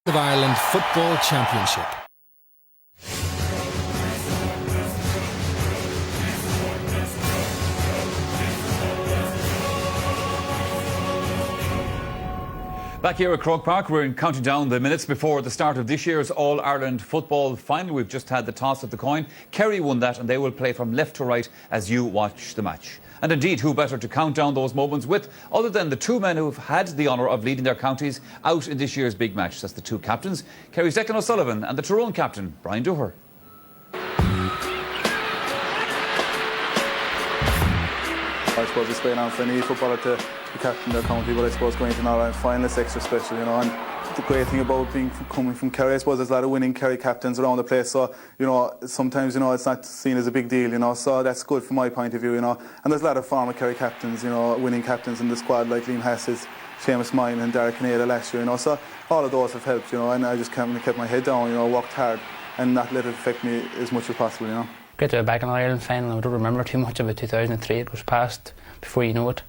of Ireland Football Championship. Back here at Croke Park, we're counting down the minutes before the start of this year's All-Ireland football final. We've just had the toss of the coin. Kerry won that, and they will play from left to right as you watch the match. And indeed, who better to count down those moments with, other than the two men who've had the honour of leading their counties out in this year's big match. That's the two captains, Kerry's Declan O'Sullivan and the Tyrone captain, Brian Dooher. I suppose it's playing on for any footballer to captain their county, but I suppose going to an All-Ireland final is extra special, you know. And the great thing about coming from Kerry, I suppose there's a lot of winning Kerry captains around the place, so, you know, sometimes, you know, it's not seen as a big deal, you know, so that's good from my point of view, you know. And there's a lot of former Kerry captains, you know, winning captains in the squad, like Liam Hass's, Seamus Mine and Derek Canada last year, you know, so all of those have helped, you know, and I just kept my head down, you know, worked hard and not let it affect me as much as possible, you know. Great to be back in the Ireland final. I don't remember too much of it. 2003, it was past before you know it,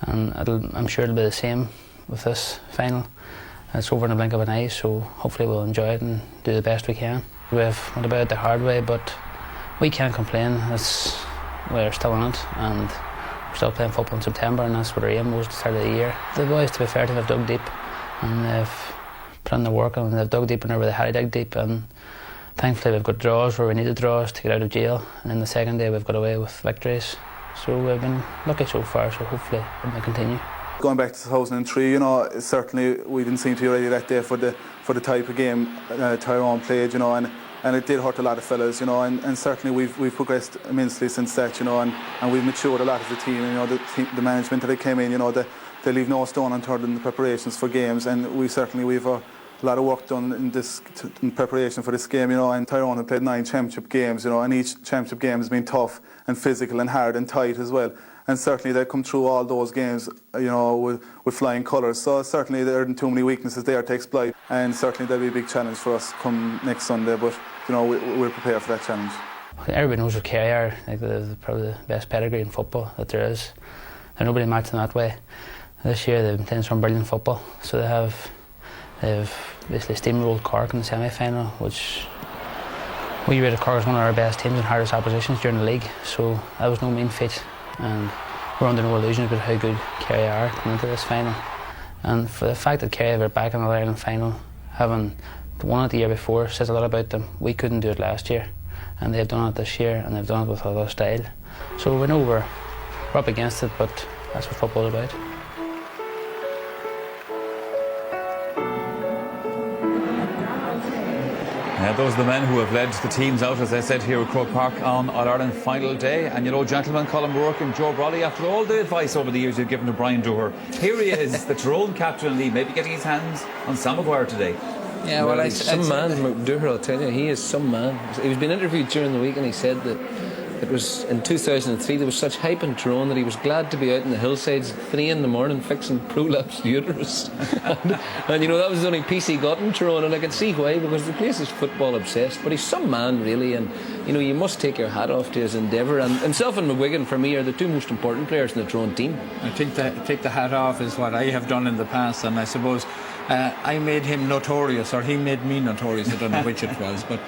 and I'm sure it'll be the same with this final. It's over in the blink of an eye, so hopefully we'll enjoy it and do the best we can. We've went about it the hard way, but we can't complain. We're still in it, and we're still playing football in September, and that's what our aim was at the start of the year. The boys, to be fair to them, have dug deep, and they've put in the work, and they've dug deep whenever they had to dig deep, and thankfully we've got draws where we needed draws to get out of jail, and then the second day we've got away with victories. So we've been lucky so far, so hopefully it may continue. Going back to 2003, you know, certainly we didn't seem to be ready that day for the type of game Tyrone played, you know, and it did hurt a lot of fellas, you know, and certainly we've progressed immensely since that, you know, and we've matured a lot as a team, you know, the management that came in, you know, they leave no stone unturned in the preparations for games, and we've a lot of work done in preparation for this game, you know, and Tyrone have played 9 championship games, you know, and each championship game has been tough and physical and hard and tight as well. And certainly they've come through all those games, you know, with flying colours. So certainly there aren't too many weaknesses there to exploit, and certainly there'll be a big challenge for us come next Sunday, but, you know, we're prepared for that challenge. Everybody knows what Kerry are. Like, they're probably the best pedigree in football that there is. There's nobody matching that way. This year they've been playing some brilliant football, so they've basically steamrolled Cork in the semi-final, which we rated Cork as one of our best teams and hardest oppositions during the league, so that was no mean feat, and we're under no illusions about how good Kerry are coming into this final. And for the fact that Kerry are back in the Ireland final, having won it the year before, says a lot about them. We couldn't do it last year, and they've done it this year, and they've done it with other style. So we know we're up against it, but that's what football's about. Yeah, those are the men who have led the teams out, as I said, here at Croke Park on All-Ireland final day. And you know, gentlemen, Colin Rourke and Joe Brawley, after all the advice over the years you've given to Brian Dooher, here he is, the Tyrone captain, and he may be getting his hands on Sam Maguire today. Yeah, well, some man, Dooher, I'll tell you, he is some man. He was being interviewed during the week, and he said that it was in 2003 there was such hype in Tyrone that he was glad to be out in the hillsides at 3 in the morning fixing prolapsed uterus. and you know, that was the only peace he got in Tyrone, and I can see why, because the place is football obsessed. But he's some man, really, and you know, you must take your hat off to his endeavour. And himself and McGuigan, for me, are the two most important players in the Tyrone team. I think that take the hat off is what I have done in the past, and I suppose I made him notorious, or he made me notorious. I don't know which it was, but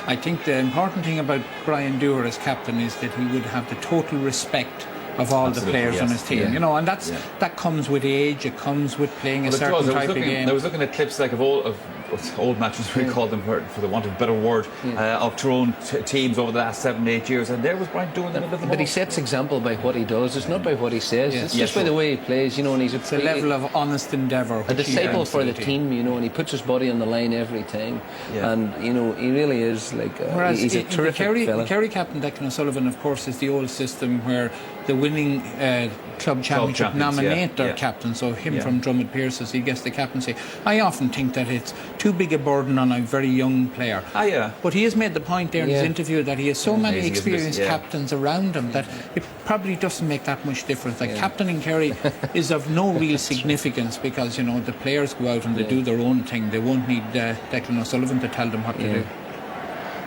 I think the important thing about Brian Dooher as captain is that he would have the total respect of all the players on his team, you know, and that comes with age. It comes with playing a certain type of game. I was looking at clips like of old matches, we call them, for the want of a better word, of Tyrone teams over the last 7-8 years, and there was Brian doing them a bit. But he sets example by what he does. It's not by what he says. It's just by the way he plays, you know. And it's a level of honest endeavour, a disciple for the team, you know, and he puts his body on the line every time. And you know, he really is like he's a terrific fella. The Kerry captain Declan O'Sullivan, of course, is the old system where the winning club championship nominate their captain. So him from Drummond Pearces, he gets the captaincy. I often think that it's too big a burden on a very young player. But he has made the point there in his interview that he has so many experienced captains around him that it probably doesn't make that much difference. Like captaining Kerry is of no real significance, because you know, the players go out and they do their own thing. They won't need Declan O'Sullivan to tell them what to do.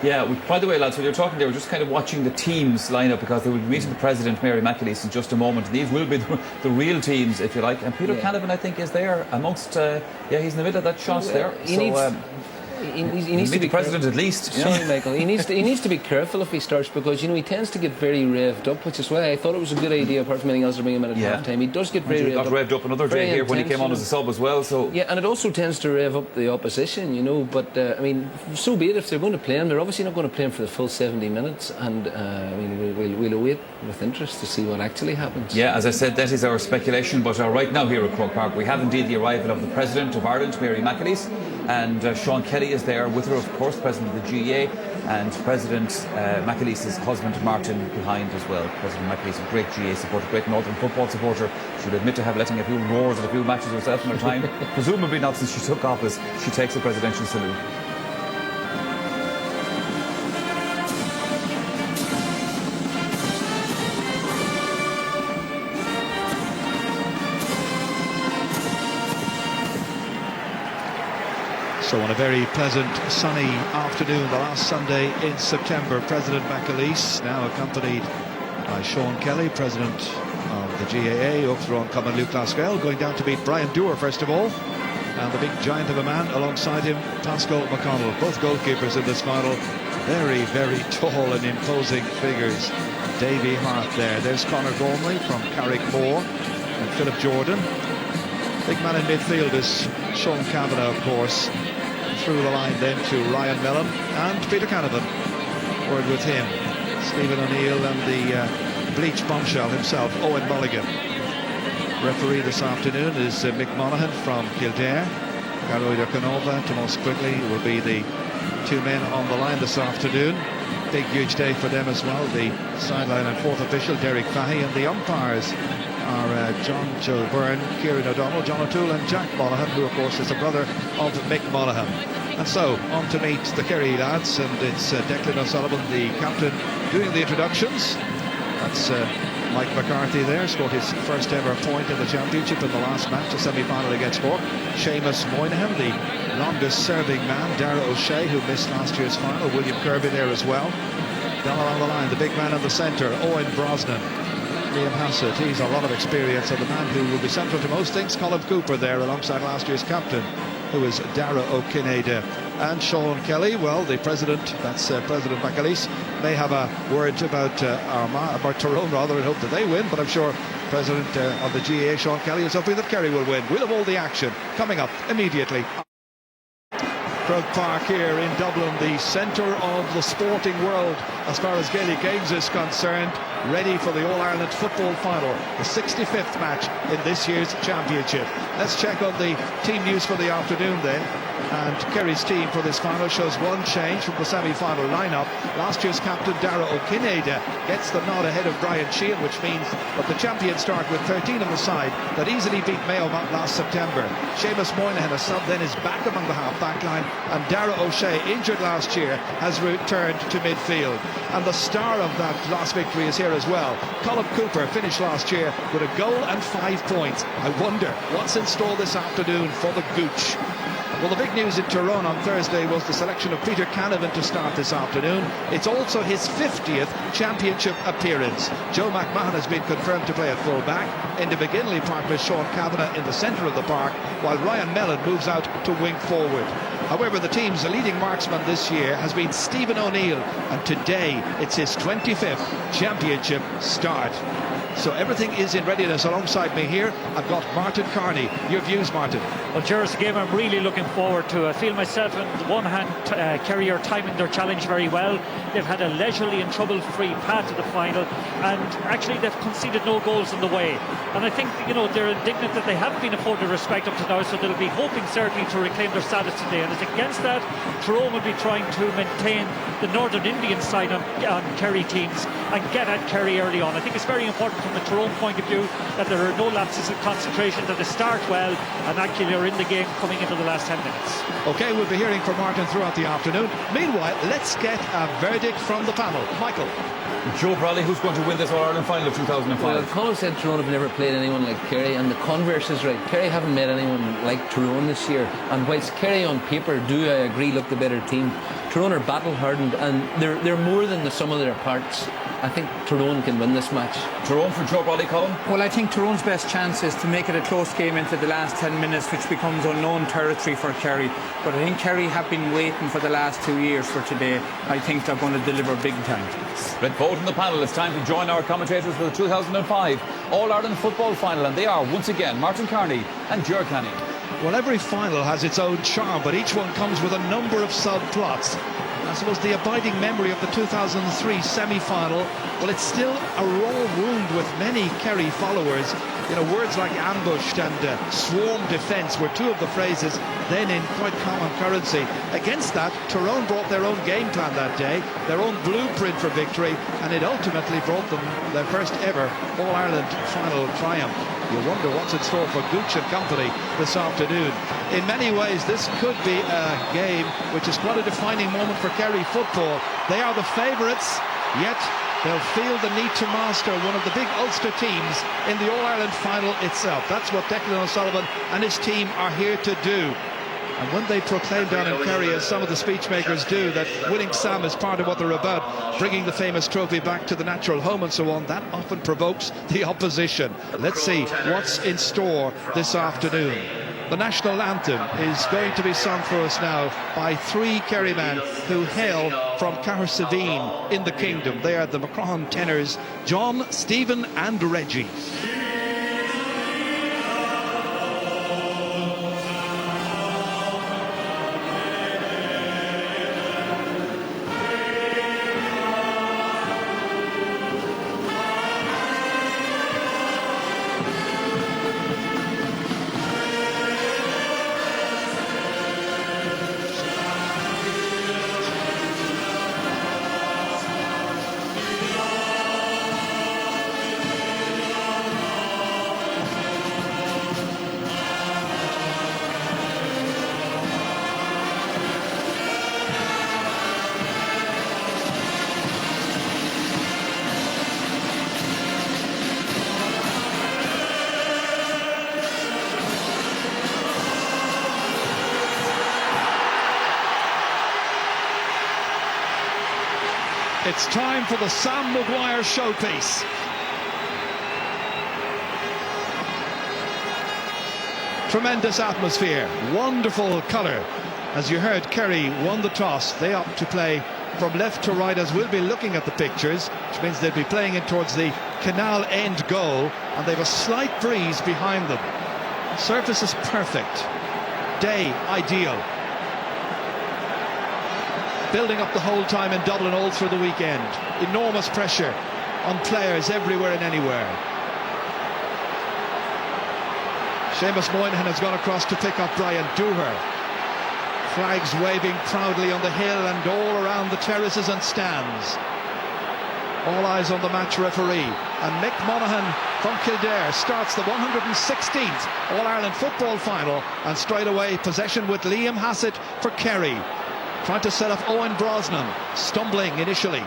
Yeah, by the way, lads, when you're talking there, we're just kind of watching the teams line up because they will be meeting the President, Mary McAleese, in just a moment. And these will be the real teams, if you like. And Peter Canavan, I think, is there amongst, he's in the middle of that shot there. He needs to be the President at least. Sorry, Michael. He needs to be careful if he starts, because he tends to get very revved up, which is why I thought it was a good idea, apart from anything else, to bring him in at half time. He does get very revved up another day here when he came on as a sub as well. So yeah, and it also tends to rev up the opposition, But I mean, so be it. If they're going to play him, they're obviously not going to play him for the full 70 minutes. And we'll await with interest to see what actually happens. Yeah, as I said, that is our speculation. But right now here at Croke Park, we have indeed the arrival of the President of Ireland, Mary McAleese, and Sean Kelly is there with her, of course, President of the GAA, and President McAleese's husband Martin behind as well. President McAleese, a great GAA supporter, great Northern football supporter. She'll admit to have letting a few roars at a few matches herself in her time. Presumably not since she took office. She takes the presidential salute. So on a very pleasant sunny afternoon, the last Sunday in September, President McAleese, now accompanied by Sean Kelly, President of the GAA, Uachtaráin Cumann Luke Glasgow, going down to meet Brian Dooher first of all, and the big giant of a man alongside him, Pascal McConnell, both goalkeepers in this final. Very, very tall and imposing figures. Davy Hart there's Conor Gormley from Carrickmore, and Philip Jordan. Big man in midfield is Sean Kavanagh, of course. Through the line then to Ryan Mellon and Peter Canavan. Word with him. Stephen O'Neill and the bleach bombshell himself, Owen Mulligan. Referee this afternoon is Mick Monaghan from Kildare. Garoida Canova, Tomas Quigley will be the two men on the line this afternoon. Big, huge day for them as well. The sideline and fourth official, Derek Fahey, and the umpires are John Byrne, Kieran O'Donnell, John O'Toole and Jack Monaghan, who of course is the brother of Mick Monaghan. And so, on to meet the Kerry lads, and it's Declan O'Sullivan, the captain, doing the introductions. That's Mike McCarthy there, scored his first ever point in the championship in the last match, the semi-final against Cork. Seamus Moynihan, the longest serving man, Dara O'Shea, who missed last year's final, William Kirby there as well. Down along the line, the big man in the centre, Owen Brosnan. Liam Hassett, he's a lot of experience, and the man who will be central to most things, Colin Cooper there alongside last year's captain, who is Dara O'Kineda. And Sean Kelly, well, the president, that's President McAleese, may have a word about Tyrone rather, and hope that they win, but I'm sure President of the GAA, Sean Kelly, is hoping that Kerry will win. We'll have all the action coming up immediately. Croke Park here in Dublin, the centre of the sporting world as far as Gaelic games is concerned, ready for the All-Ireland football final, the 65th match in this year's championship. Let's check on the team news for the afternoon then. And Kerry's team for this final shows one change from the semi-final lineup. Last year's captain Dara O'Kineda gets the nod ahead of Brian Sheehan, which means that the champions start with 13 on the side that easily beat Mayo last September. Seamus Moynihan, a sub, then is back among the half-back line, and Dara O'Shea, injured last year, has returned to midfield. And the star of that last victory is here as well. Colin Cooper finished last year with a goal and 5 points. I wonder what's in store this afternoon for the Gooch. Well, the big news in Tyrone on Thursday was the selection of Peter Canavan to start this afternoon. It's also his 50th championship appearance. Joe McMahon has been confirmed to play at full back. Indy McGinley partners Sean Kavanagh in the centre of the park, while Ryan Mellon moves out to wing forward. However, the team's leading marksman this year has been Stephen O'Neill, and today it's his 25th championship start. So everything is in readiness. Alongside me here, I've got Martin Carney. Your views, Martin? Well, Gerard's a game I'm really looking forward to. I feel myself, on the one hand, Kerry are timing their challenge very well. They've had a leisurely and trouble-free path to the final, and actually they've conceded no goals on the way. And I think, they're indignant that they haven't been afforded respect up to now, so they'll be hoping certainly to reclaim their status today. And it's against that, Tyrone will be trying to maintain the Northern Indian side on Kerry teams and get at Kerry early on. I think it's very important from the Tyrone point of view that there are no lapses of concentration, that they start well and actually are in the game coming into the last 10 minutes. OK, we'll be hearing from Martin throughout the afternoon. Meanwhile, let's get a verdict from the panel. Michael. Joe Bradley, who's going to win this All-Ireland final of 2005? Well, Colin said Tyrone have never played anyone like Kerry, and the converse is right. Kerry haven't met anyone like Tyrone this year, and whilst Kerry on paper do, I agree, look the better team, Tyrone are battle-hardened, and they're more than the sum of their parts. I think Tyrone can win this match. Tyrone for Joe Bradley, Colin? Well, I think Tyrone's best chance is to make it a close game into the last 10 minutes, which becomes unknown territory for Kerry. But I think Kerry have been waiting for the last 2 years for today. I think they're going to deliver big time. Split vote in the panel. It's time to join our commentators for the 2005 All-Ireland football final, and they are once again Martin Kearney and Ger Canny. Well, every final has its own charm, but each one comes with a number of subplots. I suppose the abiding memory of the 2003 semi-final, well, it's still a raw wound with many Kerry followers. You know, words like ambushed and swarm defence were two of the phrases then in quite common currency. Against that, Tyrone brought their own game plan that day, their own blueprint for victory, and it ultimately brought them their first ever All-Ireland final triumph. You wonder what's in store for Gooch and company this afternoon. In many ways, this could be a game which is quite a defining moment for Kerry football. They are the favourites, yet they'll feel the need to master one of the big Ulster teams in the All-Ireland final itself. That's what Declan O'Sullivan and his team are here to do. And when they proclaim down in Kerry, as some of the speechmakers do, that winning Sam is part of what they're about, bringing the famous trophy back to the natural home and so on, that often provokes the opposition. Let's see what's in store this afternoon. The national anthem is going to be sung for us now by three Kerry men who hail from Cahersiveen in the Kingdom. They are the Macrohan tenors, John, Stephen and Reggie. It's time for the Sam Maguire showpiece. Tremendous atmosphere, wonderful colour. As you heard, Kerry won the toss. They opt to play from left to right, as we'll be looking at the pictures, which means they'll be playing in towards the canal end goal, and they've a slight breeze behind them. Surface is perfect. Day ideal. Building up the whole time in Dublin all through the weekend. Enormous pressure on players everywhere and anywhere. Seamus Moynihan has gone across to pick up Brian Dooher. Flags waving proudly on the hill and all around the terraces and stands. All eyes on the match referee. And Mick Monaghan from Kildare starts the 116th All-Ireland football final, and straight away possession with Liam Hassett for Kerry. Trying to set up Owen Brosnan, stumbling initially.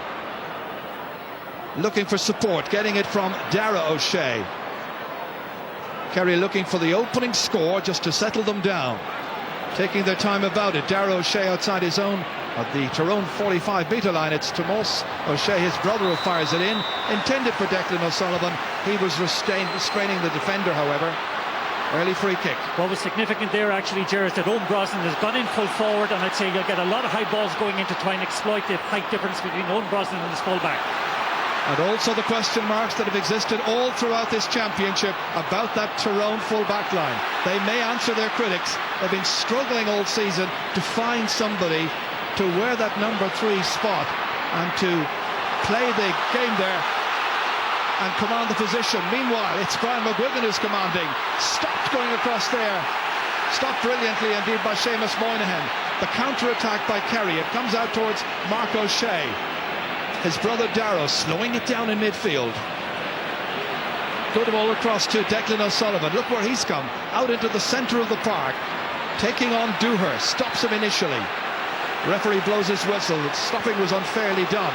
Looking for support, getting it from Dara O'Shea. Kerry looking for the opening score just to settle them down. Taking their time about it. Dara O'Shea outside his own at the Tyrone 45-metre line. It's Tomas O'Shea, his brother, who fires it in. Intended for Declan O'Sullivan. He was restraining the defender, however. Early free kick. What was significant there actually, Ger, is that Owen Brosnan has gone in full forward, and I'd say you'll get a lot of high balls going in to try and exploit the height difference between Owen Brosnan and his full-back. And also the question marks that have existed all throughout this championship about that Tyrone full-back line. They may answer their critics. They've been struggling all season to find somebody to wear that number 3 spot and to play the game there and command the position. Meanwhile, it's Brian McGuigan who's commanding. Stopped going across there. Stopped brilliantly indeed by Seamus Moynihan. The counter-attack by Kerry. It comes out towards Mark O'Shea. His brother Darrow slowing it down in midfield. Good ball across to Declan O'Sullivan. Look where he's come. Out into the centre of the park. Taking on Dooher. Stops him initially. Referee blows his whistle. Stopping was unfairly done.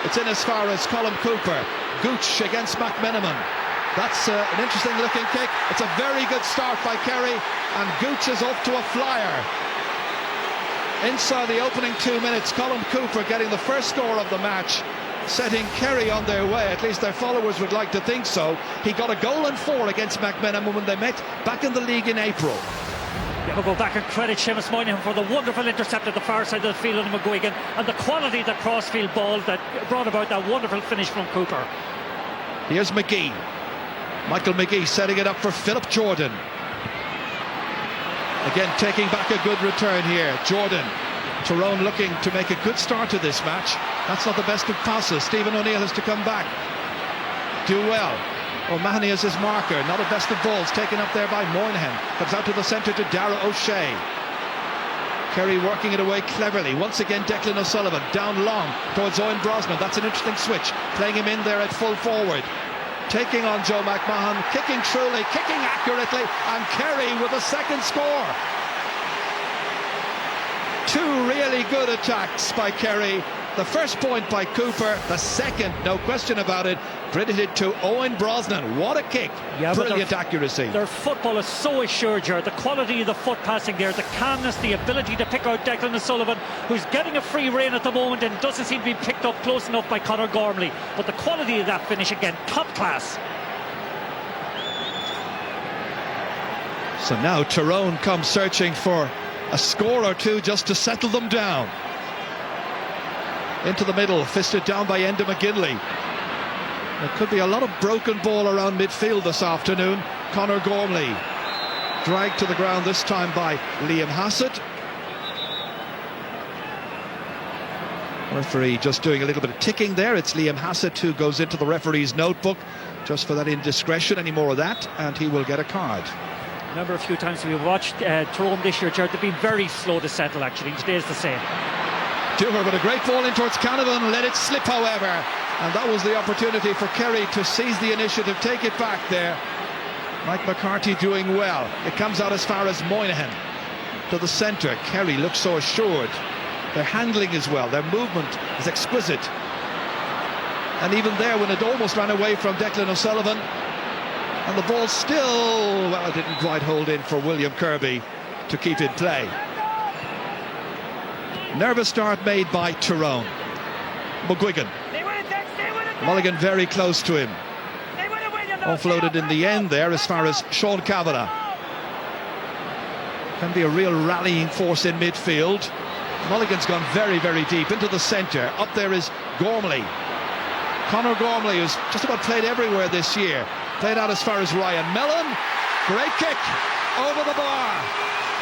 It's in as far as Colin Cooper. Gooch against McMenamin. That's an interesting looking kick. It's a very good start by Kerry, and Gooch is off to a flyer. Inside the opening 2 minutes, Colin Cooper getting the first score of the match, setting Kerry on their way. At least their followers would like to think so. He got a goal and 4 against McMenamin when they met back in the league in April. Yeah, we'll go back and credit Seamus Moynihan for the wonderful intercept at the far side of the field on McGuigan, and the quality of the crossfield ball that brought about that wonderful finish from Cooper. Here's McGee. Michael McGee setting it up for Philip Jordan. Again, taking back a good return here. Jordan. Tyrone looking to make a good start to this match. That's not the best of passes. Stephen O'Neill has to come back. Do well. O'Mahony is his marker. Not a best of balls. Taken up there by Moynihan. Comes out to the centre to Dara O'Shea. Kerry working it away cleverly. Once again, Declan O'Sullivan down long towards Owen Brosnan. That's an interesting switch. Playing him in there at full forward. Taking on Joe McMahon. Kicking truly, kicking accurately. And Kerry with a second score. 2 really good attacks by Kerry. The first point by Cooper, the second, no question about it, credited to Owen Brosnan. What a kick. Yeah, brilliant accuracy. Their football is so assured here. The quality of the foot passing there, the calmness, the ability to pick out Declan O'Sullivan, who's getting a free rein at the moment and doesn't seem to be picked up close enough by Conor Gormley. But the quality of that finish, again, top class. So now Tyrone comes searching for a score or two just to settle them down. Into the middle, fisted down by Enda McGinley. There could be a lot of broken ball around midfield this afternoon. Conor Gormley dragged to the ground this time by Liam Hassett. Referee just doing a little bit of ticking there. It's Liam Hassett who goes into the referee's notebook just for that indiscretion. Any more of that and he will get a card. Remember, a few times we've watched Tyrone this year, they've been very slow to settle actually. Today's the same. Dooher with a great ball in towards Canavan, let it slip however, and that was the opportunity for Kerry to seize the initiative, take it back there. Mike McCarthy doing well. It comes out as far as Moynihan to the centre. Kerry looks so assured. Their handling is well, their movement is exquisite, and even there when it almost ran away from Declan O'Sullivan, and the ball still, well, it didn't quite hold in for William Kirby to keep in play. Nervous start made by Tyrone. McGuigan. Mulligan very close to him. Offloaded in the end there as far as Sean Kavanagh. Can be a real rallying force in midfield. Mulligan's gone very, very deep into the centre. Up there is Gormley. Conor Gormley, who's just about played everywhere this year. Played out as far as Ryan Mellon. Great kick over the bar.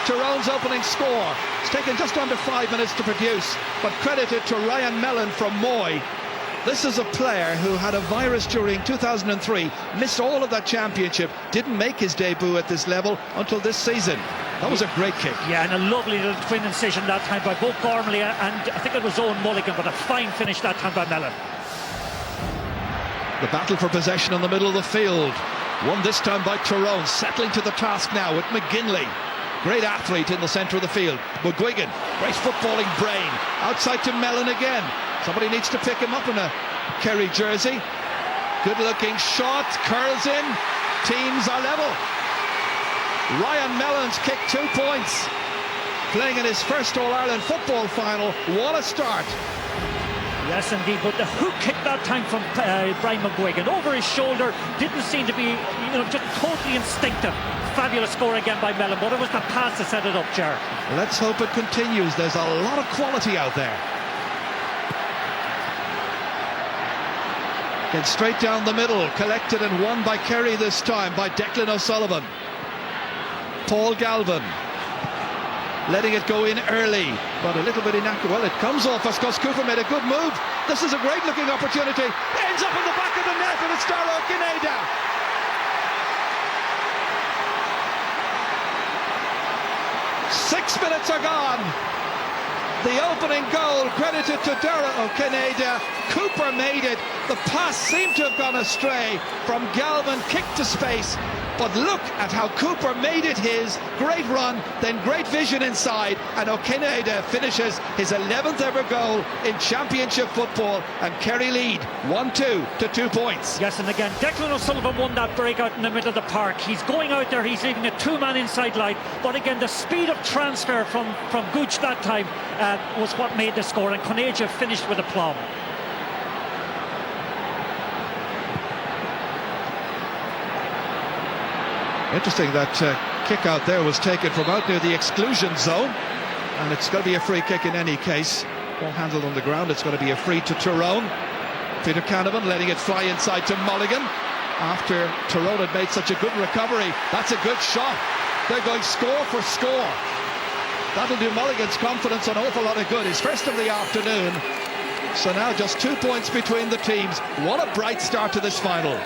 Tyrone's opening score. It's taken just under 5 minutes to produce, but credited to Ryan Mellon from Moy. This is a player who had a virus during 2003, missed all of that championship, didn't make his debut at this level until this season. That was a great kick. Yeah, and a lovely little twin incision that time by both Gormley and I think it was Owen Mulligan, but a fine finish that time by Mellon. The battle for possession in the middle of the field. Won this time by Tyrone, settling to the task now with McGinley. Great athlete in the centre of the field. McGuigan, great footballing brain. Outside to Mellon again. Somebody needs to pick him up in a Kerry jersey. Good looking shot, curls in. Teams are level. Ryan Mellon's kicked 2 points. Playing in his first All-Ireland football final. What a start. Yes, indeed, but the hook kick that time from Brian McGuigan over his shoulder didn't seem to be, just totally instinctive. Fabulous score again by Mellon, but it was the pass that set it up, Ger. Let's hope it continues. There's a lot of quality out there. Gets straight down the middle, collected and won by Kerry this time by Declan O'Sullivan. Paul Galvin. Letting it go in early, but a little bit inaccurate. Well, it comes off as Cooper made a good move. This is a great looking opportunity. Ends up in the back of the net, and it's Tyrone Kineda. Six minutes are gone. The opening goal credited to Dara O'Kineda. Cooper made it. The pass seemed to have gone astray from Galvin, kicked to space. but look at how Cooper made it his. Great run, then great vision inside, and O'Kenada finishes his 11th ever goal in Championship football, and Kerry lead 1-2 to 2 points. Yes, and again, Declan O'Sullivan won that breakout in the middle of the park. He's going out there, he's leaving a two-man inside line, but again, the speed of transfer from Gooch that time was what made the score, and Conaja finished with aplomb. Interesting that kick out there was taken from out near the exclusion zone, and it's going to be a free kick in any case. Ball handled on the ground, it's going to be a free to Tyrone. Peter Canavan letting it fly inside to Mulligan after Tyrone had made such a good recovery. That's a good shot. They're going score for score. That'll do Mulligan's confidence an awful lot of good. His first of the afternoon. So now just 2 points between the teams. What a bright start to this final.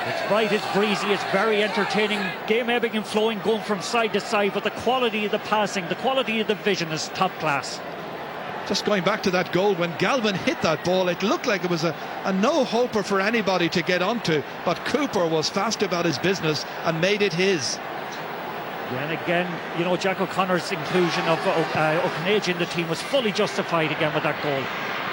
It's bright, it's breezy, it's very entertaining. Game ebbing and flowing, going from side to side, but the quality of the passing, the quality of the vision is top class. Just going back to that goal, when Galvin hit that ball, it looked like it was a no-hoper for anybody to get onto, but Cooper was fast about his business and made it his. Yeah, and again, you know, Jack O'Connor's inclusion of O'Kenada in the team was fully justified again with that goal.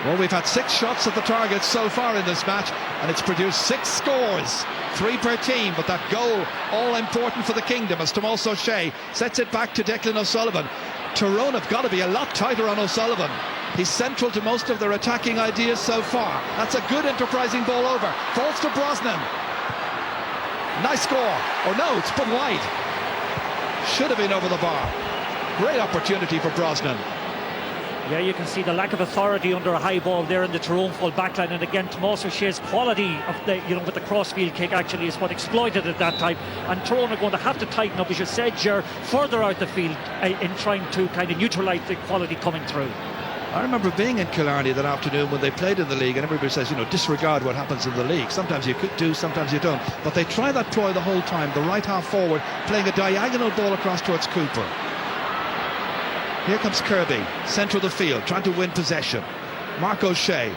Well, we've had 6 shots at the target so far in this match, and it's produced 6 scores, 3 per team, but that goal, all important for the Kingdom, as Tomas O'Shea sets it back to Declan O'Sullivan. Tyrone have got to be a lot tighter on O'Sullivan. He's central to most of their attacking ideas so far. That's a good enterprising ball over. Falls to Brosnan. Nice score. Or no, it's put wide. Should have been over the bar. Great opportunity for Brosnan. Yeah, you can see the lack of authority under a high ball there in the Tyrone full backline, and again, Tomas O'Shea's quality of the, you know, with the crossfield kick actually is what exploited at that time. And Tyrone are going to have to tighten up, as you said, Ger, further out the field in trying to kind of neutralise the quality coming through. I remember being in Killarney that afternoon when they played in the league, and everybody says, you know, disregard what happens in the league. Sometimes you could do, sometimes you don't. But they try that ploy the whole time, the right half forward, playing a diagonal ball across towards Cooper. Here comes Kirby, centre of the field, trying to win possession. Mark O'Shea.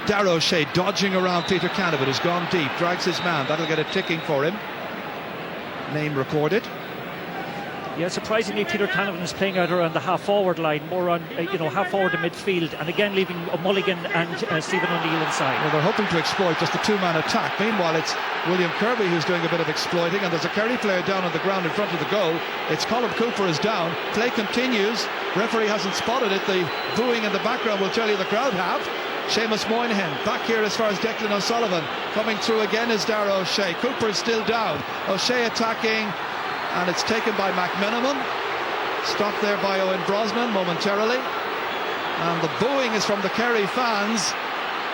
Darragh O'Shea dodging around Peter Canavan, who's gone deep, drags his man. That'll get a ticking for him. Name recorded. Yeah, surprisingly, Peter Canavan is playing out around the half-forward line, more on, half-forward to midfield, and again leaving Mulligan and Stephen O'Neill inside. Well, they're hoping to exploit just a two-man attack. Meanwhile, it's William Kirby who's doing a bit of exploiting, and there's a Kerry player down on the ground in front of the goal. It's Colin Cooper is down. Play continues. Referee hasn't spotted it. The booing in the background will tell you the crowd have. Seamus Moynihan back here as far as Declan O'Sullivan. Coming through again is Darragh O'Shea. Cooper is still down. O'Shea attacking. And it's taken by McMenamin. Stopped there by Owen Brosnan momentarily. And the booing is from the Kerry fans.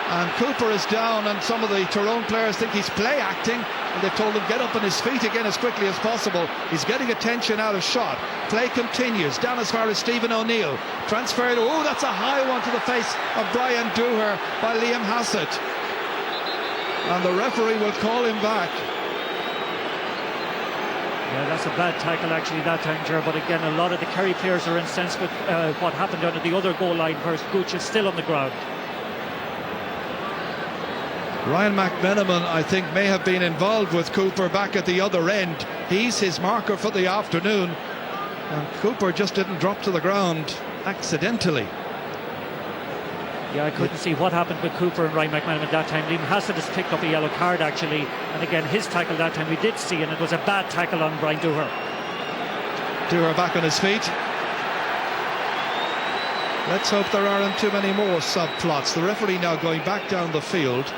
And Cooper is down, and some of the Tyrone players think he's play acting, and they've told him get up on his feet again as quickly as possible. He's getting attention out of shot. Play continues down as far as Stephen O'Neill. Transferred, oh, that's a high one to the face of Brian Dooher by Liam Hassett. And the referee will call him back. Yeah, that's a bad tackle actually that time, Ger, but again, a lot of the Kerry players are incensed with what happened down at the other goal line, where Gooch is still on the ground. Ryan McMenamin, I think, may have been involved with Cooper back at the other end. He's his marker for the afternoon, and Cooper just didn't drop to the ground accidentally. Yeah, I couldn't see what happened with Cooper and Ryan McMenamin that time. Liam Hassett has picked up a yellow card actually, and again his tackle that time we did see, and it was a bad tackle on Brian Dooher. Dooher back on his feet. Let's hope there aren't too many more subplots. The referee now going back down the field,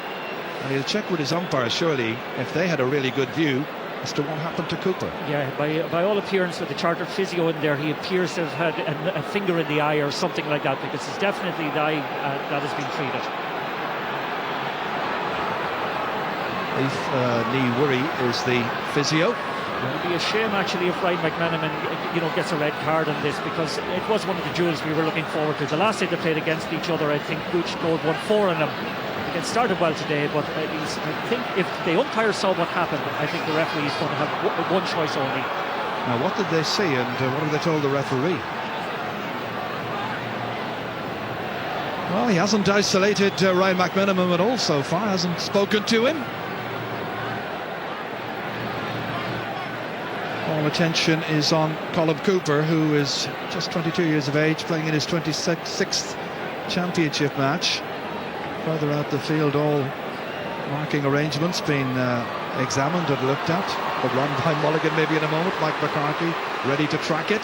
and he'll check with his umpire surely if they had a really good view as to what happened to Cooper. Yeah, by all appearance with the chartered physio in there, he appears to have had a finger in the eye or something like that, because it's definitely the eye that has been treated. Lee Worry is the physio. It would be a shame actually if Ryan McMenamin gets a red card on this, because it was one of the duels we were looking forward to. The last day they played against each other, I think Gooch scored 1-4 on them. It started well today, but I think if the umpire saw what happened, I think the referee is going to have one choice only. Now, what did they see, and what have they told the referee? Well, he hasn't isolated Ryan McMenamin at all so far, hasn't spoken to him. All attention is on Colin Cooper, who is just 22 years of age, playing in his 26th championship match. Further out the field, all marking arrangements being examined and looked at. A run by Mulligan maybe in a moment. Mike McCarthy ready to track it.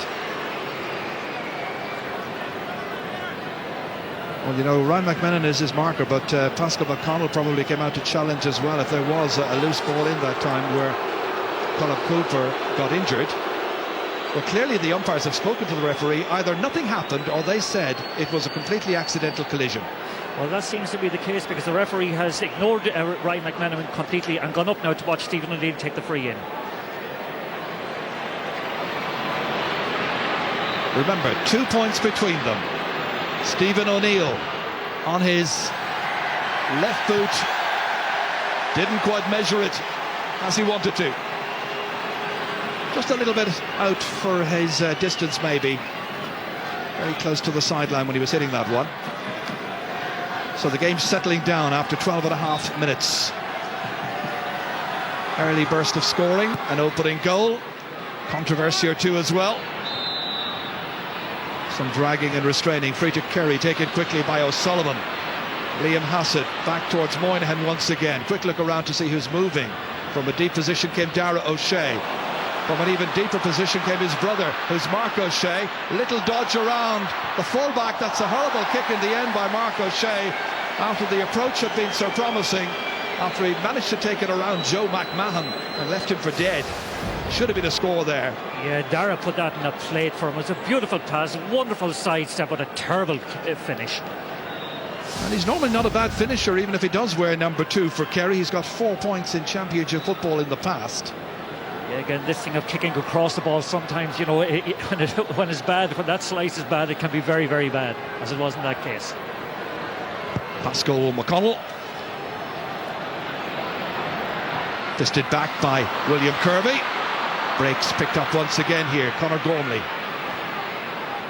Well, you know, Ryan McMenamin is his marker, but Pascal McConnell probably came out to challenge as well if there was a loose ball in that time where Colin Cooper got injured. Well, clearly the umpires have spoken to the referee. Either nothing happened or they said it was a completely accidental collision. Well, that seems to be the case, because the referee has ignored Ryan McMenamin completely and gone up now to watch Stephen O'Neill take the free in. Remember, 2 points between them. Stephen O'Neill on his left boot didn't quite measure it as he wanted to. Just a little bit out for his distance maybe. Very close to the sideline when he was hitting that one. So the game's settling down after 12.5 minutes. Early burst of scoring, an opening goal. Controversy or two as well. Some dragging and restraining. Free to Kerry, taken quickly by O'Sullivan. Liam Hassett back towards Moynihan once again. Quick look around to see who's moving. From a deep position came Dara O'Shea. From an even deeper position came his brother, who's Mark O'Shea. Little dodge around the fullback. That's a horrible kick in the end by Mark O'Shea, after the approach had been so promising, after he managed to take it around Joe McMahon and left him for dead. Should have been a score there. Yeah, Dara put that in a plate for him. It was a beautiful pass, wonderful sidestep, but a terrible finish. And he's normally not a bad finisher, even if he does wear number 2 for Kerry. He's got 4 points in championship football in the past. Yeah, again, this thing of kicking across the ball, sometimes, you know, when it's bad, when that slice is bad, it can be very, very bad, as it was in that case. Pascal McConnell. Fisted back by William Kirby. Breaks picked up once again here. Conor Gormley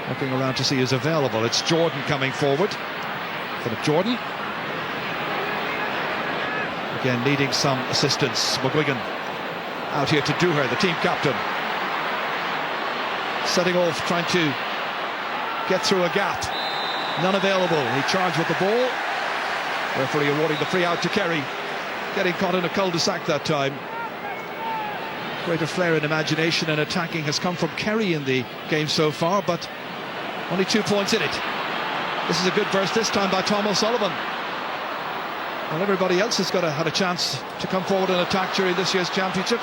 looking around to see who's available. It's Jordan coming forward. Philip Jordan. Again needing some assistance. McGuigan out here to do her, the team captain. Setting off, trying to get through a gap. None available. He charged with the ball. Referee awarding the free out to Kerry. Getting caught in a cul-de-sac that time. Greater flair and imagination and attacking has come from Kerry in the game so far, but only 2 points in it. This is a good burst this time by Tom O'Sullivan. Well, everybody else has had a chance to come forward and attack during this year's championship.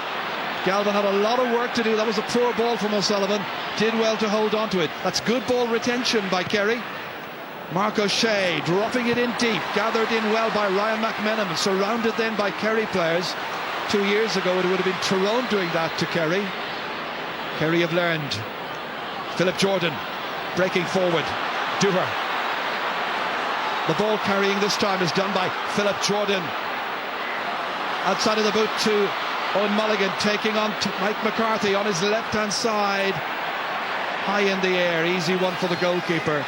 Galvin had a lot of work to do. That was a poor ball from O'Sullivan. Did well to hold on to it. That's good ball retention by Kerry. Mark O'Shea dropping it in deep, gathered in well by Ryan McMenamin, surrounded then by Kerry players. 2 years ago it would have been Tyrone doing that to Kerry. Kerry have learned. Philip Jordan breaking forward. Dooher. The ball carrying this time is done by Philip Jordan. Outside of the boot to Owen Mulligan, taking on Mike McCarthy on his left-hand side. High in the air, easy one for the goalkeeper.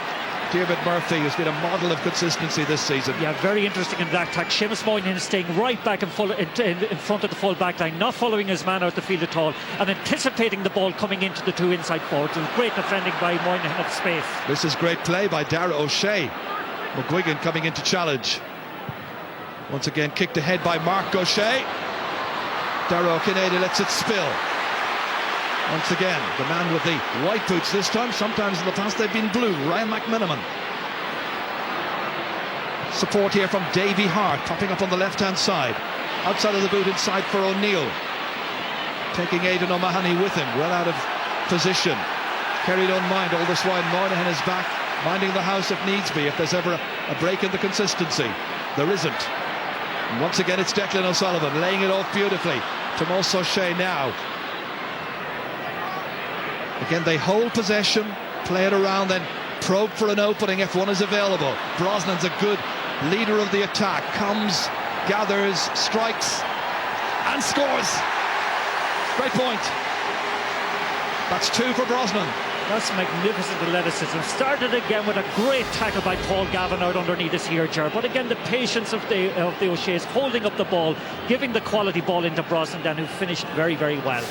David Murphy, who's been a model of consistency this season. Yeah, very interesting in that attack. Seamus Moynihan is staying right back in front of the full back line, not following his man out the field at all, and anticipating the ball coming into the 2 inside forwards. It was great defending by Moynihan of space. This is great play by Dara O'Shea. McGuigan coming in to challenge. Once again kicked ahead by Mark O'Shea. Dara O'Kennedy lets it spill. Once again, the man with the white boots this time. Sometimes in the past they've been blue. Ryan McMenamin. Support here from Davy Hart, popping up on the left-hand side. Outside of the boot, inside for O'Neill. Taking Aidan O'Mahony with him, well out of position. Kerry don't mind all this while. Moynihan is back, minding the house if needs be, if there's ever a break in the consistency. There isn't. And once again, it's Declan O'Sullivan laying it off beautifully to Moss O'Shea now. Again, they hold possession, play it around, then probe for an opening if one is available. Brosnan's a good leader of the attack. Comes, gathers, strikes, and scores. Great point. That's 2 for Brosnan. That's magnificent athleticism. Started again with a great tackle by Paul Gavin out underneath his ear jar. But again, the patience of the O'Shea's holding up the ball, giving the quality ball into Brosnan, then, who finished very, very well.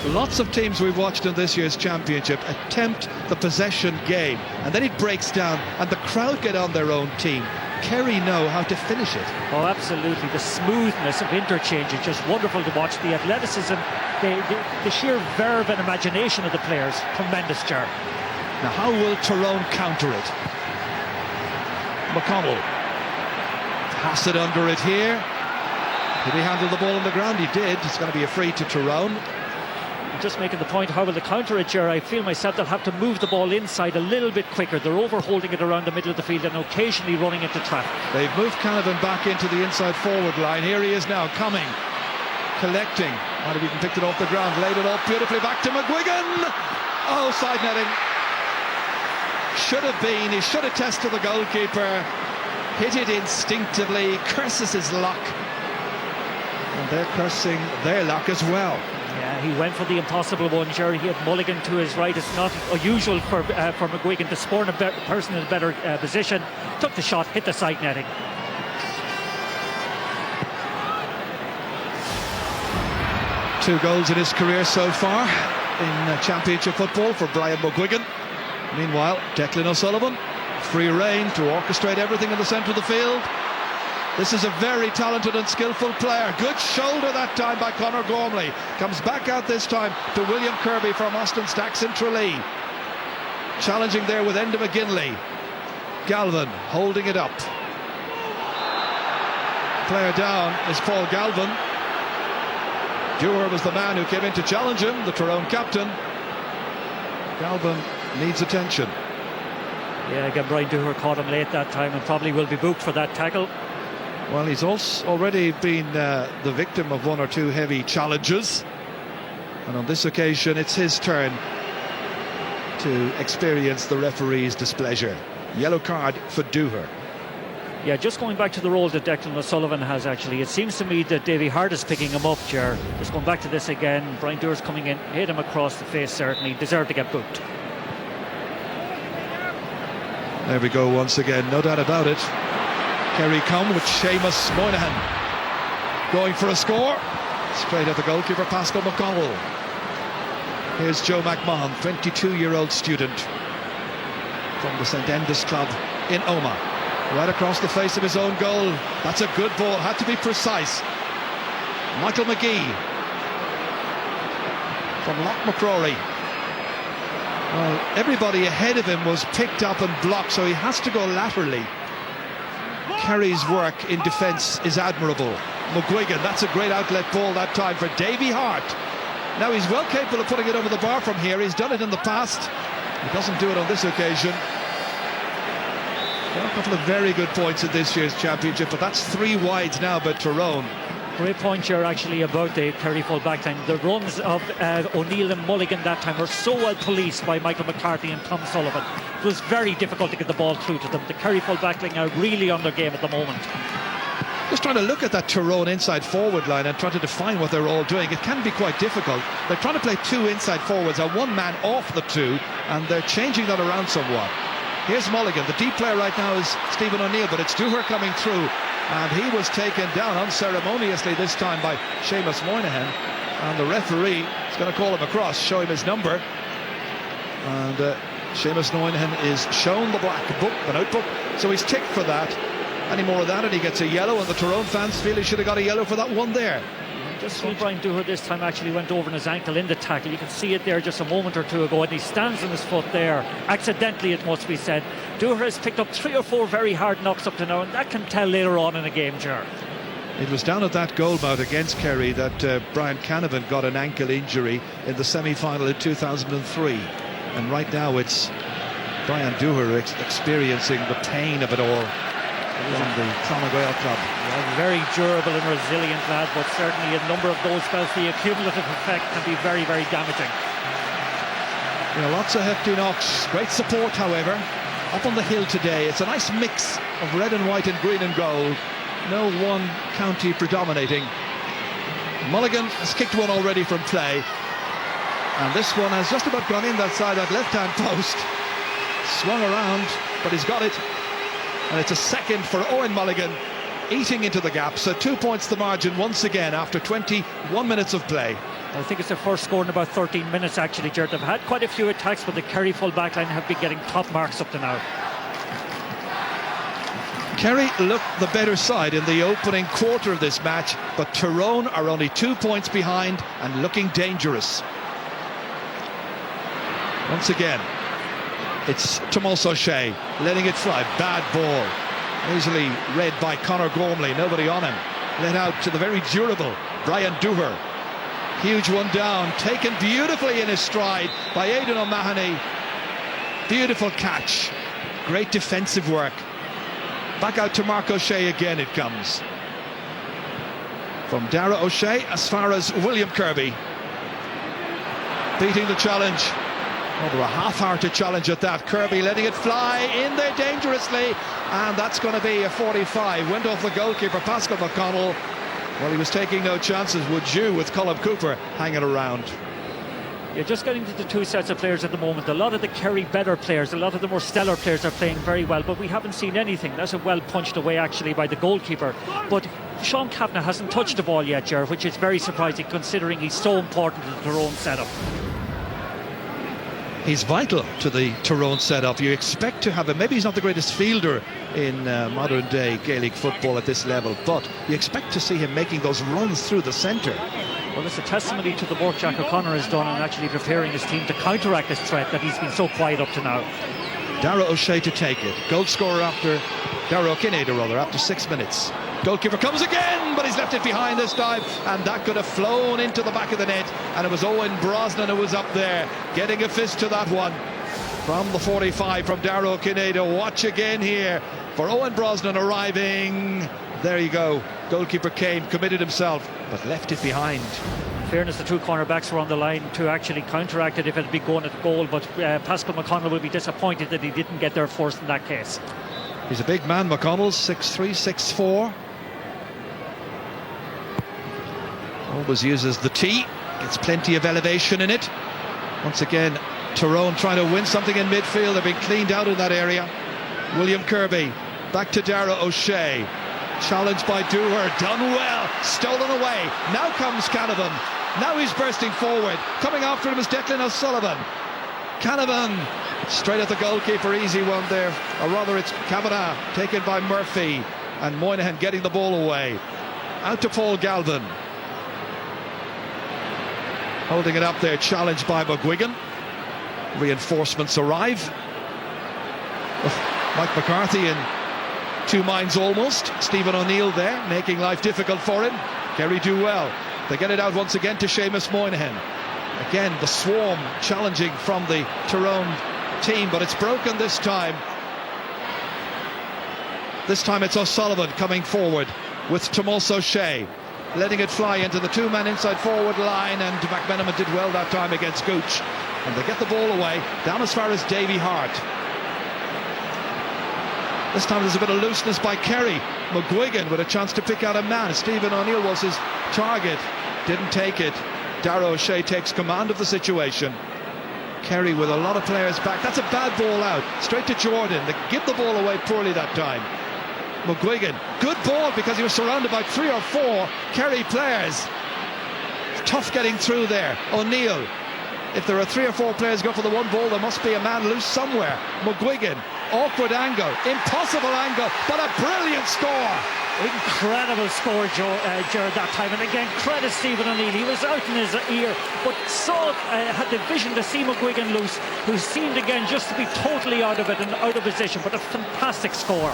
Lots of teams we've watched in this year's championship attempt the possession game, and then it breaks down and the crowd get on their own team. Kerry know how to finish it. Oh, absolutely. The smoothness of interchange is just wonderful to watch. The athleticism, the sheer verve and imagination of the players, tremendous, Ger. Now, how will Tyrone counter it? McConnell. Pass it under it here. Did he handle the ball on the ground? He did. It's going to be a free to Tyrone. Just making the point, how will they counter it, Ger? I feel myself they'll have to move the ball inside a little bit quicker. They're overholding it around the middle of the field and occasionally running into traffic. They've moved Canavan back into the inside forward line. Here he is now, coming, collecting. Might have even picked it off the ground, laid it off beautifully back to McGuigan. Oh, side netting. Should have been. He should have tested the goalkeeper. Hit it instinctively, curses his luck. And they're cursing their luck as well. Yeah, he went for the impossible one, Jerry. He had Mulligan to his right. It's not unusual for McGuigan to spawn a person in a better position. Took the shot, hit the side netting. Two goals in his career so far in championship football for Brian McGuigan. Meanwhile, Declan O'Sullivan, free rein to orchestrate everything in the centre of the field. This is a very talented and skillful player. Good shoulder that time by Conor Gormley. Comes back out this time to William Kirby from Austin Stacks in Tralee. Challenging there with Enda McGinley. Galvin holding it up. Player down is Paul Galvin. Dewar was the man who came in to challenge him, the Tyrone captain. Galvin needs attention. Yeah, again, Brian Dewar caught him late that time and probably will be booked for that tackle. Well, he's also already been the victim of one or two heavy challenges, and on this occasion it's his turn to experience the referee's displeasure. Yellow card for Dewar. Yeah, just going back to the role that Declan O'Sullivan has, actually, it seems to me that Davy Hart is picking him up, Ger. Just going back to this again, Brian Dewar's coming in, hit him across the face, certainly deserved to get booked. There we go once again, no doubt about it. Kerry come with Seamus Moynihan going for a score. Straight at the goalkeeper, Pascal McConnell. Here's Joe McMahon, 22-year-old student from the St Enda's club in Omagh. Right across the face of his own goal. That's a good ball, had to be precise. Michael McGee from Loch McCrory. Well, everybody ahead of him was picked up and blocked, so he has to go laterally. Kerry's work in defence is admirable. McGuigan, that's a great outlet ball that time for Davy Hart. Now he's well capable of putting it over the bar from here. He's done it in the past. He doesn't do it on this occasion. There are a couple of very good points in this year's championship, but that's 3 wides now by Tyrone. Great point here, actually, about the Kerry full back line. The runs of O'Neill and Mulligan that time were so well policed by Michael McCarthy and Tom Sullivan. It was very difficult to get the ball through to them. The Kerry full back line are really on their game at the moment. Just trying to look at that Tyrone inside forward line and trying to define what they're all doing. It can be quite difficult. They're trying to play 2 inside forwards and 1 man off the 2, and they're changing that around somewhat. Here's Mulligan. The deep player right now is Stephen O'Neill, but it's Dewar coming through, and he was taken down unceremoniously this time by Seamus Moynihan, and the referee is going to call him across, show him his number, and Seamus Moynihan is shown the black book, the notebook, so he's ticked for that. Any more of that and he gets a yellow, and the Tyrone fans feel he should have got a yellow for that one there. Just see Brian Dewar this time actually went over on his ankle in the tackle. You can see it there just a moment or two ago, and he stands on his foot there. Accidentally, it must be said. Dewar has picked up 3 or 4 very hard knocks up to now, and that can tell later on in a game, Ger. It was down at that goal bout against Kerry that Brian Canavan got an ankle injury in the semi-final in 2003. And right now it's Brian Dewar experiencing the pain of it all from the Clonagale club. Yeah, very durable and resilient lad, but certainly a number of those spells, the accumulative effect can be very, very damaging. You know, lots of hefty knocks, great support, however, up on the hill today. It's a nice mix of red and white and green and gold. No one county predominating. Mulligan has kicked one already from play, and this one has just about gone in that side, that left-hand post. Swung around, but he's got it. And it's a second for Owen Mulligan, eating into the gap. So 2 points the margin once again after 21 minutes of play. I think it's the first score in about 13 minutes, actually, Gerard. They've had quite a few attacks, but the Kerry full back line have been getting top marks up to now. Kerry looked the better side in the opening quarter of this match, but Tyrone are only 2 points behind and looking dangerous. Once again, it's Tomas O'Shea letting it fly. Bad ball. Easily read by Conor Gormley. Nobody on him. Let out to the very durable Brian Dooher. Huge one down. Taken beautifully in his stride by Aidan O'Mahony. Beautiful catch. Great defensive work. Back out to Mark O'Shea again it comes. From Dara O'Shea as far as William Kirby. Beating the challenge. Over a half-hearted challenge at that. Kirby letting it fly in there dangerously, and that's going to be a 45. Went off the goalkeeper, Pascal McConnell. Well, he was taking no chances, would you, with Colm Cooper hanging around. You're just getting to the two sets of players at the moment. A lot of the Kerry better players, a lot of the more stellar players are playing very well, but we haven't seen anything. That's a well punched away actually by the goalkeeper. But Sean Kavanagh hasn't touched the ball yet, Ger, which is very surprising considering he's so important to the Tyrone setup. He's vital to the Tyrone setup. You expect to have him. Maybe he's not the greatest fielder in modern day Gaelic football at this level, but you expect to see him making those runs through the centre. Well, it's a testimony to the work Jack O'Connor has done in actually preparing his team to counteract this threat that he's been so quiet up to now. Dara O'Shea to take it. Goal scorer after Dara O'Kinada rather after 6 minutes. Goalkeeper comes again, but he's left it behind this time, and that could have flown into the back of the net, and it was Owen Brosnan who was up there getting a fist to that one from the 45 from Dara O'Kinada. Watch again here for Owen Brosnan arriving. There you go. Goalkeeper came, committed himself, but left it behind. In fairness, the two cornerbacks were on the line to actually counteract it if it had been going at goal, but Pascal McConnell will be disappointed that he didn't get there first in that case. He's a big man, McConnell, 6'3", 6'4". Always uses the tee, gets plenty of elevation in it. Once again, Tyrone trying to win something in midfield. They've been cleaned out in that area. William Kirby, back to Dara O'Shea. Challenged by Dooher, done well, stolen away. Now comes Canavan. Now he's bursting forward. Coming after him is Declan O'Sullivan. Canavan straight at the goalkeeper, easy one there. Or rather, it's Kavanagh taken by Murphy, and Moynihan getting the ball away. Out to Paul Galvin. Holding it up there, challenged by McGuigan. Reinforcements arrive. Mike McCarthy in two minds almost. Stephen O'Neill there, making life difficult for him. Kerry do well. They get it out once again to Seamus Moynihan. Again, the swarm challenging from the Tyrone team, but it's broken this time. This time it's O'Sullivan coming forward with Tomas O'Shea, letting it fly into the two-man inside forward line, and McMenamin did well that time against Gooch. And they get the ball away, down as far as Davy Hart. This time there's a bit of looseness by Kerry. McGuigan with a chance to pick out a man. Stephen O'Neill was his target, didn't take it. Dara O'Shea takes command of the situation. Kerry with a lot of players back. That's a bad ball out, straight to Jordan. They give the ball away poorly that time. McGuigan, good ball because he was surrounded by 3 or 4 Kerry players. Tough getting through there. O'Neill, if there are 3 or 4 players go for the one ball, there must be a man loose somewhere. McGuigan, awkward angle, impossible angle, but a brilliant score. Incredible score, Gerard, that time. And again, credit Stephen O'Neill. He was out in his ear, but had the vision to see McGuigan loose, who seemed again just to be totally out of it and out of position. But a fantastic score.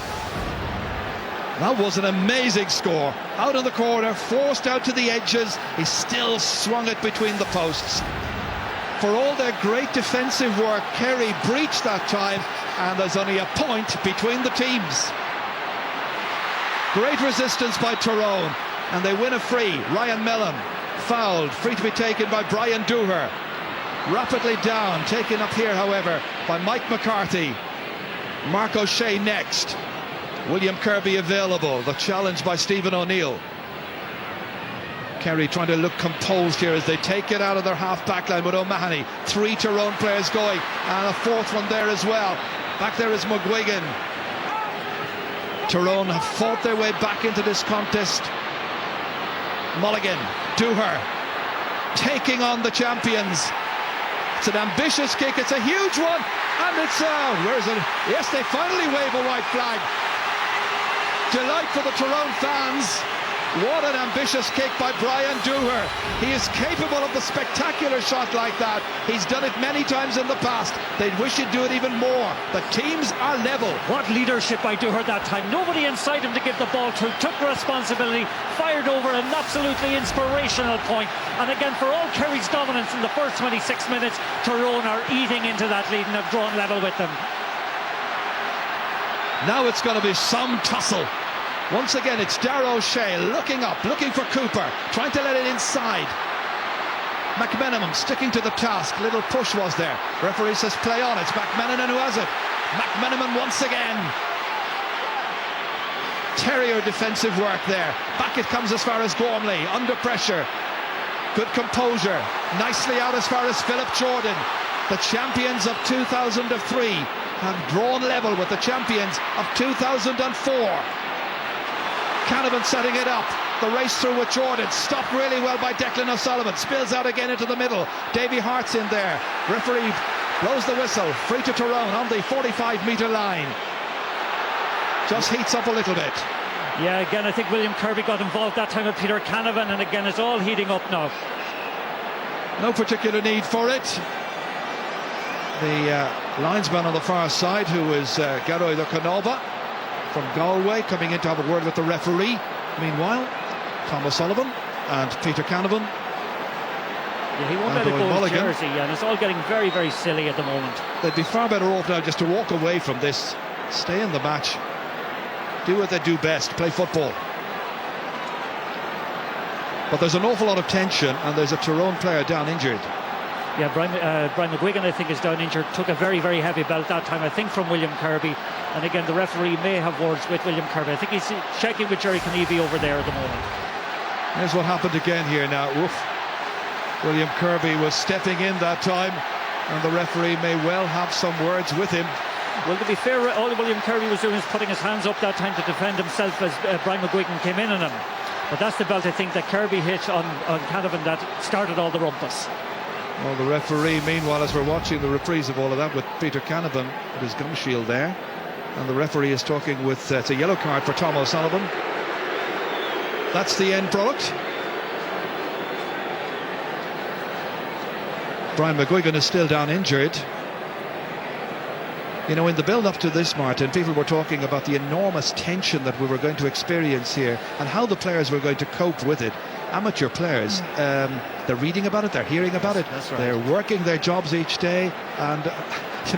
That was an amazing score. Out of the corner, forced out to the edges. He still swung it between the posts. For all their great defensive work, Kerry breached that time, and there's only a point between the teams. Great resistance by Tyrone, and they win a free. Ryan Mellon fouled, free to be taken by Brian Dooher. Rapidly down, taken up here, however, by Mike McCarthy. Mark O'Shea next. William Kirby available. The challenge by Stephen O'Neill. Kerry trying to look composed here as they take it out of their half-back line with O'Mahony. 3 Tyrone players going, and a 4th one there as well. Back there is McGuigan. Tyrone have fought their way back into this contest. Mulligan, Dooher. taking on the champions. It's an ambitious kick, it's a huge one, and it's where is it? Yes, they finally wave a white flag. Delight for the Tyrone fans. What an ambitious kick by Brian Dooher. He is capable of the spectacular shot like that. He's done it many times in the past. They'd wish he'd do it even more. The teams are level. What leadership by Dooher that time. Nobody inside him to give the ball to. Took responsibility, fired over an absolutely inspirational point. And again, for all Kerry's dominance in the first 26 minutes, Tyrone are eating into that lead and have drawn level with them. Now it's going to be some tussle. Once again, it's Darragh O'Shea looking up, looking for Cooper, trying to let it inside. McMenamin sticking to the task. Little push was there. Referee says play on. It's McMenamin who has it. McMenamin once again. Terrier defensive work there. Back it comes as far as Gormley. Under pressure. Good composure. Nicely out as far as Philip Jordan. The champions of 2003 have drawn level with the champions of 2004. Canavan setting it up. The race through with Jordan. Stopped really well by Declan O'Sullivan. Spills out again into the middle. Davy Hart's in there. Referee blows the whistle. Free to Tyrone on the 45-metre line. Just heats up a little bit. Yeah, again, I think William Kirby got involved that time with Peter Canavan, and again, it's all heating up now. No particular need for it. The linesman on the far side, who is Garoy Canova from Galway, coming in to have a word with the referee. Meanwhile, Tom O'Sullivan and Peter Canavan. Yeah, he won't let it go his jersey, and it's all getting very, very silly at the moment. They'd be far better off now just to walk away from this, stay in the match, do what they do best, play football. But there's an awful lot of tension, and there's a Tyrone player down injured. Yeah, Brian McGuigan, I think, is down injured. Took a very, very heavy belt that time, I think, from William Kirby. And again, the referee may have words with William Kirby. I think he's checking with Jerry Knievy over there at the moment. Here's what happened again here now. Oof. William Kirby was stepping in that time, and the referee may well have some words with him. Well, to be fair, all William Kirby was doing is putting his hands up that time to defend himself as Brian McGuigan came in on him. But that's the belt, I think, that Kirby hit on Canavan that started all the rumpus. Well, the referee, meanwhile, as we're watching the reprise of all of that with Peter Canavan with his gum shield there, and the referee is talking with it's a yellow card for Tom O'Sullivan. That's the end product. Brian McGuigan is still down injured. You know, in the build-up to this, Martin, people were talking about the enormous tension that we were going to experience here and how the players were going to cope with it. Amateur players, they're reading about it, they're hearing about it, That's right. They're working their jobs each day, and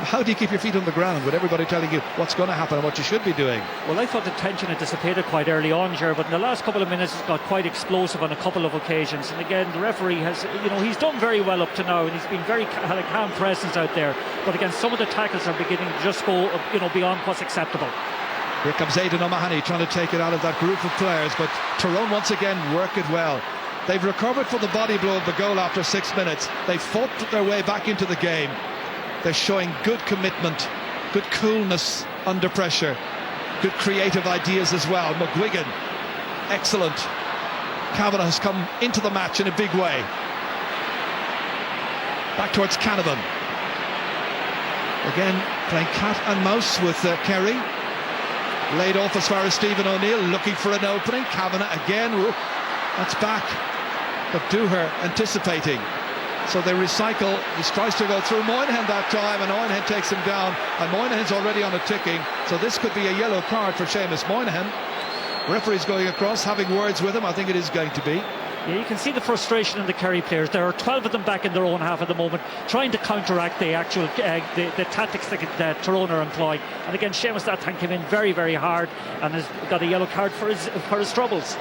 how do you keep your feet on the ground with everybody telling you what's going to happen and what you should be doing? Well, I thought the tension had dissipated quite early on, Ger, but in the last couple of minutes it's got quite explosive on a couple of occasions. And again, the referee has, you know, he's done very well up to now, and he's been had a calm presence out there. But again, some of the tackles are beginning to just go, you know, beyond what's acceptable. Here comes Aidan O'Mahony trying to take it out of that group of players, but Tyrone once again work it well. They've recovered from the body blow of the goal after 6 minutes. They've fought their way back into the game. They're showing good commitment, good coolness under pressure, good creative ideas as well. McGuigan, excellent. Kavanagh has come into the match in a big way. Back towards Canavan. Again, playing cat and mouse with Kerry. Laid off as far as Stephen O'Neill, looking for an opening. Kavanagh again, that's back. But Dooher anticipating. So they recycle. He tries to go through Moynihan that time, and Moynihan takes him down. And Moynihan's already on a ticking. So this could be a yellow card for Seamus Moynihan. Referee's going across, having words with him. I think it is going to be. Yeah, you can see the frustration in the Kerry players. There are 12 of them back in their own half at the moment, trying to counteract the actual the tactics that Tyrone are employing. And again, Seamus that time came in very, very hard and has got a yellow card for his troubles.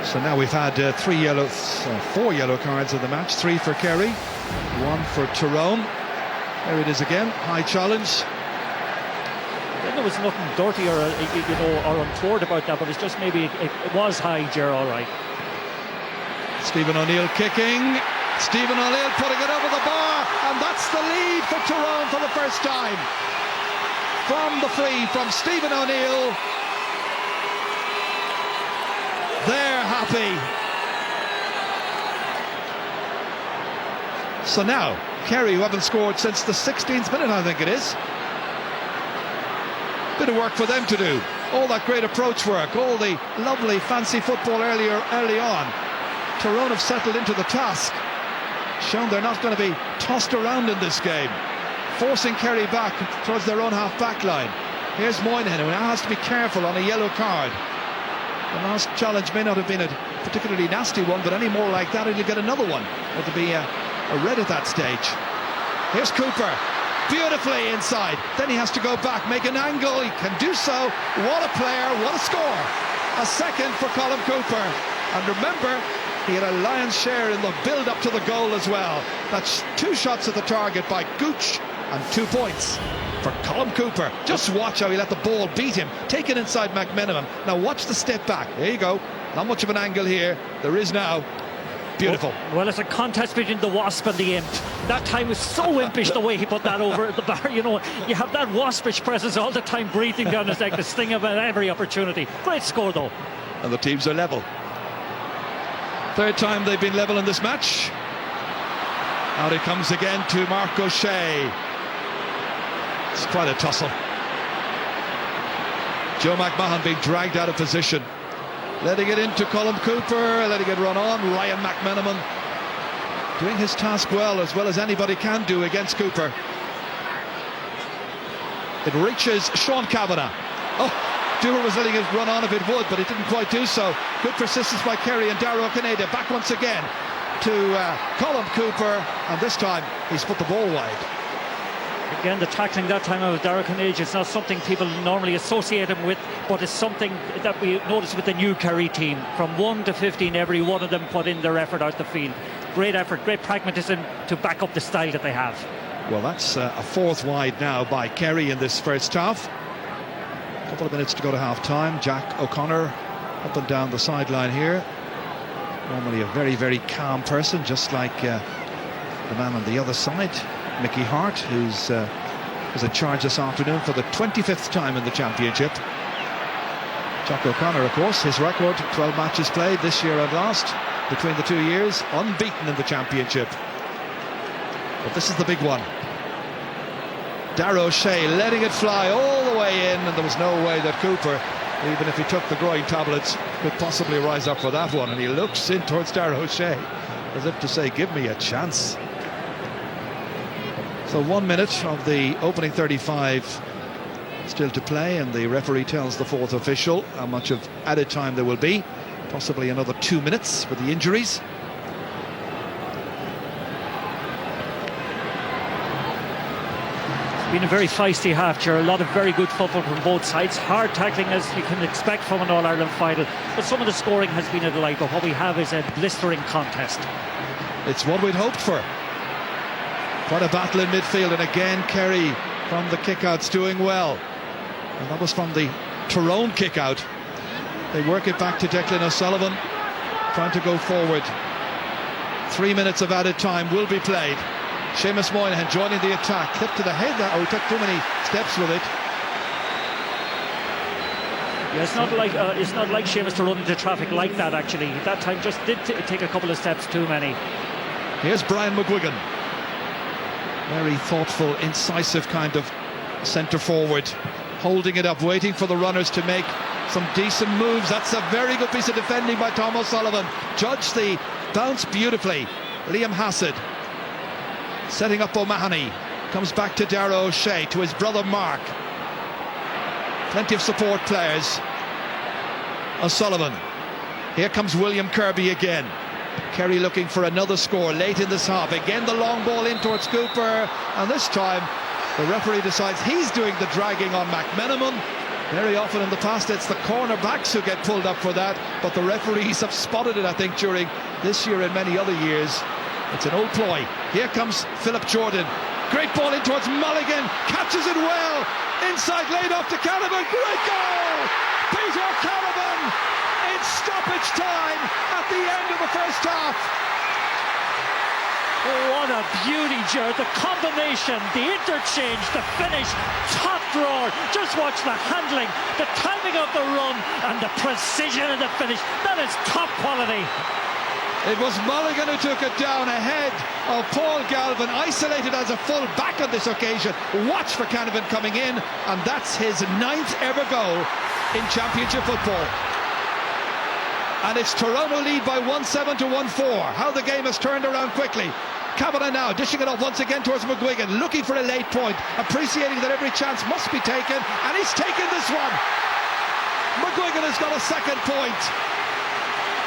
So now we've had 4 yellow cards in the match. 3 for Kerry, 1 for Tyrone. There it is again, high challenge. There was nothing dirty or or untoward about that, but it's just maybe it was high, Ger, all right. Stephen O'Neill kicking. Stephen O'Neill putting it over the bar, and that's the lead for Tyrone for the first time. From the free from Stephen O'Neill. They're happy. So now, Kerry, who haven't scored since the 16th minute, I think it is. Bit of work for them to do. All that great approach work, all the lovely fancy football early on. Tyrone have settled into the task, shown they're not going to be tossed around in this game, forcing Kerry back towards their own half-back line. Here's Moynihan, who now has to be careful on a yellow card. The last challenge may not have been a particularly nasty one, but any more like that, he'll get another one. It'll be a red at that stage. Here's Cooper, beautifully inside. Then he has to go back, make an angle. He can do so. What a player, what a score. A second for Colm Cooper. And remember, he had a lion's share in the build-up to the goal as well. That's 2 shots at the target by Gooch and 2 points for Colm Cooper. Just watch how he let the ball beat him, take it inside McMenamin. Now watch the step back. There you go. Not much of an angle here. There is now. Beautiful. Well, it's a contest between the Wasp and the Imp. That time was so impish the way he put that over the bar. You know, you have that waspish presence all the time breathing down his neck, the sting of every opportunity. Great score though. And the teams are level. 3rd time they've been level in this match. Out it comes again to Mark O'Shea. It's quite a tussle. Joe McMahon being dragged out of position. Letting it into Colm Cooper, letting it run on. Ryan McMenamin doing his task well as anybody can do against Cooper. It reaches Sean Kavanagh. Oh, Dewar was letting it run on if it would, but it didn't quite do so. Good persistence by Kerry and Darragh O'Canada. Back once again to Colm Cooper, and this time he's put the ball wide. Again, the tackling that time of Darragh O'Canada is not something people normally associate him with, but it's something that we noticed with the new Kerry team. From 1 to 15, every one of them put in their effort out the field. Great effort, great pragmatism to back up the style that they have. Well, that's a 4th wide now by Kerry in this first half. A couple of minutes to go to half-time. Jack O'Connor up and down the sideline here. Normally a very, very calm person, just like the man on the other side, Mickey Hart, who's in charge this afternoon for the 25th time in the championship. Jack O'Connor, of course, his record, 12 matches played this year and last, between the 2 years, unbeaten in the championship. But this is the big one. Darragh O'Shea letting it fly all the way in, and there was no way that Cooper, even if he took the groin tablets, could possibly rise up for that one. And he looks in towards Darragh O'Shea as if to say, give me a chance. So 1 minute of the opening 35 still to play, and the referee tells the 4th official how much of added time there will be. Possibly another 2 minutes with the injuries. It's been a very feisty half, Ger. A lot of very good football from both sides. Hard tackling, as you can expect from an All-Ireland final. But some of the scoring has been a delight. But what we have is a blistering contest. It's what we'd hoped for. Quite a battle in midfield, and again Kerry from the kickouts doing well. And that was from the Tyrone kickout. They work it back to Declan O'Sullivan, trying to go forward. 3 minutes of added time will be played. Seamus Moynihan joining the attack. Clip to the head. Oh, he took too many steps with it. Yeah, it's not like Seamus to run into traffic like that, actually. That time just did take a couple of steps too many. Here's Brian McGuigan. Very thoughtful, incisive kind of centre forward, holding it up, waiting for the runners to make some decent moves. That's a very good piece of defending by Tom O'Sullivan. Judged the bounce beautifully. Liam Hassett setting up O'Mahony. Comes back to Darragh O'Shea, to his brother Mark. Plenty of support players. O'Sullivan. Here comes William Kirby again. Kerry looking for another score late in this half. Again the long ball in towards Cooper, and this time the referee decides he's doing the dragging on McMenamin. Very often in the past it's the cornerbacks who get pulled up for that, but the referees have spotted it, I think, during this year and many other years. It's an old ploy. Here comes Philip Jordan. Great ball in towards Mulligan, catches it well, inside laid off to Canavan. Great goal! Peter Canavan in stoppage time at the end of the first half. Oh, what a beauty, Ger. The combination, the interchange, the finish, top drawer. Just watch the handling, the timing of the run, and the precision of the finish. That is top quality. It was Mulligan who took it down ahead of Paul Galvin, isolated as a full back on this occasion. Watch for Canavan coming in, and that's his 9th ever goal in Championship football. And it's Tyrone who lead by 1-7 to 1-4. How the game has turned around quickly. Kavanagh now dishing it off once again towards McGuigan, looking for a late point, appreciating that every chance must be taken, and he's taken this one. McGuigan has got a second point.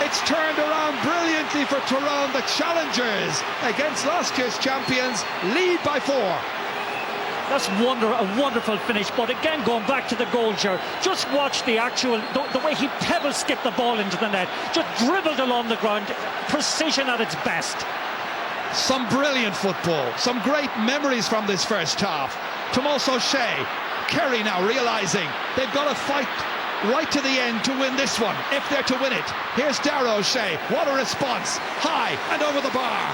It's turned around brilliantly for Tyrone. The challengers against last year's champions lead by 4. That's a wonderful finish, but again, going back to the goal, just watch the way he pebble skipped the ball into the net, just dribbled along the ground, precision at its best. Some brilliant football, some great memories from this first half. Tomas O'Shea, Kerry now realising they've got to fight right to the end to win this one, if they're to win it. Here's Darragh O'Shea, what a response, high and over the bar.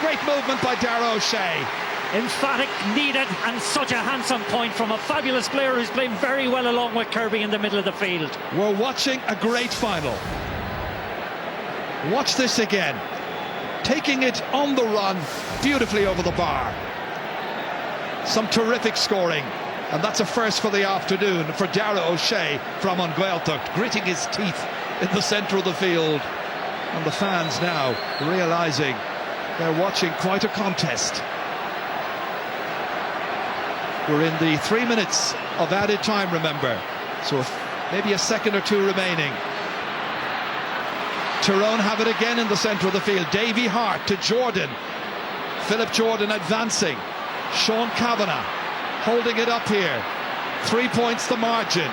Great movement by Darragh O'Shea. Emphatic, needed, and such a handsome point from a fabulous player who's playing very well along with Kirby in the middle of the field. We're watching a great final. Watch this again. Taking it on the run, beautifully over the bar. Some terrific scoring, and that's a first for the afternoon for Darragh O'Shea from Gaeltacht, gritting his teeth in the centre of the field. And the fans now realising they're watching quite a contest. We're in the 3 minutes of added time, remember, so maybe a second or two remaining. Tyrone have it again in the centre of the field. Davy Hart to Jordan. Philip Jordan advancing. Sean Kavanagh holding it up here. 3 points the margin.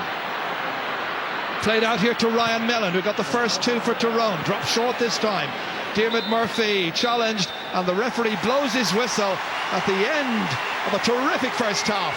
Played out here to Ryan Mellon, who got the first 2 for Tyrone. Dropped short this time. Diarmuid Murphy challenged, and the referee blows his whistle at the end of a terrific first half.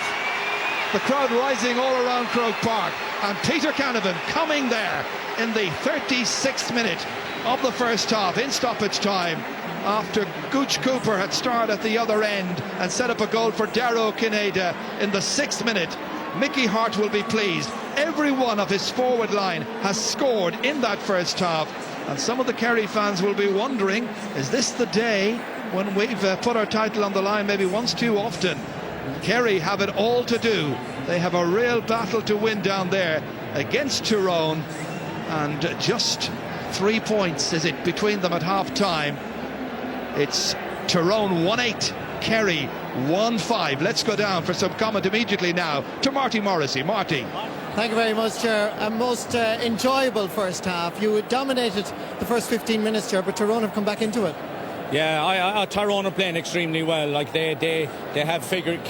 The crowd rising all around Croke Park, and Peter Canavan coming there in the 36th minute of the first half in stoppage time, after Gooch Cooper had starred at the other end and set up a goal for Darrow Kineda in the 6th minute. Mickey Hart will be pleased. Every one of his forward line has scored in that first half, and some of the Kerry fans will be wondering, is this the day when we've put our title on the line maybe once too often? Kerry have it all to do. They have a real battle to win down there against Tyrone, and just 3 points is it between them at half time. It's Tyrone 1-8, Kerry 1-5. Let's go down for some comment immediately now to Marty Morrissey. Marty. Thank you very much, Chair. A most enjoyable first half. You dominated the first 15 minutes, Chair, but Tyrone have come back into it. Yeah, Tyrone are playing extremely well. Like they have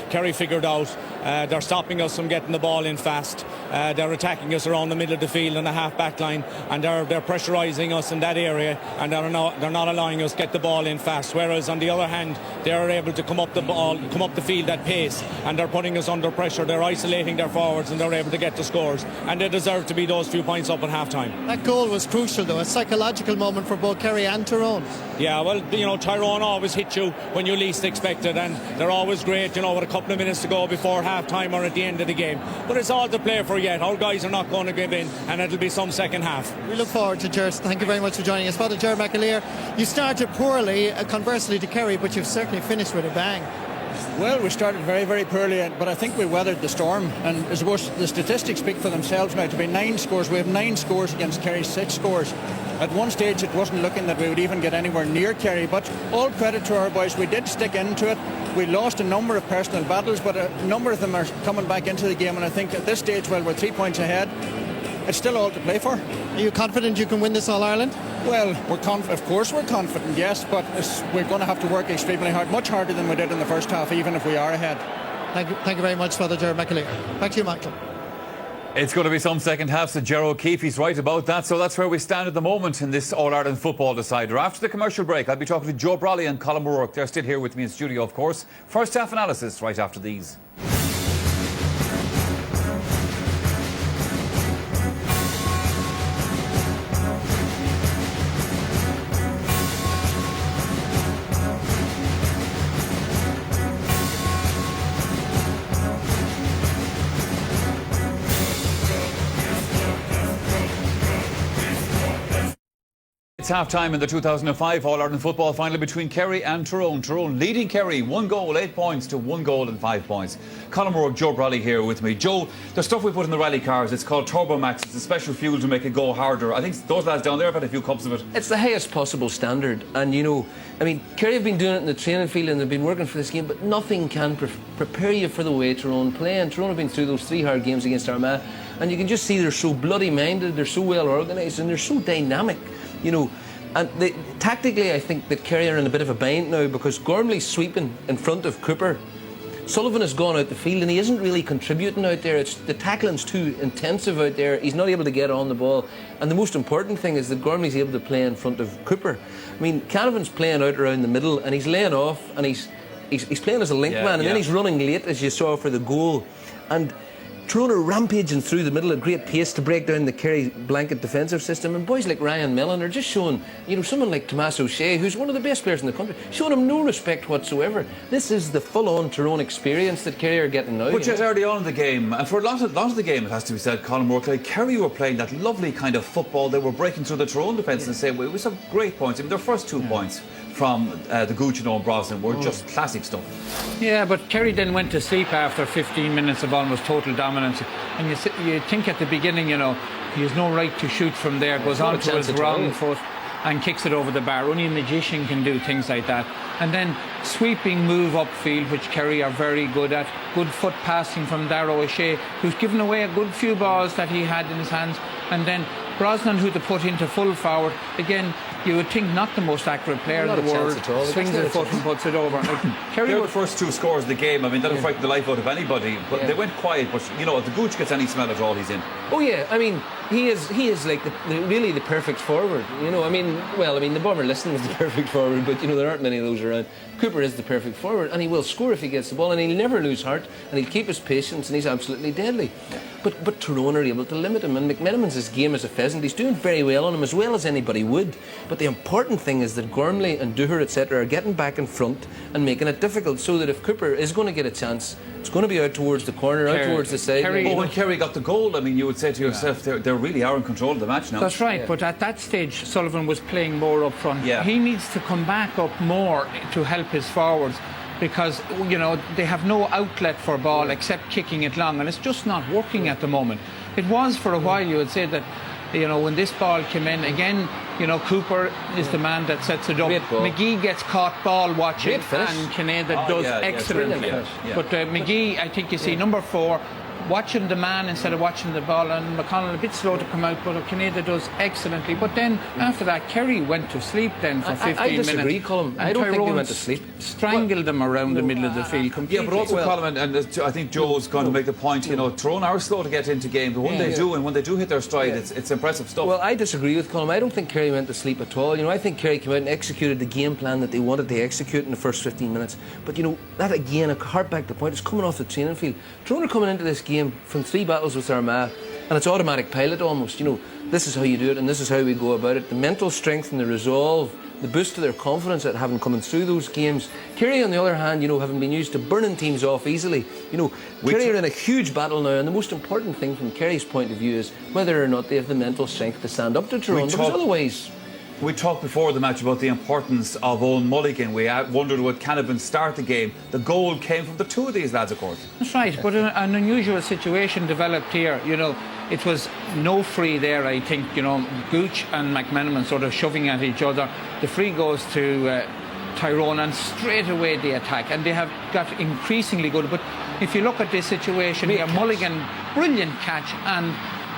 Kerry figured out. They're stopping us from getting the ball in fast. They're attacking us around the middle of the field and the half-back line, and they're pressurising us in that area, and they're not allowing us get the ball in fast. Whereas on the other hand, they're able to come up the field at pace, and they're putting us under pressure. They're isolating their forwards, and they're able to get the scores, and they deserve to be those few points up at half-time. That goal was crucial, though, a psychological moment for both Kerry and Tyrone. Yeah, well, Tyrone always hit you when you least expect it, and they're always great, with a couple of minutes to go before half-time or at the end of the game. But it's all to play for yet. Our guys are not going to give in, and it'll be some second half. We look forward to Ger. Thank you very much for joining us. Father Ger McAleer, you started poorly, conversely to Kerry, but you've certainly finished with a bang. Well, we started very, very poorly, but I think we weathered the storm, and I suppose the statistics speak for themselves now. To be 9 scores, we have 9 scores against Kerry's 6 scores. At one stage it wasn't looking that we would even get anywhere near Kerry, but all credit to our boys. We did stick into it. We lost a number of personal battles, but a number of them are coming back into the game, and I think at this stage, while we're 3 points ahead, it's still all to play for. Are you confident you can win this All-Ireland? Well, of course we're confident, yes, but we're going to have to work extremely hard, much harder than we did in the first half, even if we are ahead. Thank you very much, Father Ger McAleer. Back to you, Michael. It's going to be some second half, so Ger O'Keefe's right about that. So that's where we stand at the moment in this All-Ireland football decider. After the commercial break, I'll be talking to Joe Brawley and Colin O'Rourke. They're still here with me in studio, of course. First half analysis right after these. half-time in the 2005 All-Ireland football final between Kerry and Tyrone. Tyrone leading Kerry 1 goal, 8 points to 1 goal and 5 points. Colin Moore, Joe Bradley here with me. Joe, the stuff we put in the rally cars, it's called Turbo Max. It's a special fuel to make it go harder. I think those lads down there have had a few cups of it. It's the highest possible standard, and you know, I mean, Kerry have been doing it in the training field and they've been working for this game, but nothing can prepare you for the way Tyrone play. And Tyrone have been through those 3 hard games against Armagh, and you can just see they're so bloody minded, they're so well organised, and they're so dynamic, you know. And tactically, I think that Kerry are in a bit of a bind now because Gormley's sweeping in front of Cooper. Sullivan has gone out the field and he isn't really contributing out there. The tackling's too intensive out there. He's not able to get on the ball. And the most important thing is that Gormley's able to play in front of Cooper. I mean, Canavan's playing out around the middle and he's laying off and he's playing as a link man and then he's running late, as you saw, for the goal. And Tyrone are rampaging through the middle at great pace to break down the Kerry blanket defensive system, and boys like Ryan Mellon are just showing, you know, someone like Tomas O'Shea, who's one of the best players in the country, showing him no respect whatsoever. This is the full-on Tyrone experience that Kerry are getting now. But yet early on in the game, and for a lot of the game, it has to be said, Colin Moore, Kerry were playing that lovely kind of football. They were breaking through the Tyrone defence in the same way. It was some great points. I mean, their first 2 points from the Gooch and Brosnan were just classic stuff. Yeah, but Kerry then went to sleep after 15 minutes of almost total dominance. And you think at the beginning, you know, he has no right to shoot from there, goes on to his wrong foot and kicks it over the bar. Only a magician can do things like that. And then sweeping move upfield, which Kerry are very good at. Good foot passing from Darragh O'Shea, who's given away a good few balls that he had in his hands. And then Brosnan, who they put into full forward. Again, you would think not the most accurate player in the world. Swings his foot and puts it over. Kerry were the first 2 scores of the game. I mean, that'll frighten the life out of anybody. But they went quiet. But, you know, if the Gooch gets any smell at all, he's in. Oh, yeah. I mean, he is like really the perfect forward. You know, I mean, the bomber Liston was the perfect forward, but, you know, there aren't many of those around. Cooper is the perfect forward, and he will score if he gets the ball, and he'll never lose heart, and he'll keep his patience, and he's absolutely deadly. But Tyrone are able to limit him, and McMenamin's game as a pheasant, he's doing very well on him, as well as anybody would. But the important thing is that Gormley and Dooher, etc., are getting back in front and making it difficult, so that if Cooper is going to get a chance, it's going to be out towards the corner, out towards the side. When Kerry got the goal, I mean, you would say to yourself, they really are in control of the match now. That's right, but at that stage, Sullivan was playing more up front. He needs to come back up more to help his forwards, because, you know, they have no outlet for ball except kicking it long, and it's just not working at the moment. It was for a while. You would say that, you know, when this ball came in again, you know, Cooper is the man that sets it up. McGee gets caught ball watching, and Kineda does excellently. But McGee, I think you see number 4 watching the man instead of watching the ball, and McConnell a bit slow to come out, but Kineda does excellently. But then after that, Kerry went to sleep then for 15 minutes. I disagree, Colin. I don't think they went to sleep. Strangled them around the middle of the field completely. Yeah, but also, Colin, and I think Joe's going to make the point, you know, Tyrone are slow to get into game, but when they do, and when they do hit their stride, it's impressive stuff. Well, I disagree with Colin. I don't think Kerry went to sleep at all. You know, I think Kerry came out and executed the game plan that they wanted to execute in the first 15 minutes. But, you know, that again, a hard back to point, is coming off the training field. Tyrone are coming into this game from 3 battles with Armagh, and it's automatic pilot almost. You know, this is how you do it and this is how we go about it. The mental strength and the resolve, the boost to their confidence at having coming through those games. Kerry, on the other hand, you know, having been used to burning teams off easily. You know, Kerry are in a huge battle now, and the most important thing from Kerry's point of view is whether or not they have the mental strength to stand up to Tyrone, because otherwise... We talked before the match about the importance of Owen Mulligan. We wondered would Canavan start the game. The goal came from the 2 of these lads, of course. That's right, but an unusual situation developed here. You know, it was no free there, I think. You know, Gooch and McMenamin sort of shoving at each other. The free goes to Tyrone, and straight away they attack, and they have got increasingly good. But if you look at this situation here, Mulligan, brilliant catch, and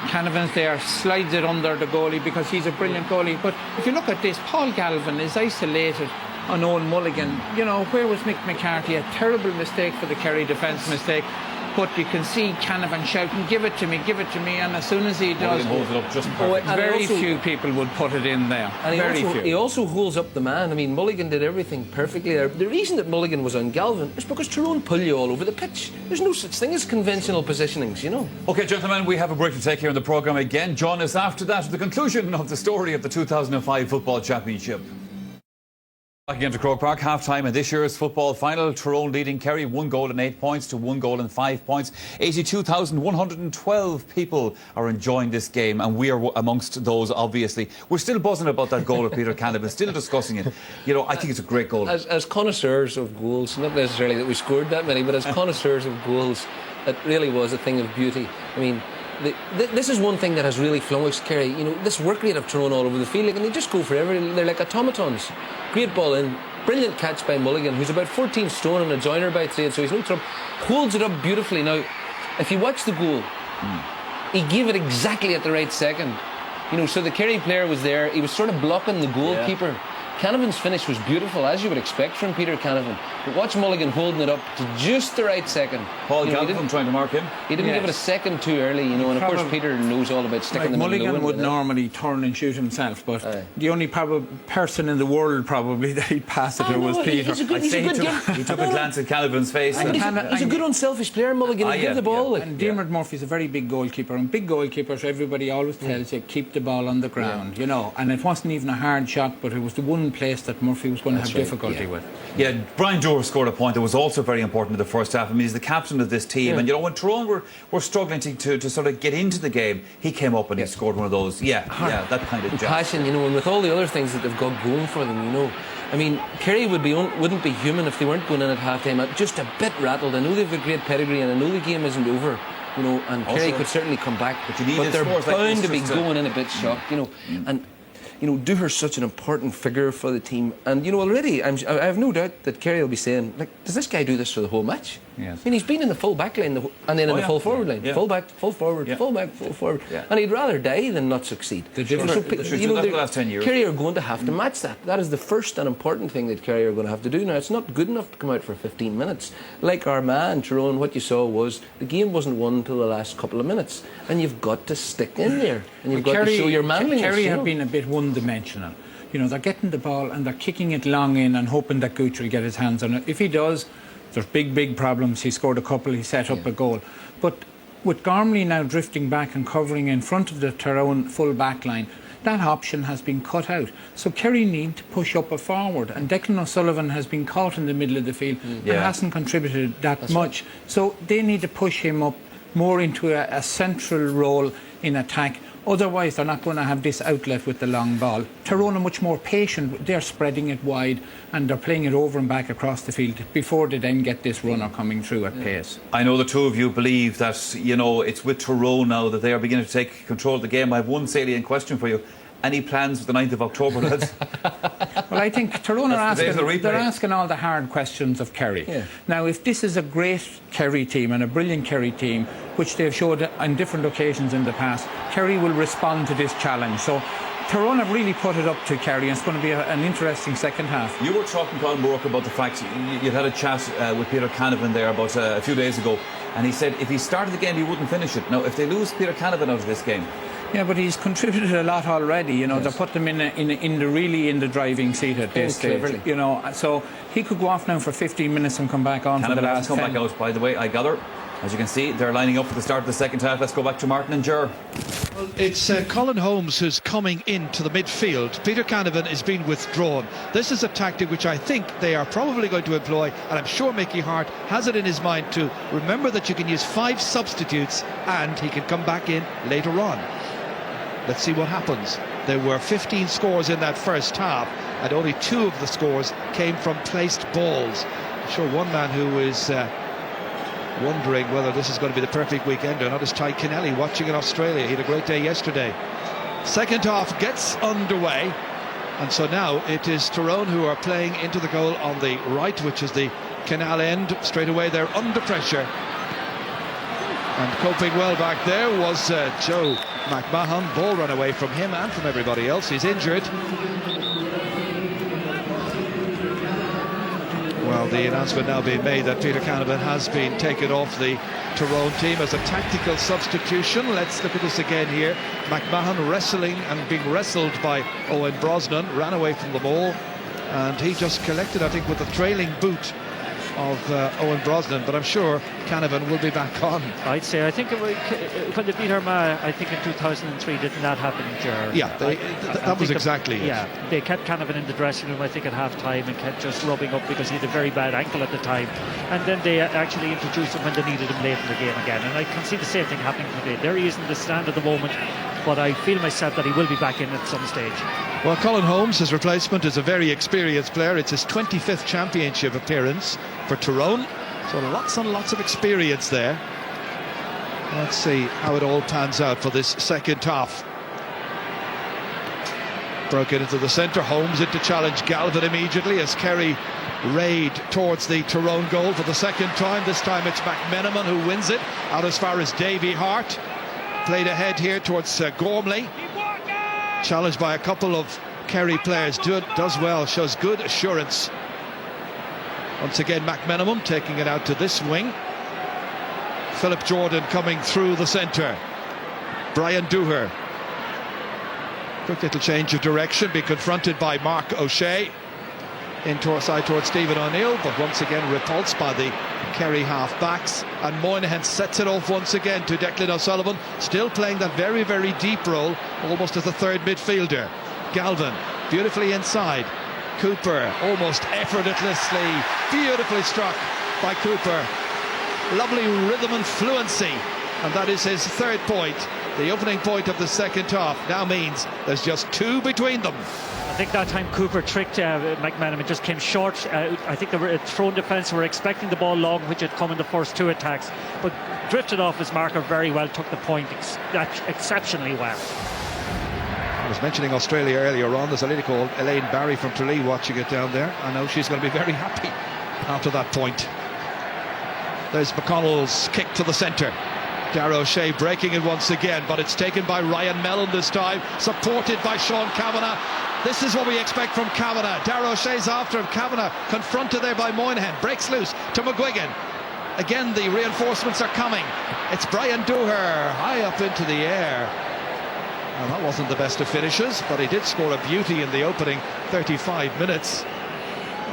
Canavan's there, slides it under the goalie because he's a brilliant goalie. But if you look at this, Paul Galvin is isolated on Owen Mulligan. You know, where was Mick McCarthy? A terrible mistake for the Kerry defence mistake. But you can see Canavan shouting, give it to me, and as soon as he does, holds it up just perfect. Very few people would put it in there. And very few. He also holds up the man. I mean, Mulligan did everything perfectly there. The reason that Mulligan was on Galvin is because Tyrone pull you all over the pitch. There's no such thing as conventional positionings, you know. OK, gentlemen, we have a break to take here in the programme again. Join us after that at the conclusion of the story of the 2005 Football Championship. Back again to Croke Park, half-time in this year's football final. Tyrone leading Kerry 1 goal and 8 points to 1 goal and 5 points. 82,112 people are enjoying this game, and we are amongst those, obviously. We're still buzzing about that goal of Peter Canavan, still discussing it. You know, I think it's a great goal. As connoisseurs of goals, not necessarily that we scored that many, but as connoisseurs of goals, it really was a thing of beauty. I mean, this is one thing that has really flummoxed Kerry. You know, this work rate of Tyrone all over the field, and they just go for everything. They're like automatons. Great ball in, brilliant catch by Mulligan, who's about 14 stone and a joiner by trade, so he's no trouble. Holds it up beautifully. Now, if you watch the goal, he gave it exactly at the right second. You know, so the Kerry player was there. He was sort of blocking the goalkeeper. Yeah. Canavan's finish was beautiful, as you would expect from Peter Canavan. But watch Mulligan holding it up to just the right second. Paul Galvin trying to mark him. He didn't give it a second too early, you know, and of course Peter knows all about sticking them in the Mulligan would normally turn and shoot himself, but the only person in the world probably that he'd pass it to was Peter. He took a glance at Canavan's face. He's a good unselfish player, Mulligan. He'll give the ball. And Dermot Murphy's a very big goalkeeper, and big goalkeepers, everybody always tells you, keep the ball on the ground, you know, and it wasn't even a hard shot, but it was the one place that Murphy was going to have difficulty with. Yeah, Brian Doerr scored a point that was also very important in the first half. I mean, he's the captain of this team, and you know, when Tyrone were struggling to sort of get into the game, he came up and he scored one of those. Yeah, that kind of passion, you know, and with all the other things that they've got going for them, you know. I mean, Kerry wouldn't be human if they weren't going in at half-time just a bit rattled. I know they've a great pedigree, and I know the game isn't over, you know, and Kerry could certainly come back, but they're bound to be going in a bit shocked, you know. And you know, Doher's such an important figure for the team, and you know, already I have no doubt that Kerry will be saying, like, does this guy do this for the whole match? Yes. I mean, he's been in the full back line and then in the full forward line, full back, full forward, full back, full forward, and he'd rather die than not succeed. You know, the last 10 years. Kerry are going to have to match that. That is the first and important thing that Kerry are going to have to do. Now, it's not good enough to come out for 15 minutes. Like Armagh and Tyrone, what you saw was the game wasn't won until the last couple of minutes, and you've got to stick in there, and you've got to show your manliness. Kerry have been a bit one-dimensional. You know, they're getting the ball and they're kicking it long in and hoping that Gooch will get his hands on it. If he does, there's big problems. He scored a couple, he set up a goal. But with Gormley now drifting back and covering in front of the Tyrone full back line, that option has been cut out. So Kerry need to push up a forward, and Declan O'Sullivan has been caught in the middle of the field and hasn't contributed that much. Right. So they need to push him up more into a central role in attack. Otherwise, they're not going to have this outlet with the long ball. Tyrone are much more patient. They're spreading it wide and they're playing it over and back across the field before they then get this runner coming through at pace. I know the two of you believe that, you know, it's with Tyrone now that they are beginning to take control of the game. I have one salient question for you. Any plans for the 9th of October, lads? Well, I think Tyrone are asking all the hard questions of Kerry. Yeah. Now, if this is a great Kerry team and a brilliant Kerry team, which they've showed on different occasions in the past, Kerry will respond to this challenge. So Tyrone have really put it up to Kerry, and it's going to be an interesting second half. You were talking, Colin Burke, about the fact you'd had a chat with Peter Canavan there about a few days ago, and he said if he started the game, he wouldn't finish it. Now, if they lose Peter Canavan out of this game... Yeah, but he's contributed a lot already. You know, they put them in the driving seat at this stage. You know, so he could go off now for 15 minutes and come back on for the last 10. Come back out, by the way, I gather. As you can see, they're lining up for the start of the second half. Let's go back to Martin and Ger. Well, it's Colin Holmes who's coming into the midfield. Peter Canavan is being withdrawn. This is a tactic which I think they are probably going to employ, and I'm sure Mickey Hart has it in his mind to remember that you can use 5 substitutes and he can come back in later on. Let's see what happens. There were 15 scores in that first half, and only 2 of the scores came from placed balls. I'm sure one man who is wondering whether this is going to be the perfect weekend or not is Ty Kennelly, watching in Australia. He had a great day yesterday. Second half gets underway, and so now it is Tyrone who are playing into the goal on the right, which is the canal end. Straight away they're under pressure, and coping well back there was Joe McMahon. Ball run away from him and from everybody else. He's injured. Well, the announcement now being made that Peter Canavan has been taken off the Tyrone team as a tactical substitution. Let's look at this again here. McMahon wrestling and being wrestled by Owen Brosnan, ran away from them all, and he just collected, I think, with the trailing boot of Owen Brosnan, but I'm sure Canavan will be back on. I'd say, I think when they beat Armagh, I think in 2003, didn't that happen, Gerard? Yeah, that was exactly it. Yeah, they kept Canavan in the dressing room, I think, at half-time, and kept just rubbing up because he had a very bad ankle at the time. And then they actually introduced him when they needed him late in the game again. And I can see the same thing happening today. There he is in the stand at the moment, but I feel myself that he will be back in at some stage. Well, Colin Holmes, his replacement, is a very experienced player. It's his 25th championship appearance for Tyrone, so lots and lots of experience there. Let's see how it all pans out for this second half. Broke it into the centre, Holmes in to challenge Galvin immediately as Kerry raid towards the Tyrone goal for the second time. This time it's McMenamin who wins it, out as far as Davy Hart. Played ahead here towards Gormley. Challenged by a couple of Kerry players, does well, shows good assurance. Once again McMenamin taking it out to this wing. Philip Jordan coming through the centre. Brian Dooher. Quick little change of direction, be confronted by Mark O'Shea. In side towards Stephen O'Neill, but once again repulsed by the Kerry half-backs. And Moynihan sets it off once again to Declan O'Sullivan, still playing that very, very deep role, almost as a third midfielder. Galvin, beautifully inside. Cooper, almost effortlessly, beautifully struck by Cooper. Lovely rhythm and fluency, and that is his third point. The opening point of the second half now means there's just two between them. I think that time Cooper tricked McMenamin, just came short. I think the Tyrone defence were expecting the ball long, which had come in the first two attacks, but drifted off his marker very well, took the point exceptionally well. I was mentioning Australia earlier on. There's a lady called Elaine Barry from Tralee watching it down there. I know she's going to be very happy after that point. There's McConnell's kick to the centre. Darragh O'Shea breaking it once again, but it's taken by Ryan Mellon this time, supported by Sean Kavanagh. This is what we expect from Kavanagh. Darragh O'Shea's after him. Kavanagh confronted there by Moynihan, breaks loose to McGuigan. Again the reinforcements are coming. It's Brian Dooher high up into the air. Well, that wasn't the best of finishes, but he did score a beauty in the opening 35 minutes.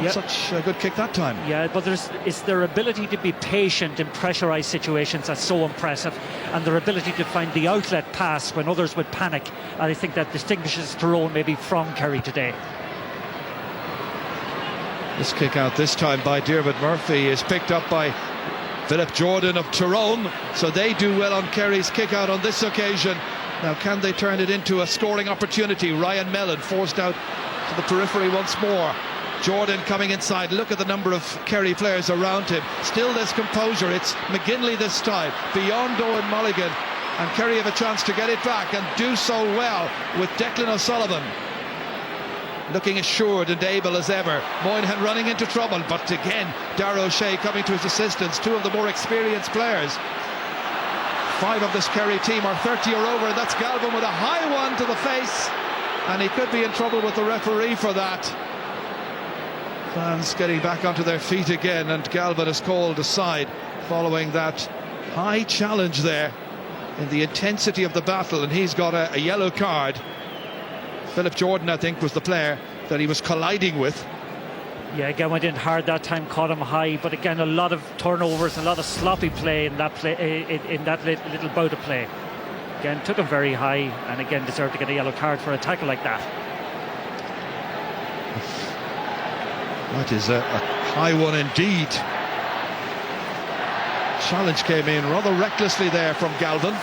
Yep. Such a good kick that time. Yeah, but it's their ability to be patient in pressurised situations that's so impressive, and their ability to find the outlet pass when others would panic. And I think that distinguishes Tyrone maybe from Kerry today. This kick out this time by Diarmuid Murphy is picked up by Philip Jordan of Tyrone, so they do well on Kerry's kick out on this occasion. Now can they turn it into a scoring opportunity? Ryan Mellon forced out to the periphery once more. Jordan coming inside. Look at the number of Kerry players around him. Still there's composure. It's McGinley this time, beyond Owen Mulligan, and Kerry have a chance to get it back and do so well with Declan O'Sullivan looking assured and able as ever. Moynihan running into trouble, but again Darragh O'Shea coming to his assistance. Two of the more experienced players. Five of this Kerry team are 30 or over, and that's Galvin with a high one to the face, and he could be in trouble with the referee for that. Fans getting back onto their feet again, and Galvin is called aside following that high challenge there in the intensity of the battle, and he's got a yellow card. Philip Jordan, I think, was the player that he was colliding with. Yeah, again went in hard that time, caught him high, but again a lot of turnovers, a lot of sloppy play in that little bout of play. Again took him very high, and again deserved to get a yellow card for a tackle like that. That is a high one indeed. Challenge came in rather recklessly there from Galvin.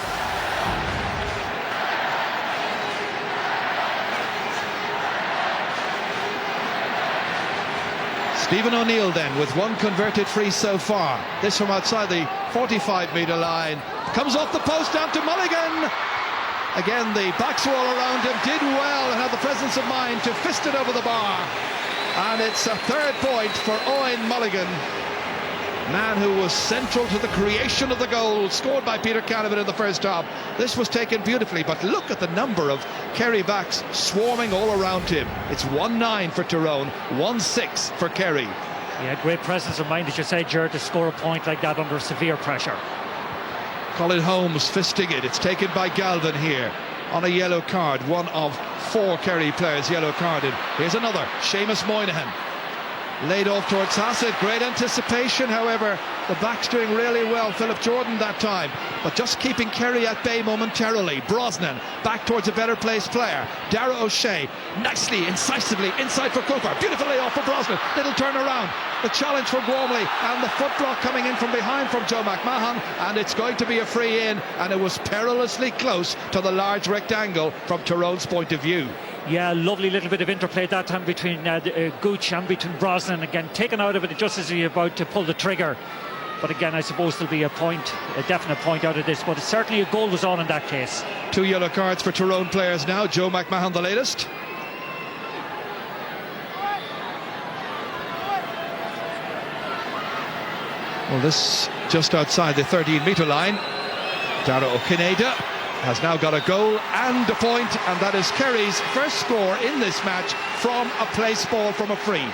Stephen O'Neill then with one converted free so far. This from outside the 45-metre line. Comes off the post down to Mulligan. Again the backs were all around him, did well and had the presence of mind to fist it over the bar. And it's a third point for Owen Mulligan, man who was central to the creation of the goal scored by Peter Canavan in the first half. This was taken beautifully, but look at the number of Kerry backs swarming all around him. It's 1-9 for Tyrone, 1-6 for Kerry. Yeah, great presence of mind, as you say, Gerard, to score a point like that under severe pressure. Colin Holmes fisting it. It's taken by Galvin here on a yellow card. One of four Kerry players yellow carded. Here's another, Seamus Moynihan. Laid off towards Hassett. Great anticipation, however. The back's doing really well, Philip Jordan that time. But just keeping Kerry at bay momentarily. Brosnan back towards a better placed player. Dara O'Shea nicely, incisively inside for Cooper. Beautiful layoff for Brosnan. Little turn around. The challenge for Gormley, and the foot block coming in from behind from Joe McMahon, and it's going to be a free in, and it was perilously close to the large rectangle from Tyrone's point of view. Yeah, lovely little bit of interplay that time between Gooch and between Brosnan. Again, taken out of it just as he's about to pull the trigger. But again, I suppose there'll be a definite point out of this. But certainly a goal was on in that case. 2 yellow cards for Tyrone players now. Joe McMahon the latest. Well, this just outside the 13-metre line. Dara O'Kineda has now got a goal and a point, and that is Kerry's first score in this match from a place ball from a free.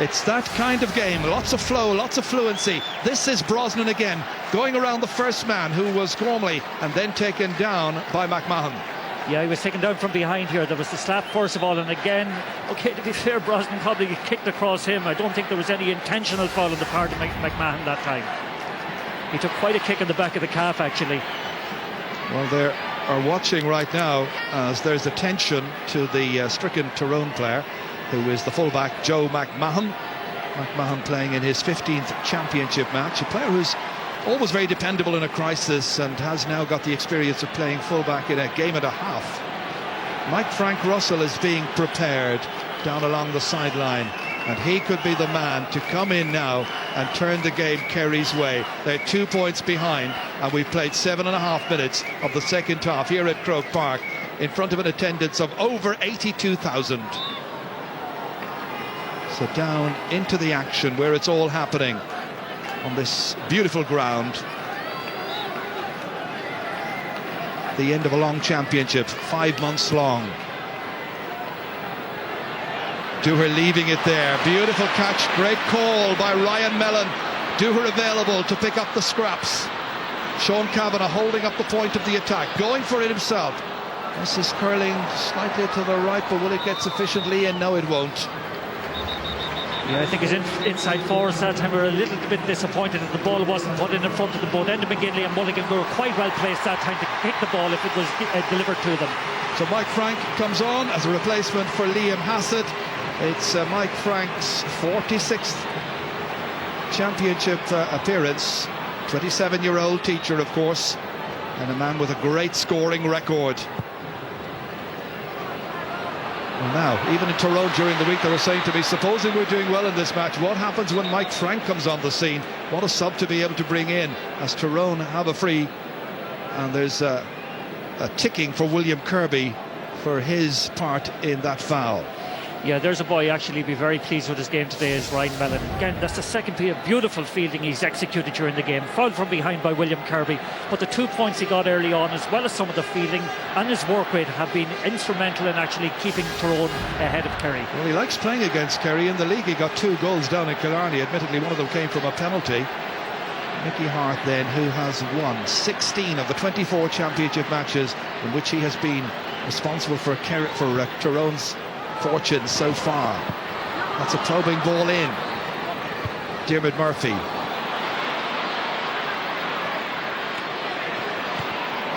It's that kind of game, lots of flow, lots of fluency. This is Brosnan again, going around the first man, who was Gormley, and then taken down by McMahon. Yeah, he was taken down from behind here. There was the slap first of all, and again, okay, to be fair, Brosnan probably kicked across him. I don't think there was any intentional foul on the part of McMahon that time. He took quite a kick in the back of the calf, actually. Well, they are watching right now as there's attention to the stricken Tyrone player, who is the fullback Joe McMahon. McMahon playing in his 15th championship match, a player who's always very dependable in a crisis and has now got the experience of playing fullback in a game and a half. Mike Frank Russell is being prepared down along the sideline, and he could be the man to come in now and turn the game Kerry's way. They're 2 points behind, and we've played 7.5 minutes of the second half here at Croke Park in front of an attendance of over 82,000. So down into the action where it's all happening on this beautiful ground. The end of a long championship, 5 months long. Dooher leaving it there. Beautiful catch, great call by Ryan Mellon. Dooher available to pick up the scraps. Sean Kavanagh holding up the point of the attack, going for it himself. This is curling slightly to the right, but will it get sufficiently in? No, it won't. Yeah, I think his inside forwards that time were a little bit disappointed that the ball wasn't put in front of the both. Enda McGinley and Mulligan were quite well placed that time to pick the ball if it was delivered to them. So Mike Frank comes on as a replacement for Liam Hassett. It's Mike Frank's 46th championship appearance. 27-year-old teacher, of course, and a man with a great scoring record. Well, now, even in Tyrone during the week, they were saying to me, supposing we're doing well in this match, what happens when Mike Frank comes on the scene? What a sub to be able to bring in, as Tyrone have a free, and there's a ticking for William Kirby for his part in that foul. Yeah, there's a boy actually be very pleased with his game today, is Ryan Mellon. Again, that's the second piece of beautiful fielding he's executed during the game. Fouled from behind by William Kirby, but the 2 points he got early on, as well as some of the fielding and his work rate, have been instrumental in actually keeping Tyrone ahead of Kerry. Well, he likes playing against Kerry. In the league, he got 2 goals down in Killarney. Admittedly, one of them came from a penalty. Mickey Hart then, who has won 16 of the 24 championship matches in which he has been responsible for Tyrone's fortune so far. That's a probing ball in. Diarmuid Murphy.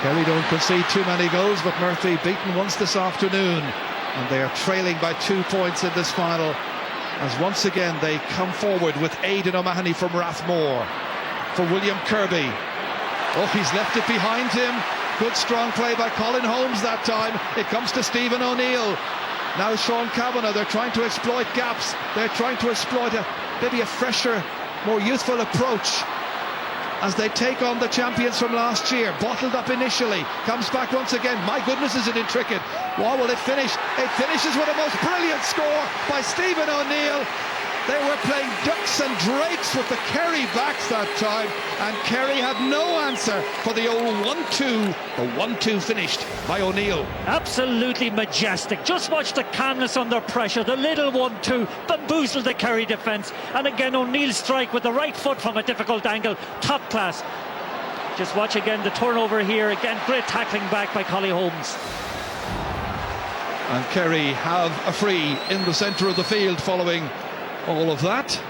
Kerry don't concede too many goals, but Murphy beaten once this afternoon, and they are trailing by 2 points in this final, as once again they come forward with Aidan O'Mahony from Rathmore for William Kirby. Oh, he's left it behind him. Good strong play by Colin Holmes that time. It comes to Stephen O'Neill. Now Sean Kavanagh, they're trying to exploit gaps. They're trying to exploit maybe a fresher, more youthful approach as they take on the champions from last year. Bottled up initially, comes back once again. My goodness, is it intricate. Well, will it finish? It finishes with a most brilliant score by Stephen O'Neill. They were playing ducks and drakes with the Kerry backs that time, and Kerry had no answer for the old 1-2. The 1-2 finished by O'Neill. Absolutely majestic. Just watch the calmness under pressure. The little 1-2 bamboozled the Kerry defence. And again, O'Neill's strike with the right foot from a difficult angle. Top class. Just watch again the turnover here. Again, great tackling back by Colin Holmes. And Kerry have a free in the centre of the field following all of that.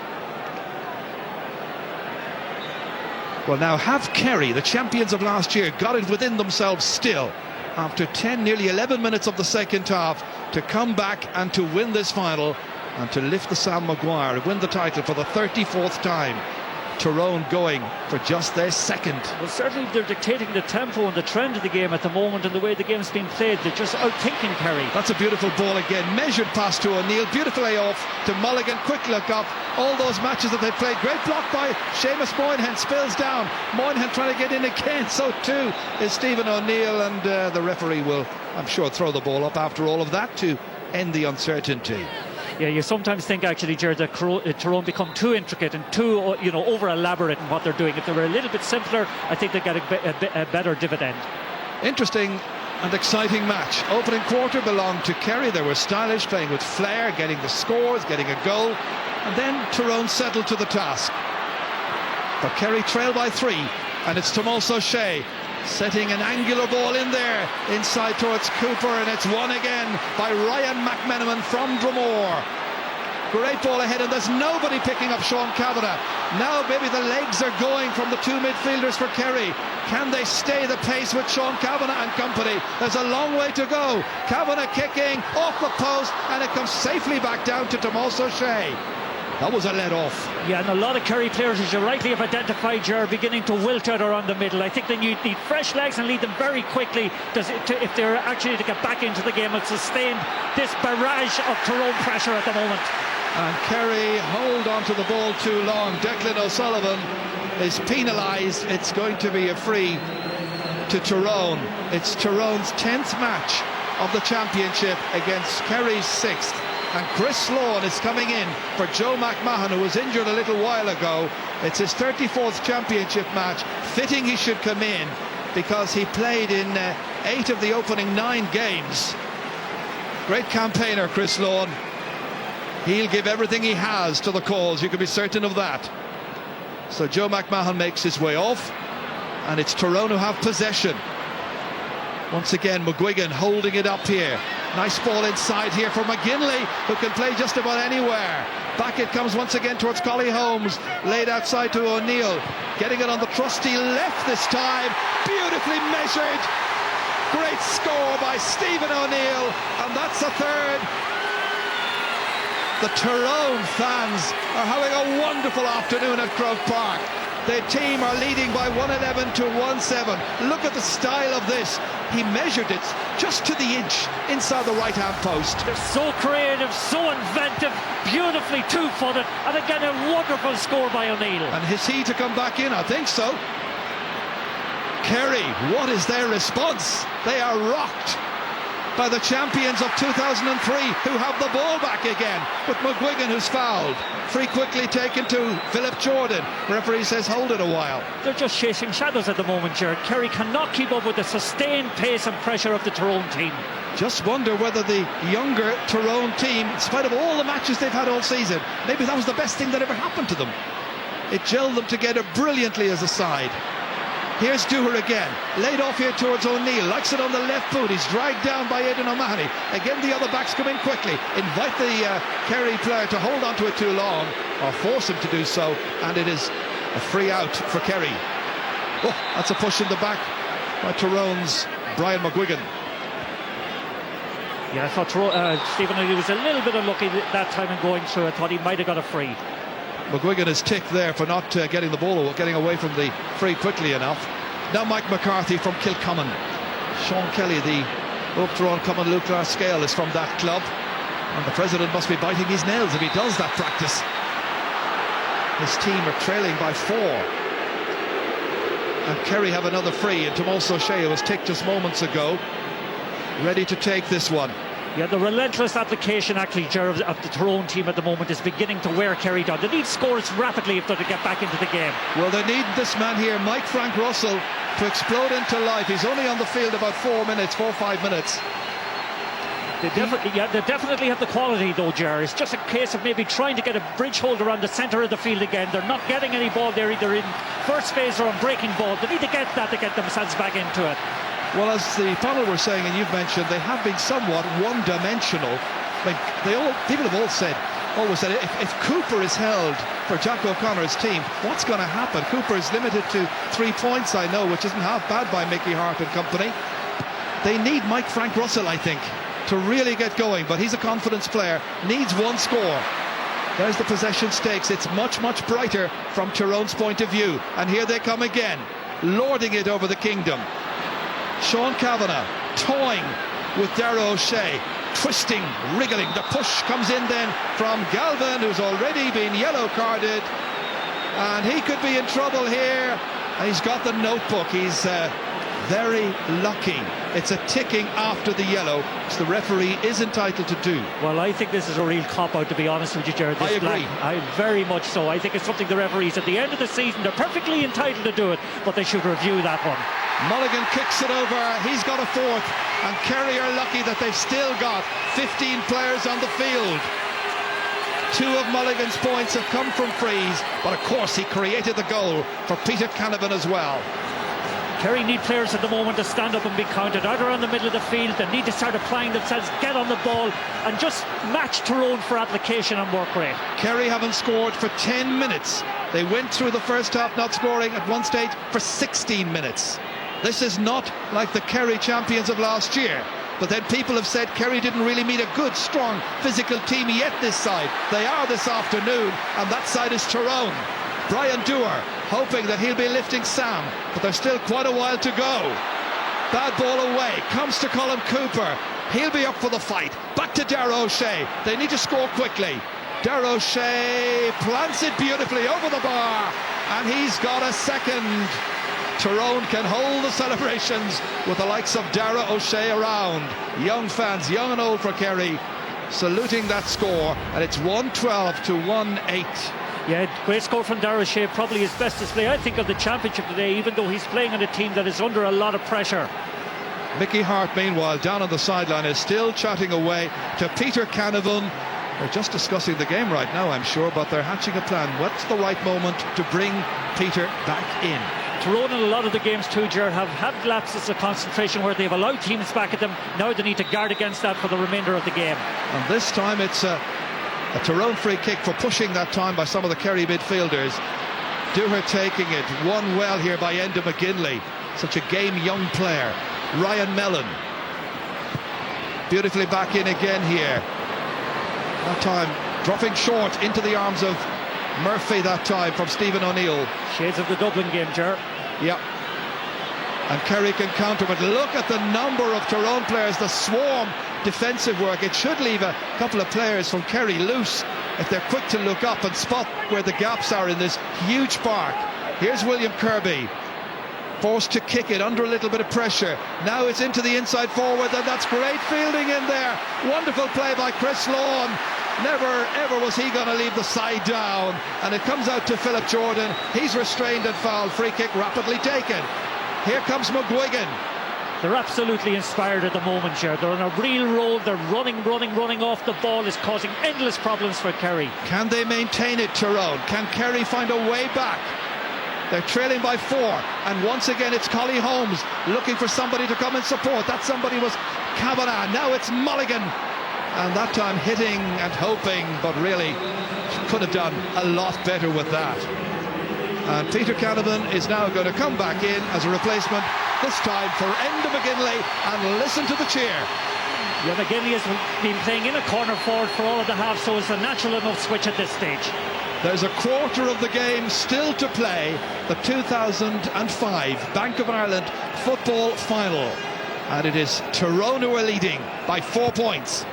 Well, now have Kerry, the champions of last year, got it within themselves still, after 10, nearly 11 minutes of the second half, to come back and to win this final and to lift the Sam Maguire, win the title for the 34th time. Tyrone going for just their second. Well, certainly they're dictating the tempo and the trend of the game at the moment, and the way the game's been played. They're just outthinking Kerry. That's a beautiful ball again, measured pass to O'Neill, beautiful layoff to Mulligan, quick look up. All those matches that they've played, great block by Seamus Moynihan, spills down. Moynihan trying to get in again, so too is Stephen O'Neill, and the referee will, I'm sure, throw the ball up after all of that to end the uncertainty. Yeah, you sometimes think actually, Jared, that Tyrone become too intricate and too, over elaborate in what they're doing. If they were a little bit simpler, I think they'd get a better dividend. Interesting and exciting match. Opening quarter belonged to Kerry. They were stylish, playing with flair, getting the scores, getting a goal, and then Tyrone settled to the task. But Kerry trail by 3, and it's Tomas O'Shea setting an angular ball in there inside towards Cooper, and it's won again by Ryan McMenamin from Dromore. Great ball ahead, and there's nobody picking up Sean Kavanagh. Now maybe the legs are going from the two midfielders for Kerry. Can they stay the pace with Sean Kavanagh and company? There's a long way to go. Kavanagh kicking off the post, and it comes safely back down to Tomas O'Shea. That was a let-off. Yeah, and a lot of Kerry players, as you rightly have identified, are beginning to wilt out around the middle. I think they need fresh legs and lead them very quickly if they're actually to get back into the game and sustain this barrage of Tyrone pressure at the moment. And Kerry hold on to the ball too long. Declan O'Sullivan is penalised. It's going to be a free to Tyrone. It's Tyrone's 10th match of the championship against Kerry's 6th. And Chris Sloan is coming in for Joe McMahon, who was injured a little while ago. It's his 34th championship match. Fitting he should come in, because he played in 8 of the opening 9 games. Great campaigner, Chris Sloan. He'll give everything he has to the cause, you can be certain of that. So Joe McMahon makes his way off, and it's Tyrone who have possession. Once again, McGuigan holding it up here. Nice ball inside here for McGinley, who can play just about anywhere. Back it comes once again towards Collie Holmes, laid outside to O'Neill, getting it on the trusty left this time. Beautifully measured. Great score by Stephen O'Neill, and that's a third. The Tyrone fans are having a wonderful afternoon at Croke Park. Their team are leading by 111 to 1-7. Look at the style of this. He measured it just to the inch inside the right-hand post. They're so creative, so inventive, beautifully two-footed, and again a wonderful score by O'Neill. And is he to come back in? I think so. Kerry, what is their response? They are rocked by the champions of 2003, who have the ball back again, with McGuigan, who's fouled. Free quickly taken to Philip Jordan. Referee says hold it a while. They're just chasing shadows at the moment, Jared. Kerry cannot keep up with the sustained pace and pressure of the Tyrone team. Just wonder whether the younger Tyrone team, in spite of all the matches they've had all season, maybe that was the best thing that ever happened to them. It gelled them together brilliantly as a side. Here's Dooher again, laid off here towards O'Neill, likes it on the left boot, he's dragged down by Aidan O'Mahony. Again the other backs come in quickly, invite the Kerry player to hold on to it too long, or force him to do so, and it is a free out for Kerry. Oh, that's a push in the back by Tyrone's Brian McGuigan. Yeah, I thought Stephen O'Neill was a little bit unlucky that time in going through. I thought he might have got a free. McGuigan is ticked there for not getting the ball, getting away from the free quickly enough. Now Mike McCarthy from Kilcommon. Sean Kelly, the Oak Tyrone Common Lucas scale, is from that club, and the president must be biting his nails if he does that practice. His team are trailing by 4, and Kerry have another free, and Tomas O'Shea was ticked just moments ago, ready to take this one. Yeah, the relentless application, actually, Jared, of the Tyrone team at the moment is beginning to wear Kerry down. They need scores rapidly if they're to get back into the game. Well, they need this man here, Mike Frank Russell, to explode into life. He's only on the field about 4 or 5 minutes. They definitely have the quality, though, Jared. It's just a case of maybe trying to get a bridge hold around the centre of the field again. They're not getting any ball there, either in first phase or on breaking ball. They need to get that to get themselves back into it. Well, as the panel were saying, and you've mentioned, they have been somewhat one-dimensional. I mean, people have always said, if Cooper is held for Jack O'Connor's team, what's going to happen? Cooper is limited to 3 points, I know, which isn't half bad by Mickey Hart and company. They need Frank Russell, I think, to really get going, but he's a confidence player, needs one score. There's the possession stakes. It's much, much brighter from Tyrone's point of view. And here they come again, lording it over the kingdom. Sean Kavanagh toying with Dara O'Shea, twisting, wriggling. The push comes in then from Galvin, who's already been yellow carded. And he could be in trouble here. And he's got the notebook. He's very lucky. It's a ticking after the yellow, which the referee is entitled to do. Well, I think this is a real cop-out, to be honest with you, Jared. I agree. I very much so. I think it's something the referees at the end of the season, they're perfectly entitled to do it, but they should review that one. Mulligan kicks it over. He's got a fourth, and Kerry are lucky that they've still got 15 players on the field. 2 of Mulligan's points have come from frees, but of course he created the goal for Peter Canavan as well. Kerry need players at the moment to stand up and be counted, either on the middle of the field. They need to start applying themselves, get on the ball and just match Tyrone for application and work rate. Kerry haven't scored for 10 minutes. They went through the first half not scoring at one stage for 16 minutes. This is not like the Kerry champions of last year. But then people have said Kerry didn't really meet a good, strong, physical team yet this side. They are this afternoon, and that side is Tyrone. Brian Dewar hoping that he'll be lifting Sam, but there's still quite a while to go. Bad ball away, comes to Colin Cooper. He'll be up for the fight. Back to Dara O'Shea. They need to score quickly. Dara O'Shea plants it beautifully over the bar, and he's got a second. Tyrone can hold the celebrations with the likes of Dara O'Shea around. Young fans, young and old for Kerry, saluting that score, and it's 112 to 1-8. Yeah, great score from Dara O'Shea, probably his best display, I think, of the championship today, even though he's playing on a team that is under a lot of pressure. Mickey Hart, meanwhile, down on the sideline, is still chatting away to Peter Canavan. They're just discussing the game right now, I'm sure, but they're hatching a plan. What's the right moment to bring Peter back in? Tyrone in a lot of the games too, Ger, have had lapses of concentration where they've allowed teams back at them. Now they need to guard against that for the remainder of the game. And this time it's a Tyrone free kick for pushing that time by some of the Kerry midfielders. Dewar taking it, won well here by Enda McGinley, such a game young player. Ryan Mellon beautifully back in again here. That time dropping short into the arms of Murphy that time from Stephen O'Neill. Shades of the Dublin game, Ger. Yep. And Kerry can counter, but look at the number of Tyrone players, the swarm defensive work. It should leave a couple of players from Kerry loose if they're quick to look up and spot where the gaps are in this huge park. Here's William Kirby, forced to kick it under a little bit of pressure. Now it's into the inside forward, and that's great fielding in there. Wonderful play by Chris Lawn. Never ever was he going to leave the side down, and it comes out to Philip Jordan. He's restrained and fouled. Free kick rapidly taken. Here comes McGuigan. They're absolutely inspired at the moment, Ger. They're on a real roll. They're running off the ball. Is causing endless problems for Kerry. Can they maintain it, Tyrone? Can Kerry find a way back? They're trailing by 4, and once again it's Collie Holmes looking for somebody to come and support. That somebody was Kavanagh. Now it's Mulligan, and that time hitting and hoping, but really could have done a lot better with that. And Peter Canavan is now going to come back in as a replacement, this time for Enda McGinley, and listen to the cheer. Yeah, McGinley has been playing in a corner forward for all of the half, so it's a natural enough switch at this stage. There's a quarter of the game still to play, the 2005 Bank of Ireland football final, and it is Tyrone who are leading by 4 points.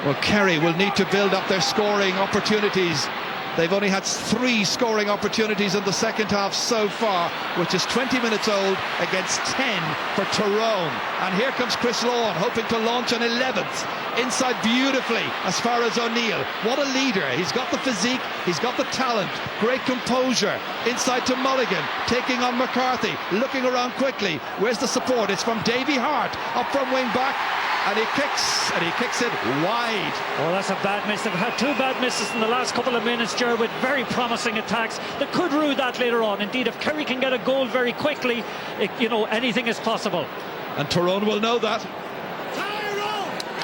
Well, Kerry will need to build up their scoring opportunities. They've only had 3 scoring opportunities in the second half so far, which is 20 minutes old against 10 for Tyrone. And here comes Chris Lawn, hoping to launch an 11th. Inside beautifully as far as O'Neill. What a leader. He's got the physique, he's got the talent, great composure. Inside to Mulligan, taking on McCarthy, looking around quickly. Where's the support? It's from Davy Hart, up from wing back. and he kicks it wide. Oh, that's a bad miss. They've had two bad misses in the last couple of minutes, Ger, with very promising attacks that could rue that later on. Indeed, if Kerry can get a goal very quickly, anything is possible. And Tyrone will know that.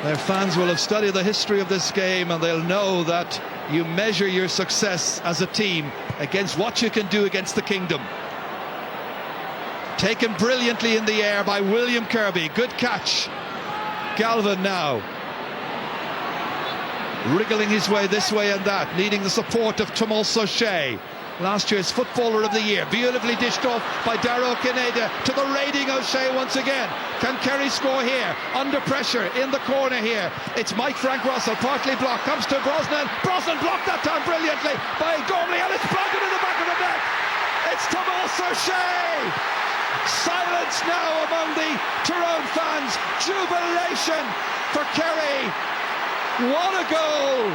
Their fans will have studied the history of this game, and they'll know that you measure your success as a team against what you can do against the Kingdom. Taken brilliantly in the air by William Kirby. Good catch. Galvin now wriggling his way this way and that, needing the support of Tomas O'Shea, last year's Footballer of the Year. Beautifully dished off by Tyrone to the raiding O'Shea once again. Can Kerry score here? Under pressure in the corner here. It's Mike Frank Russell, partly blocked, comes to Brosnan. Brosnan blocked that time brilliantly by Gormley, and it's planted in the back of the net. It's Tomas O'Shea. Silence now among the Tyrone fans. Jubilation for Kerry. What a goal!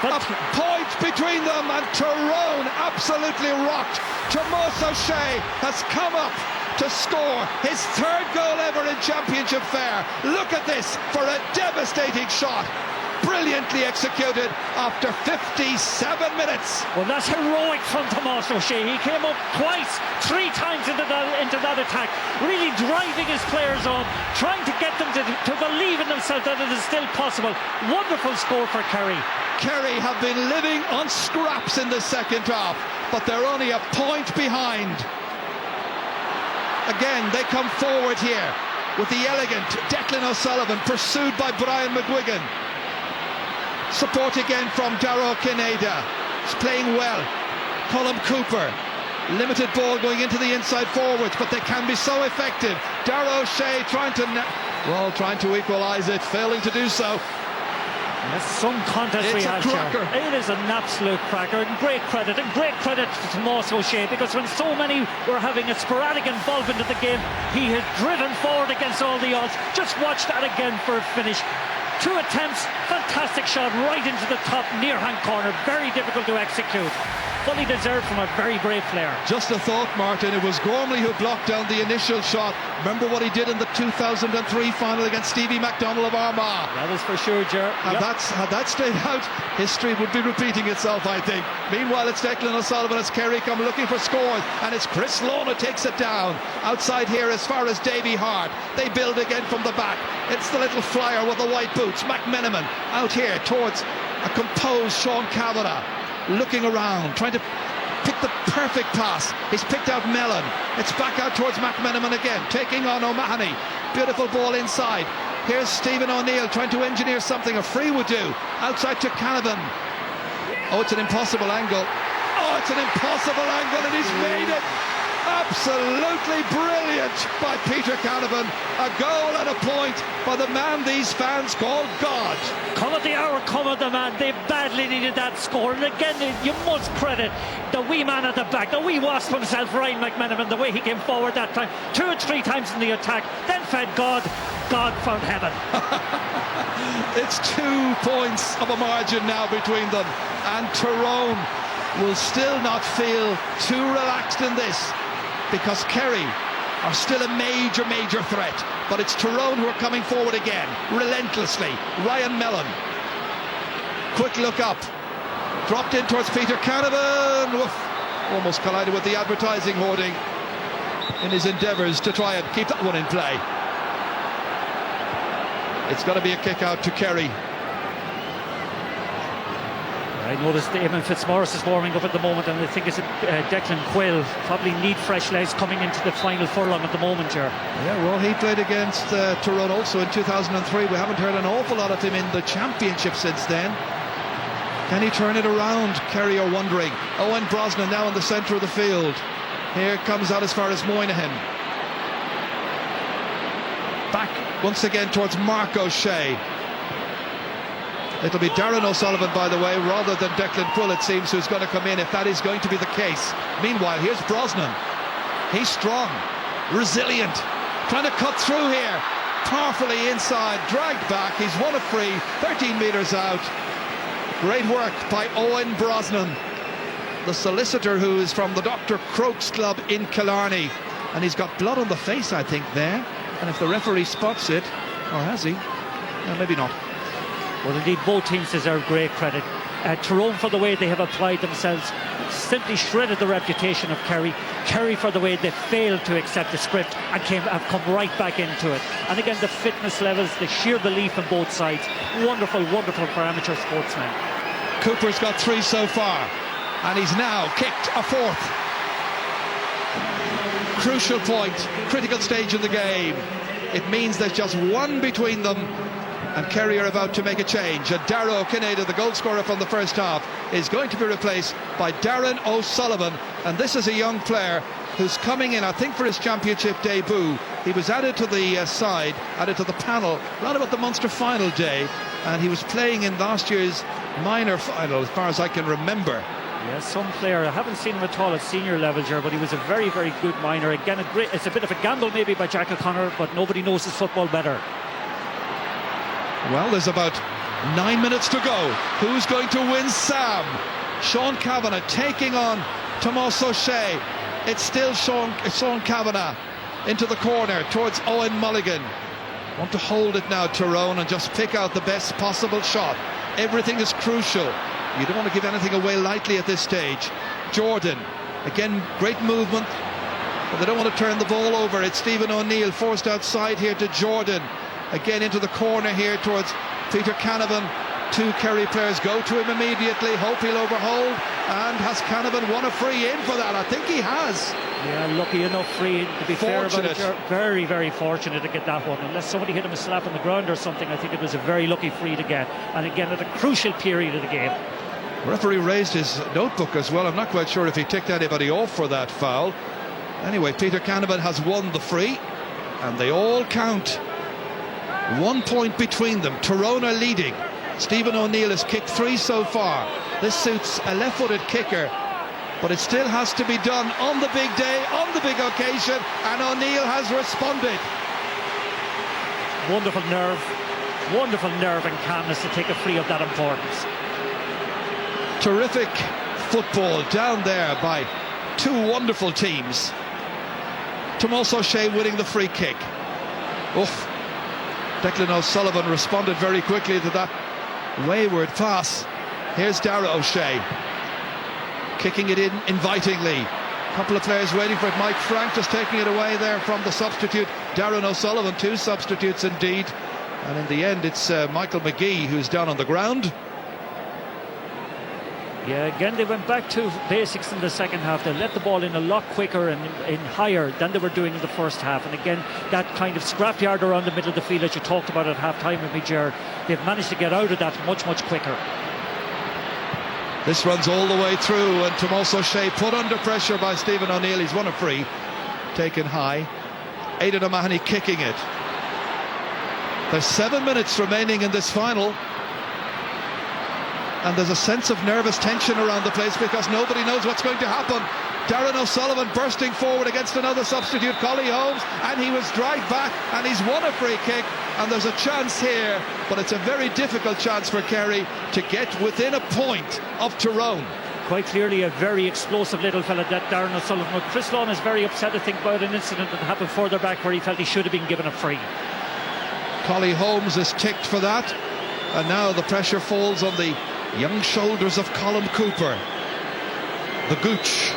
A point between them, and Tyrone absolutely rocked. Tomas O'Shea has come up to score his third goal ever in Championship fare. Look at this for a devastating shot. Brilliantly executed after 57 minutes. Well, that's heroic from Tomas O'Shea. He came up twice, 3 times into that attack, really driving his players on, trying to get them to believe in themselves that it is still possible. Wonderful score for Kerry. Kerry have been living on scraps in the second half, but they're only a point behind. Again, they come forward here with the elegant Declan O'Sullivan, pursued by Brian McGuigan. Support again from Tyrone. He's playing well. Colm Cooper, limited ball going into the inside forwards, but they can be so effective. Tyrone O'Shea trying to equalise it, failing to do so. That's some contest we had here. It is an absolute cracker, and great credit to Tomas O'Shea, because when so many were having a sporadic involvement in the game, he has driven forward against all the odds. Just watch that again for a finish. 2 attempts, fantastic shot right into the top near-hand corner, very difficult to execute. Fully deserved from a very brave player. Just a thought, Martin, it was Gormley who blocked down the initial shot. Remember what he did in the 2003 final against Stevie McDonnell of Armagh. That is for sure, Ger. And had that stayed out, history would be repeating itself, I think. Meanwhile, it's Declan O'Sullivan as Kerry come looking for scores, and it's Chris Lawn who takes it down. Outside here as far as Davy Hart. They build again from the back. It's the little flyer with the white boots, McMenamin, out here towards a composed Sean Kavanagh. Looking around, trying to pick the perfect pass. He's picked out Mellon. It's back out towards McMenamin again, taking on O'Mahony. Beautiful ball inside. Here's Stephen O'Neill trying to engineer something a free would do. Outside to Canavan. Oh, it's an impossible angle. Oh, it's an impossible angle, and he's made it. Absolutely brilliant by Peter Canavan. A goal and a point by the man these fans call God. Come at the hour, come at the man. They badly needed that score. And again, you must credit the wee man at the back, the wee wasp himself, Ryan McMenamin, the way he came forward that time. 2 or 3 times in the attack, then fed God. God found heaven. It's 2 points of a margin now between them. And Tyrone will still not feel too relaxed in this, because Kerry are still a major threat. But it's Tyrone who are coming forward again, relentlessly. Ryan Mellon, quick look up, dropped in towards Peter Canavan. Oof. Almost collided with the advertising hoarding in his endeavours to try and keep that one in play. It's got to be a kick out to Kerry. I noticed Eamon Fitzmaurice is warming up at the moment, and I think it's Declan Quill probably need fresh legs coming into the final furlong at the moment here. Yeah, well, he played against Tyrone also in 2003. We haven't heard an awful lot of him in the Championship since then. Can he turn it around? Kerry are wondering. Owen Brosnan now in the centre of the field. Here comes out as far as Moynihan. Back once again towards Mark O'Shea. It'll be Darren O'Sullivan, by the way, rather than Declan Quill, it seems, who's going to come in if that is going to be the case. Meanwhile, here's Brosnan. He's strong, resilient, trying to cut through here. Powerfully inside, dragged back. He's won a free, 13 metres out. Great work by Owen Brosnan, the solicitor who is from the Dr. Croakes Club in Killarney. And he's got blood on the face, I think, there. And if the referee spots it, Or has he? Maybe not. Well, indeed, both teams deserve great credit. Tyrone for the way they have applied themselves, simply shredded the reputation of Kerry. Kerry for the way they failed to accept the script and have come right back into it. And again, the fitness levels, the sheer belief on both sides. Wonderful, wonderful for amateur sportsmen. Cooper's got 3 so far, and he's now kicked a 4th. Crucial point, critical stage in the game. It means there's just 1 between them, and Kerry are about to make a change. And Darragh Kineda, the goal scorer from the first half, is going to be replaced by Darren O'Sullivan. And this is a young player who's coming in, I think, for his championship debut. He was added to the side, added to the panel, around about the Munster final day, and he was playing in last year's minor final, as far as I can remember. Yeah, some player. I haven't seen him at all at senior level, Ger, but he was a very, very good minor. Again, it's a bit of a gamble maybe by Jack O'Connor, but nobody knows his football better. Well, there's about 9 minutes to go. Who's going to win Sam? Sean Kavanagh taking on Tomas O'Shea. It's still Sean Kavanagh into the corner towards Owen Mulligan. Want to hold it now, Tyrone, and just pick out the best possible shot. Everything is crucial. You don't want to give anything away lightly at this stage. Jordan, again, great movement, but they don't want to turn the ball over. It's Stephen O'Neill forced outside here to Jordan. Again into the corner here towards Peter Canavan. 2 Kerry players go to him immediately. Hope he'll overhold. And has Canavan won a free in for that? I think he has. Yeah, lucky enough free, to be fair about it. Very, very fortunate to get that one. Unless somebody hit him a slap on the ground or something, I think it was a very lucky free to get. And again, at a crucial period of the game. The referee raised his notebook as well. I'm not quite sure if he ticked anybody off for that foul. Anyway, Peter Canavan has won the free, and they all count. 1 point between them. Tyrone are leading. Stephen O'Neill has kicked 3 so far. This suits a left-footed kicker, but it still has to be done on the big day, on the big occasion, and O'Neill has responded. Wonderful nerve and calmness to take a free of that importance. Terrific football down there by 2 wonderful teams. Tomas O'Shea winning the free kick. Oof. Declan O'Sullivan responded very quickly to that wayward pass. Here's Darragh O'Shea kicking it in invitingly. A couple of players waiting for it. Mike Frank just taking it away there from the substitute Darren O'Sullivan. 2 substitutes indeed, and in the end it's Michael McGee who's down on the ground. Yeah, again, they went back to basics in the second half. They let the ball in a lot quicker and in higher than they were doing in the first half. And again, that kind of scrapyard around the middle of the field that you talked about at half-time with me, Ger, they've managed to get out of that much, much quicker. This runs all the way through, and Tomas O'Shea put under pressure by Stephen O'Neill. He's won a free, taken high. Aidan O'Mahony kicking it. There's 7 minutes remaining in this final. And there's a sense of nervous tension around the place because nobody knows what's going to happen. Darren O'Sullivan bursting forward against another substitute, Collie Holmes, and he was dragged back, and he's won a free kick. And there's a chance here, but it's a very difficult chance for Kerry to get within a point of Tyrone. Quite clearly a very explosive little fella, that Darren O'Sullivan. But Chris Lawn is very upset, I think, about an incident that happened further back where he felt he should have been given a free. Collie Holmes is ticked for that, and now the pressure falls on the young shoulders of Colm Cooper, the Gooch.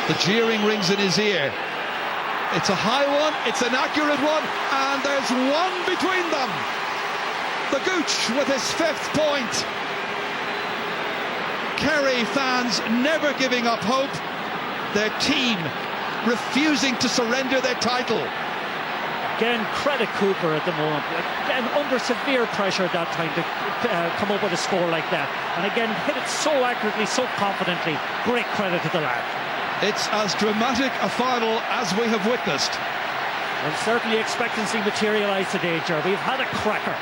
The jeering rings in his ear. It's a high one, it's an accurate one, and there's 1 between them. The Gooch with his 5th point. Kerry fans never giving up hope. Their team refusing to surrender their title. Again, credit Cooper at the moment. Again, under severe pressure at that time to come up with a score like that. And again, hit it so accurately, so confidently. Great credit to the lad. It's as dramatic a final as we have witnessed. And certainly expectancy materialised today, Ger. We've had a cracker.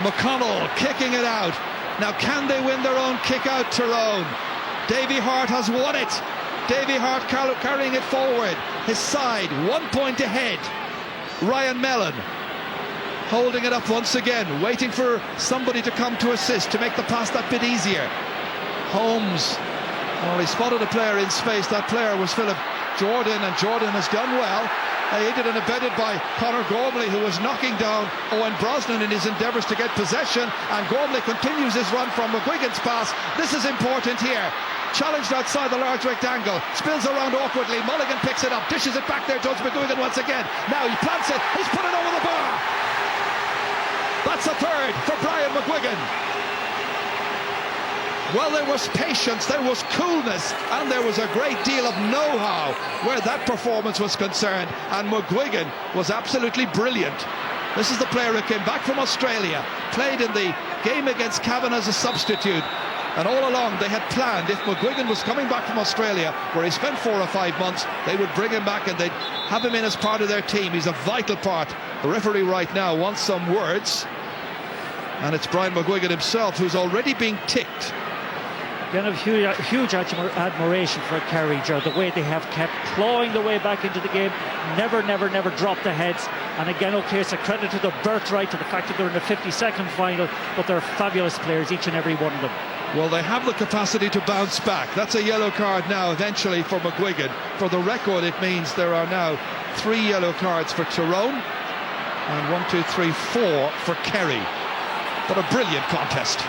McConnell kicking it out. Now, can they win their own kick out, Tyrone? Davy Hart has won it. Davy Hart carrying it forward. His side 1 point ahead. Ryan Mellon holding it up once again, waiting for somebody to come to assist, to make the pass that bit easier. Holmes, well, he spotted a player in space. That player was Philip Jordan, and Jordan has done well. aided and abetted by Conor Gormley, who was knocking down Owen Brosnan in his endeavours to get possession, and Gormley continues his run from McGuigan's pass. This is important here. Challenged outside the large rectangle, spills around awkwardly, Mulligan picks it up, dishes it back there towards McGuigan once again. Now he plants it, he's put it over the bar. That's a third for Brian McGuigan. Well, there was patience, there was coolness, and there was a great deal of know-how where that performance was concerned, and McGuigan was absolutely brilliant. This is the player who came back from Australia, played in the game against Cavan as a substitute, and all along they had planned, if McGuigan was coming back from Australia, where he spent 4 or 5 months, they would bring him back and they'd have him in as part of their team. He's a vital part. The referee right now wants some words, and it's Brian McGuigan himself who's already being ticked. Again, a huge admiration for Kerry, Joe, the way they have kept clawing the way back into the game, never dropped the heads. And again, okay, it's a credit to the birthright, to the fact that they're in the 52nd final, but they're fabulous players, each and every one of them. Well, they have the capacity to bounce back. That's a yellow card now, eventually, for McGuigan. For the record, it means there are now 3 yellow cards for Tyrone, and 1, 2, 3, 4 for Kerry. But a brilliant contest.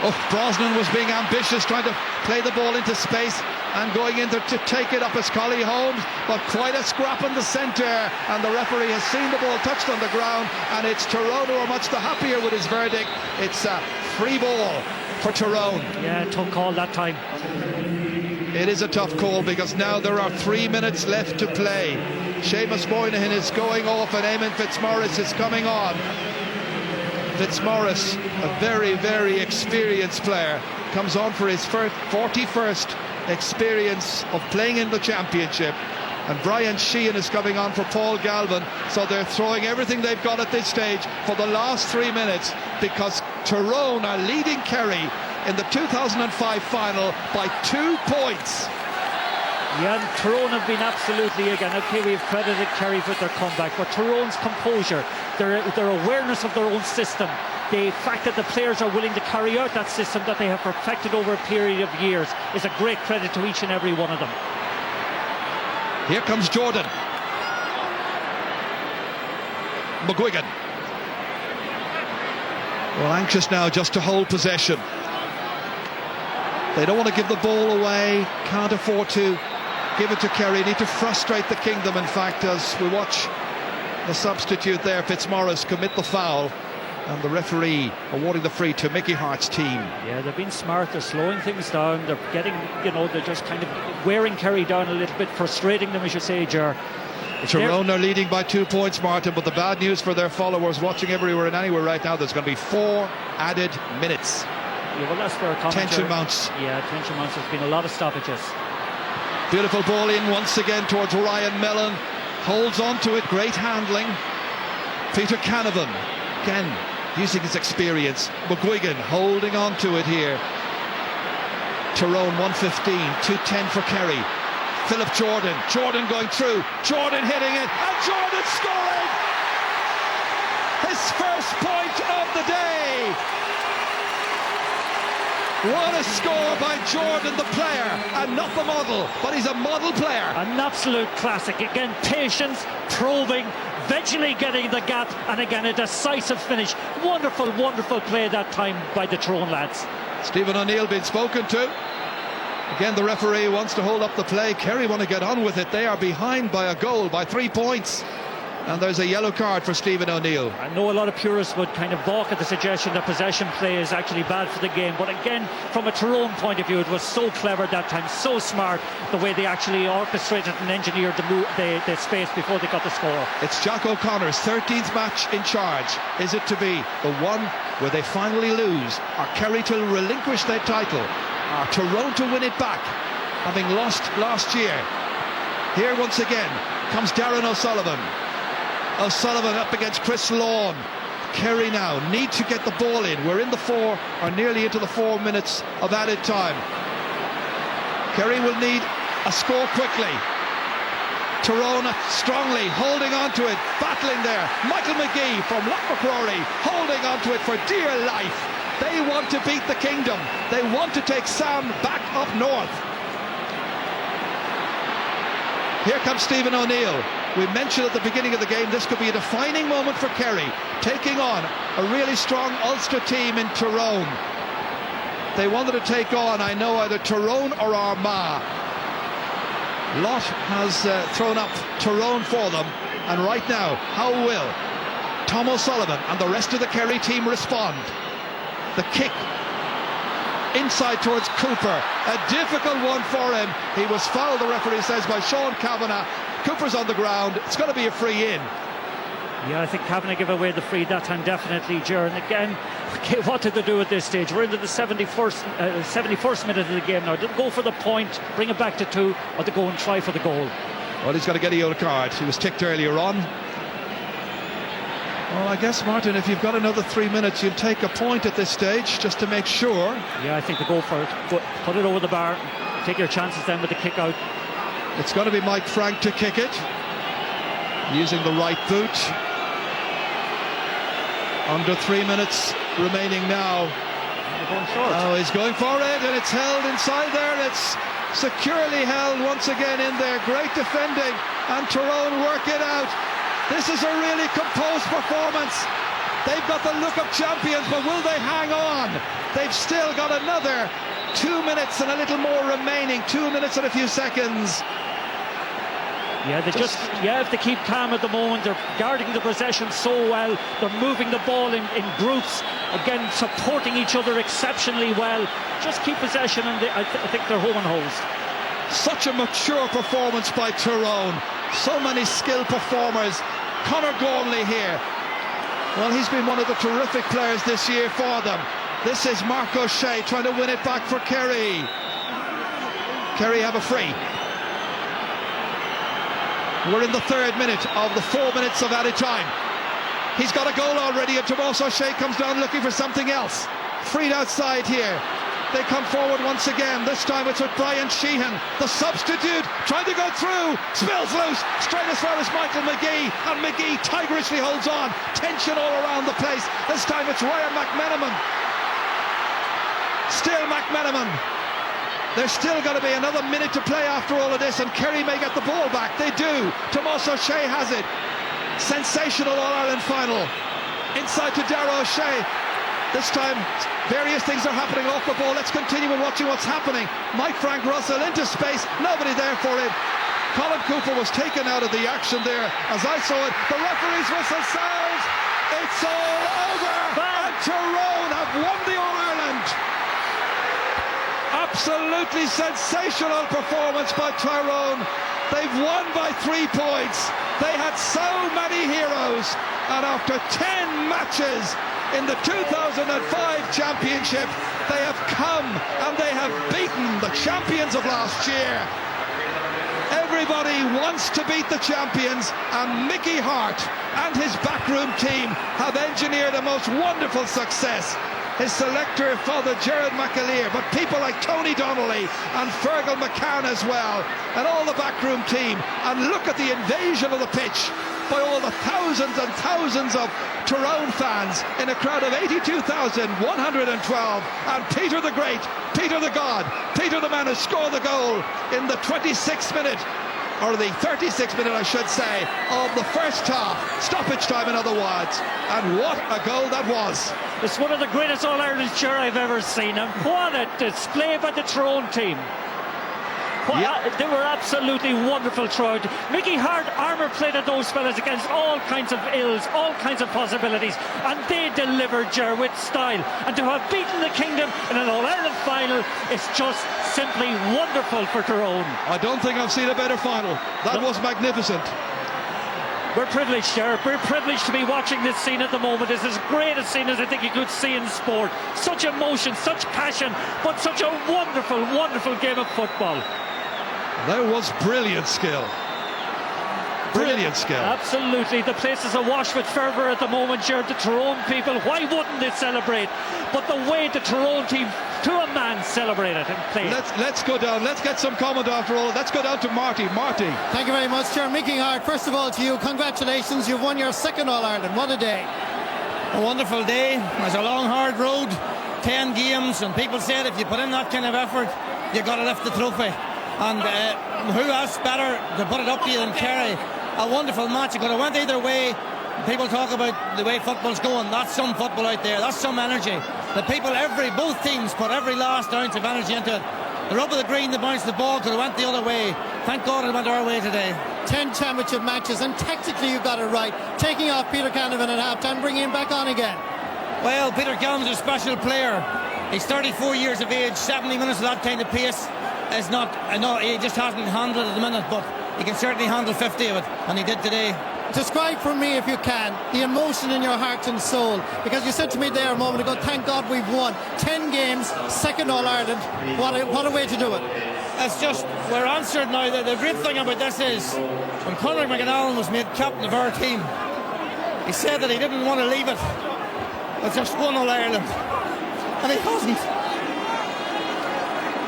Oh, Brosnan was being ambitious, trying to play the ball into space and going in to take it up as Collie Holmes, but quite a scrap in the centre, and the referee has seen the ball touched on the ground, and it's Tyrone who are much the happier with his verdict. It's a free ball for Tyrone. Yeah, tough call that time. It is a tough call because now there are 3 minutes left to play. Seamus Moynihan is going off and Eamon Fitzmaurice is coming on. Fitzmaurice, a very experienced player, comes on for his 41st experience of playing in the championship, and Brian Sheehan is coming on for Paul Galvin. So they're throwing everything they've got at this stage for the last 3 minutes, because Tyrone are leading Kerry in the 2005 final by 2 points. Yeah, and Tyrone have been absolutely, again, okay, we've credited Kerry for their comeback, but Tyrone's composure, their awareness of their own system, the fact that the players are willing to carry out that system that they have perfected over a period of years, is a great credit to each and every one of them. Here comes Jordan. McGuigan. Well, anxious now just to hold possession. They don't want to give the ball away, can't afford to give it to Kerry, need to frustrate the kingdom, in fact, as we watch the substitute there, Fitzmaurice, commit the foul, and the referee awarding the free to Mickey Hart's team. Yeah, they've been smart, they're slowing things down, they're getting, they're just kind of wearing Kerry down a little bit, frustrating them, as you say, Ger. Tyrone are leading by 2 points, Martin, but the bad news for their followers watching everywhere and anywhere right now, there's going to be 4 added minutes. Yeah, well, that's where tension mounts. Yeah, tension mounts. There's been a lot of stoppages. Beautiful ball in once again towards Ryan Mellon. Holds on to it, great handling. Peter Canavan, again, using his experience. McGuigan holding on to it here. Tyrone 115, 210 for Kerry. Philip Jordan, Jordan going through, Jordan hitting it, and Jordan scoring! His first point of the day! What a score by Jordan, the player, and not the model, but he's a model player. An absolute classic. Again, patience, probing, eventually getting the gap, and again a decisive finish. Wonderful play that time by the Tyrone lads. Stephen O'Neill being spoken to. Again, the referee wants to hold up the play. Kerry want to get on with it. They are behind by a goal, by 3 points. And there's a yellow card for Stephen O'Neill. I know a lot of purists would kind of balk at the suggestion that possession play is actually bad for the game, but again, from a Tyrone point of view, it was so clever that time, so smart, the way they actually orchestrated and engineered the space before they got the score. It's Jack O'Connor's 13th match in charge. Is it to be the one where they finally lose? Are Kerry to relinquish their title? Are Tyrone to win it back, having lost last year? Here once again comes Darren O'Sullivan. O'Sullivan up against Chris Lawn. Kerry now need to get the ball in. We're in the 4, or nearly into the 4 minutes of added time. Kerry will need a score quickly. Tyrone strongly holding on to it, battling there. Michael McGee from Loch Macrory holding on to it for dear life. They want to beat the kingdom. They want to take Sam back up north. Here comes Stephen O'Neill. We mentioned at the beginning of the game this could be a defining moment for Kerry, taking on a really strong Ulster team in Tyrone. They wanted to take on, I know, either Tyrone or Armagh. Lot has thrown up Tyrone for them, and right now, how will Tom O'Sullivan and the rest of the Kerry team respond? The kick inside towards Cooper, a difficult one for him. He was fouled, the referee says, by Sean Kavanagh. Cooper's on the ground. It's going to be a free in. Yeah, I think Kavanagh gave away the free that time, definitely, Ger. And again, what did they do at this stage? We're into the 71st minute of the game now. Did they go for the point, bring it back to 2, or they go and try for the goal? Well, he's got to get a yellow card. He was ticked earlier on. Well, I guess, Martin, if you've got another 3 minutes, you'll take a point at this stage just to make sure. Yeah, I think they go for it. Put it over the bar. Take your chances then with the kick out. It's going to be Mike Frank to kick it, using the right boot. Under 3 minutes remaining now. Going short. Oh, he's going for it, and it's held inside there. It's securely held once again in there. Great defending, and Tyrone work it out. This is a really composed performance. They've got the look of champions, but will they hang on? They've still got another 2 minutes and a little more remaining. 2 minutes and a few seconds. Yeah, if they keep calm at the moment, they're guarding the possession so well. They're moving the ball in groups, again supporting each other exceptionally well. Just keep possession, and I think they're home and host. Such a mature performance by Tyrone. So many skilled performers. Conor Gormley here. Well, he's been one of the terrific players this year for them. This is Mark O'Shea trying to win it back for Kerry. Kerry have a free. We're in the 3rd minute of the 4 minutes of added time. He's got a goal already, and Tomas O'Shea comes down looking for something else. Freed outside here. They come forward once again. This time it's with Brian Sheehan, the substitute, trying to go through. Spills loose, straight as far as Michael McGee, and McGee tigerishly holds on. Tension all around the place. This time it's Ryan McMenamin. Still McMenamin. There's still got to be another minute to play after all of this, and Kerry may get the ball back. They do. Tomas O'Shea has it. Sensational All-Ireland final. Inside to Darragh O'Shea. This time, various things are happening off the ball. Let's continue with watching what's happening. Mike Frank Russell into space. Nobody there for him. Colin Cooper was taken out of the action there. As I saw it, the referee's whistle sounds. It's all over. And Tyrone have won the All-Ireland. Absolutely sensational performance by Tyrone. They've won by 3 points. They had so many heroes. And after 10 matches in the 2005 championship, they have come and they have beaten the champions of last year. Everybody wants to beat the champions, and Mickey Hart and his backroom team have engineered a most wonderful success. His selector, Father Gerard McAleer, but people like Tony Donnelly and Fergal McCann as well, and all the backroom team. And look at the invasion of the pitch by all the thousands and thousands of Tyrone fans in a crowd of 82,112. And Peter the Great, Peter the God, Peter the man who scored the goal in the 26th minute, or the 36th minute I should say, of the first half, stoppage time in other words. And what a goal that was. It's one of the greatest All-Ireland cheer I've ever seen, and what a display by the Tyrone team. They were absolutely wonderful throughout. Mickey Hart armour-plated those fellas against all kinds of ills, all kinds of possibilities, and they delivered, Ger, with style. And to have beaten the Kingdom in an All-Ireland final, it's just simply wonderful for Tyrone. I don't think I've seen a better final. That was magnificent. We're privileged, Ger. We're privileged to be watching this scene at the moment. It's as great a scene as I think you could see in sport. Such emotion, such passion, but such a wonderful, wonderful game of football. There was brilliant skill. Brilliant skill. Absolutely. The place is awash with fervour at the moment, Ger. The Tyrone people, why wouldn't they celebrate? But the way the Tyrone team, to a man, celebrated and played. Let's go down. Let's get some comment after all. Let's go down to Marty. Marty. Thank you very much, Ger. Mickey Hart, first of all to you, congratulations. You've won your 2nd All-Ireland. What a day. A wonderful day. It was a long, hard road. 10 games, and people said if you put in that kind of effort, you got to lift the trophy. And who else better to put it up to you than Kerry? A wonderful match. It could have went either way. People talk about the way football's going. That's some football out there. That's some energy. The people, both teams put every last ounce of energy into it. The rub of the green, the bounce, the ball could have went the other way. Thank God it went our way today. 10 championship matches, and tactically you got it right. Taking off Peter Canavan at half-time, bringing him back on again. Well, Peter Canavan's a special player. He's 34 years of age. 70 minutes of that kind of pace is not... he just hasn't handled it at the minute, but he can certainly handle 50 of it, and he did today. Describe for me, if you can, the emotion in your heart and soul, because you said to me there a moment ago, thank God we've won 10 games, second All-Ireland. What a way to do it. It's just, we're answered now. The great thing about this is, when Conor McAnallen was made captain of our team, he said that he didn't want to leave it with just one All-Ireland, and he hasn't.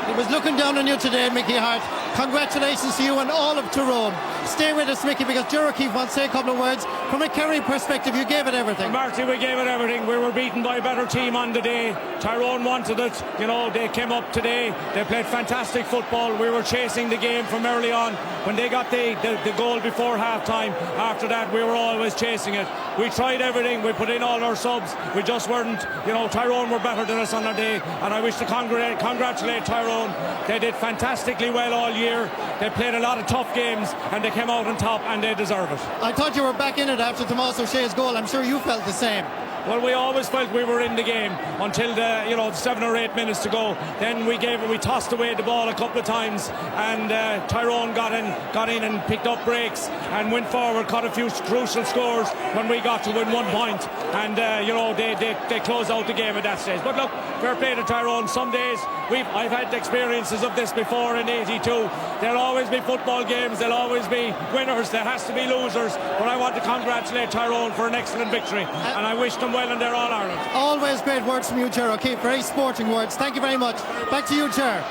He was looking down on you today, Mickey Hart. Congratulations to you and all of Tyrone. Stay with us, Mickey, because Ger O'Keefe wants to say a couple of words. From a Kerry perspective, you gave it everything. Marty, we gave it everything. We were beaten by a better team on the day. Tyrone wanted it. You know, they came up today. They played fantastic football. We were chasing the game from early on. When they got the goal before half-time, after that, we were always chasing it. We tried everything. We put in all our subs. We just weren't, Tyrone were better than us on our day. And I wish to congratulate Tyrone. They did fantastically well all year. They played a lot of tough games, and they came out on top, and they deserve it. I thought you were back in it after Tomás O'Shea's goal. I'm sure you felt the same. Well, we always felt we were in the game until the 7 or 8 minutes to go. Then we tossed away the ball a couple of times, and Tyrone got in and picked up breaks and went forward, caught a few crucial scores when we got to win 1 point, and they closed out the game at that stage. But look, fair play to Tyrone. Some days I've had experiences of this before in '82. There'll always be football games. There'll always be winners. There has to be losers. But I want to congratulate Tyrone for an excellent victory, and I wish them well in their All-Ireland. Always great words from you, Ger O'Keefe. Very sporting words. Thank you very much. Back to you, Ger.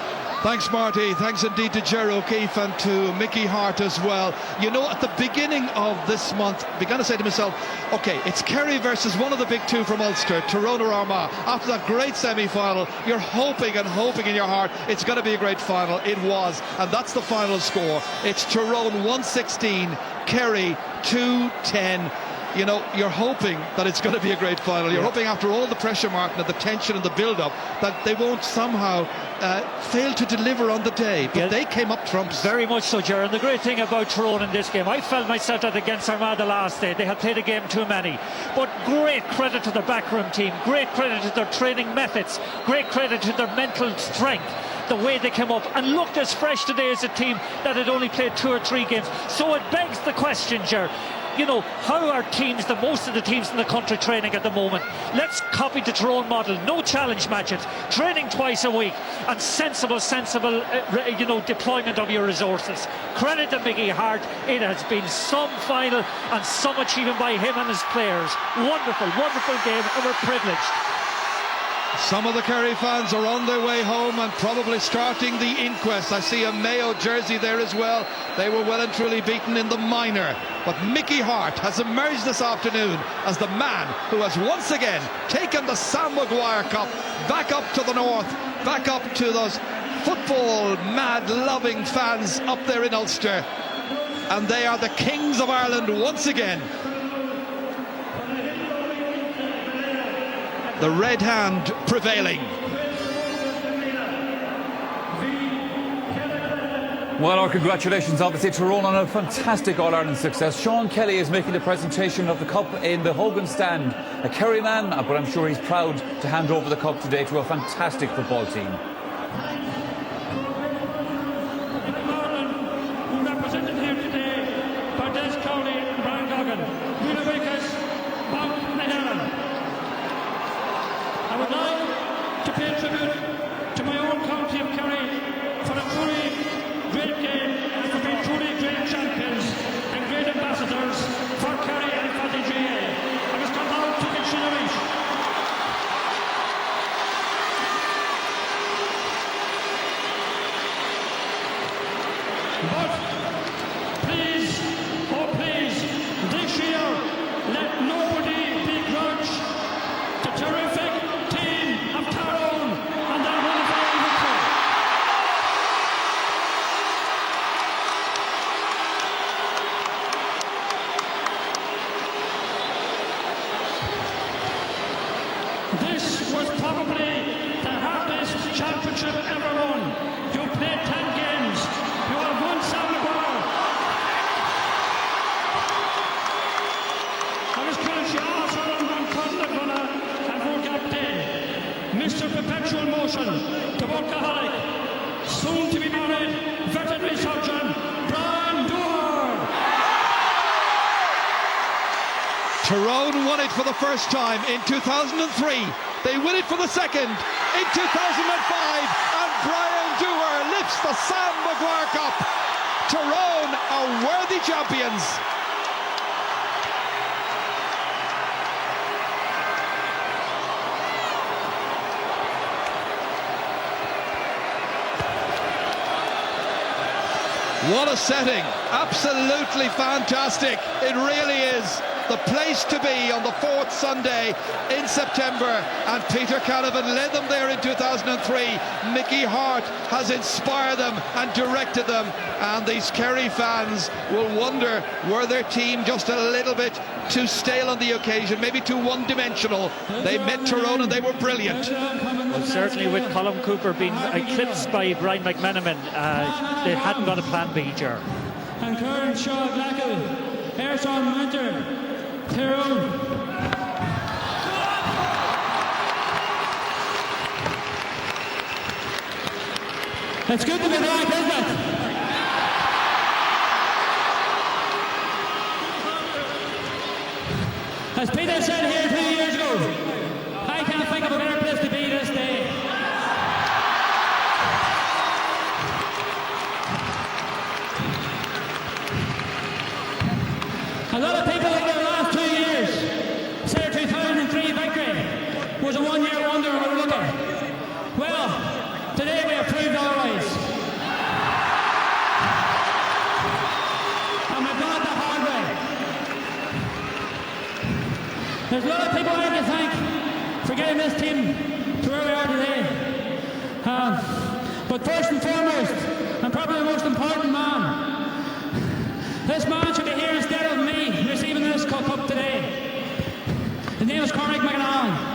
Thanks, Marty. Thanks indeed to Ger O'Keefe and to Mickey Hart as well. At the beginning of this month, I began to say to myself, OK, it's Kerry versus one of the big two from Ulster, Tyrone or Armagh. After that great semi-final, you're hoping and hoping in your heart it's going to be a great final. It was, and that's the final score. It's Tyrone 116, Kerry 210. You're hoping that it's going to be a great final. You're hoping after all the pressure, Martin, and the tension and the build-up, that they won't somehow fail to deliver on the day. But they came up trumps. Very much so, Ger. And the great thing about Tyrone in this game, I felt myself that against Armagh the last day, they had played a game too many. But great credit to the backroom team, great credit to their training methods, great credit to their mental strength. The way they came up and looked as fresh today as a team that had only played 2 or 3 games. So it begs the question, Ger, how are most of the teams in the country training at the moment? Let's copy the Tyrone model. No challenge matches, training twice a week, and sensible deployment of your resources. Credit to Mickey Hart. It has been some final and some achievement by him and his players. Wonderful, wonderful game, and we're privileged. Some of the Kerry fans are on their way home and probably starting the inquest. I see a Mayo jersey there as well. They were well and truly beaten in the minor. But Mickey Hart has emerged this afternoon as the man who has once again taken the Sam Maguire Cup back up to the north, back up to those football mad loving fans up there in Ulster. And they are the kings of Ireland once again. The red hand prevailing. Well, our congratulations, obviously, Tyrone on a fantastic All-Ireland success. Sean Kelly is making the presentation of the Cup in the Hogan stand. A Kerry man, but I'm sure he's proud to hand over the Cup today to a fantastic football team. I would like to pay tribute to my own county of Kerry for a truly great game and for being truly great champions and great ambassadors for Kerry and for the GA. I was come out to consideration. But please, oh please, this year let nobody begrudge the terrific team of Tyrone and Mr. Perpetual Motion, the workaholic, soon to be married, veterinary surgeon, Brian Dooher. Tyrone won it for the first time in 2003. They win it for the second in 2005, and Brian Dooher lifts the Sam Maguire Cup. Tyrone are worthy champions. What a setting, absolutely fantastic, it really is. The place to be on the fourth Sunday in September, and Peter Canavan led them there in 2003. Mickey Hart has inspired them and directed them, and these Kerry fans will wonder, were their team just a little bit too stale on the occasion, maybe too one-dimensional? They met Tyrone and they were brilliant. Well, certainly with Colm Cooper being eclipsed by Brian McMenamin, they hadn't got a plan B, Ger. And Karen Shaw Blackall, Ayrton Winter, Tyrone. It's good to be back, isn't it? As Peter said here 2 years ago, I can't think of a better place to be this day. A lot of people over the last 2 years say their 2003 victory was a one-year wonder or a rookie. Well, today we have proved otherwise. And we've done it the hard way. There's a lot of people I can thank for getting this team to where we are today. But first and foremost, and probably the most important man, this man should be here instead of me receiving this cup today. His name is Cormac McAnally.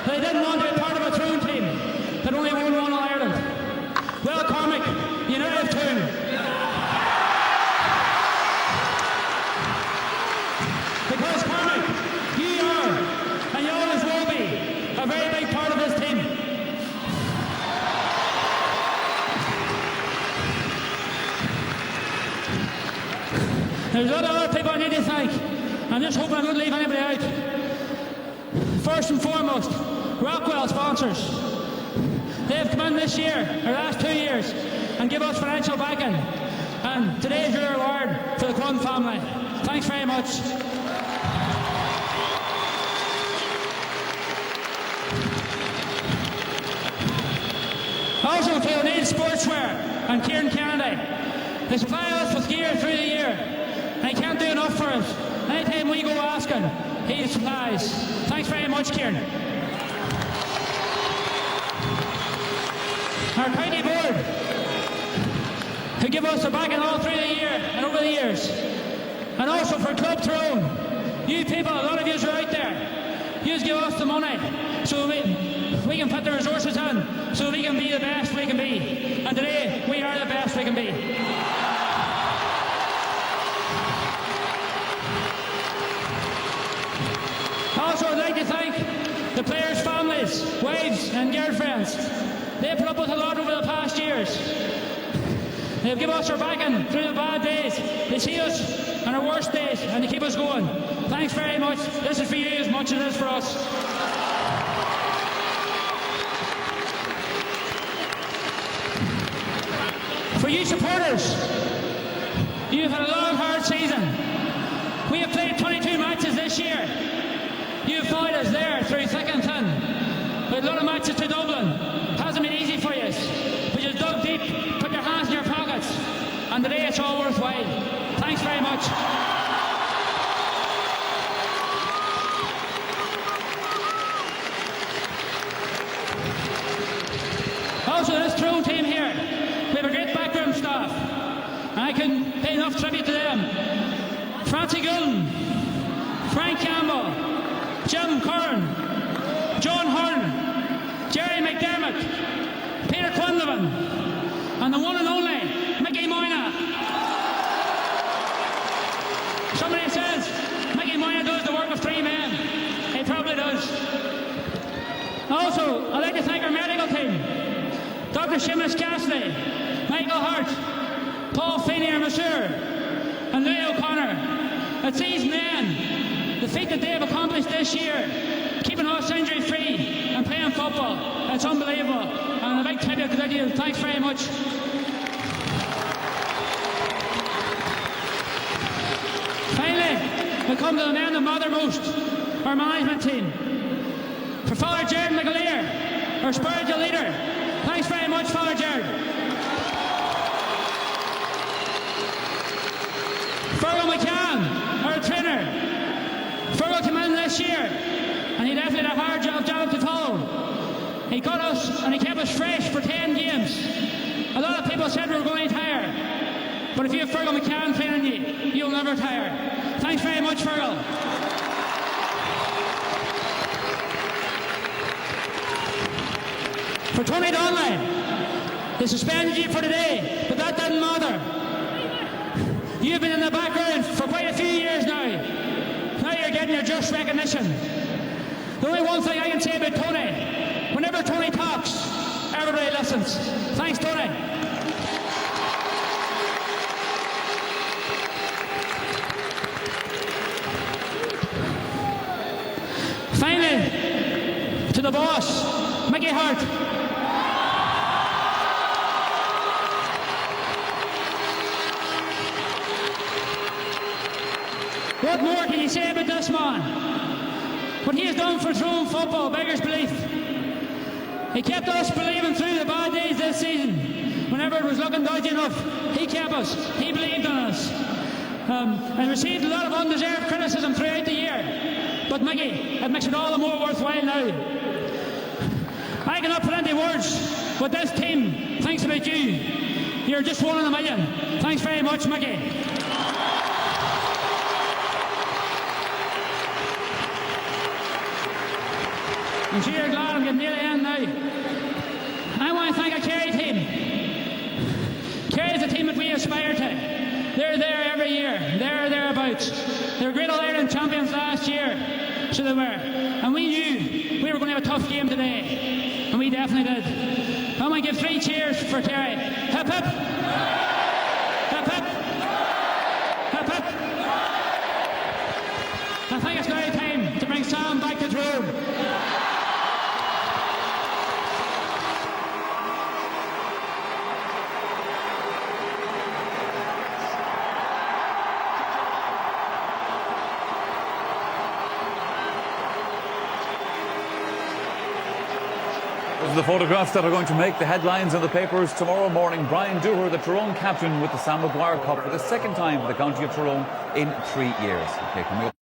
They didn't want to be part of a Tyrone team that only won one All-Ireland. Well, Cormac, you now have two. Because Cormac, you are, and you always will be, a very big part of this team. There's a lot of other people I need to thank. I'm just hoping I don't leave anybody out. First and foremost, Rockwell sponsors. They've come in this year, or last 2 years, and give us financial backing. And today is your reward for the Quinn family. Thanks very much. Also to O'Neill Sportswear and Kieran Kennedy. They supply us with gear through the year. They can't do enough for us. Anytime we go asking, he supplies. Thanks very much, Kieran. Our county board, who give us the backing all through the year and over the years. And also for Club Tyrone, you people, a lot of you are out there. You give us the money so we can put the resources in so we can be the best we can be. And today, we are the best we can be. Also, I'd like to thank the players' families, wives and girlfriends. They've put up with a lot over the past years. They've given us their backing through the bad days. They see us on our worst days and they keep us going. Thanks very much. This is for you as much as it is for us. For you supporters, you've had a long, hard season. We have played 22 matches this year. You've followed us there through thick and thin. With a lot of matches to Dublin. It hasn't been easy for you. But you dug deep, put your hands in your pockets, and today it's all worthwhile. Thanks very much. Also, this Tyrone team here, we have a great backroom staff, and I can pay enough tribute to them. Francie Gullen, Frank Campbell, Jim Curran, John Hearn, Jerry McDermott, Peter Quinlivan, and the one and only Mickey Moyna. Somebody says Mickey Moyna does the work of 3 men. He probably does. Also, I'd like to thank our medical team. Dr. Seamus Cassidy, Michael Hart, Paul Feeney, our masseur, and Louis O'Connor. It's these men, the feat that they have accomplished this year, keeping us injury free and playing football. It's unbelievable. And a big tribute to you. Thanks very much. Finally, we come to the men that matter most, our management team. For Father Jared McAleer, our spiritual leader. Thanks very much, Father Jared. Fergal McCann, our trainer. Fergal came in this year, and he definitely had a hard job to follow. He got us, and he kept us fresh for 10 games. A lot of people said we were going to tire, but if you have Fergal McCann training you, you'll never tire. Thanks very much, Fergal. For Tony Donnelly, they suspended you for today, but that doesn't matter. You've been in the background for quite a few years now. Now you're getting your just recognition. The only one thing I can say about Tony, whenever Tony talks, everybody listens. Thanks, Tony. Finally, to the boss, Mickey Hart. What more can you say about this man? What he has done for Tyrone football beggars belief. He kept us believing through the bad days this season. Whenever it was looking dodgy enough, he kept us. He believed in us. And received a lot of undeserved criticism throughout the year. But Mickey, it makes it all the more worthwhile now. I cannot put into words what this team thinks about you. You're just one in a million. Thanks very much, Mickey. I'm sure you're glad I'm getting near the end now. I want to thank our Kerry team. Kerry's a team that we aspire to. They're there every year. They're thereabouts. They were great All-Ireland champions last year. So they were. And we knew we were going to have a tough game today. And we definitely did. I want to give 3 cheers for Kerry. Hip hip. Hip hip. Hip hip. I think it's now time to bring Sam back to Tyrone. Those are the photographs that are going to make the headlines in the papers tomorrow morning. Brian Dooher, the Tyrone captain with the Sam Maguire Cup for the second time for the county of Tyrone in 3 years. Okay, coming up.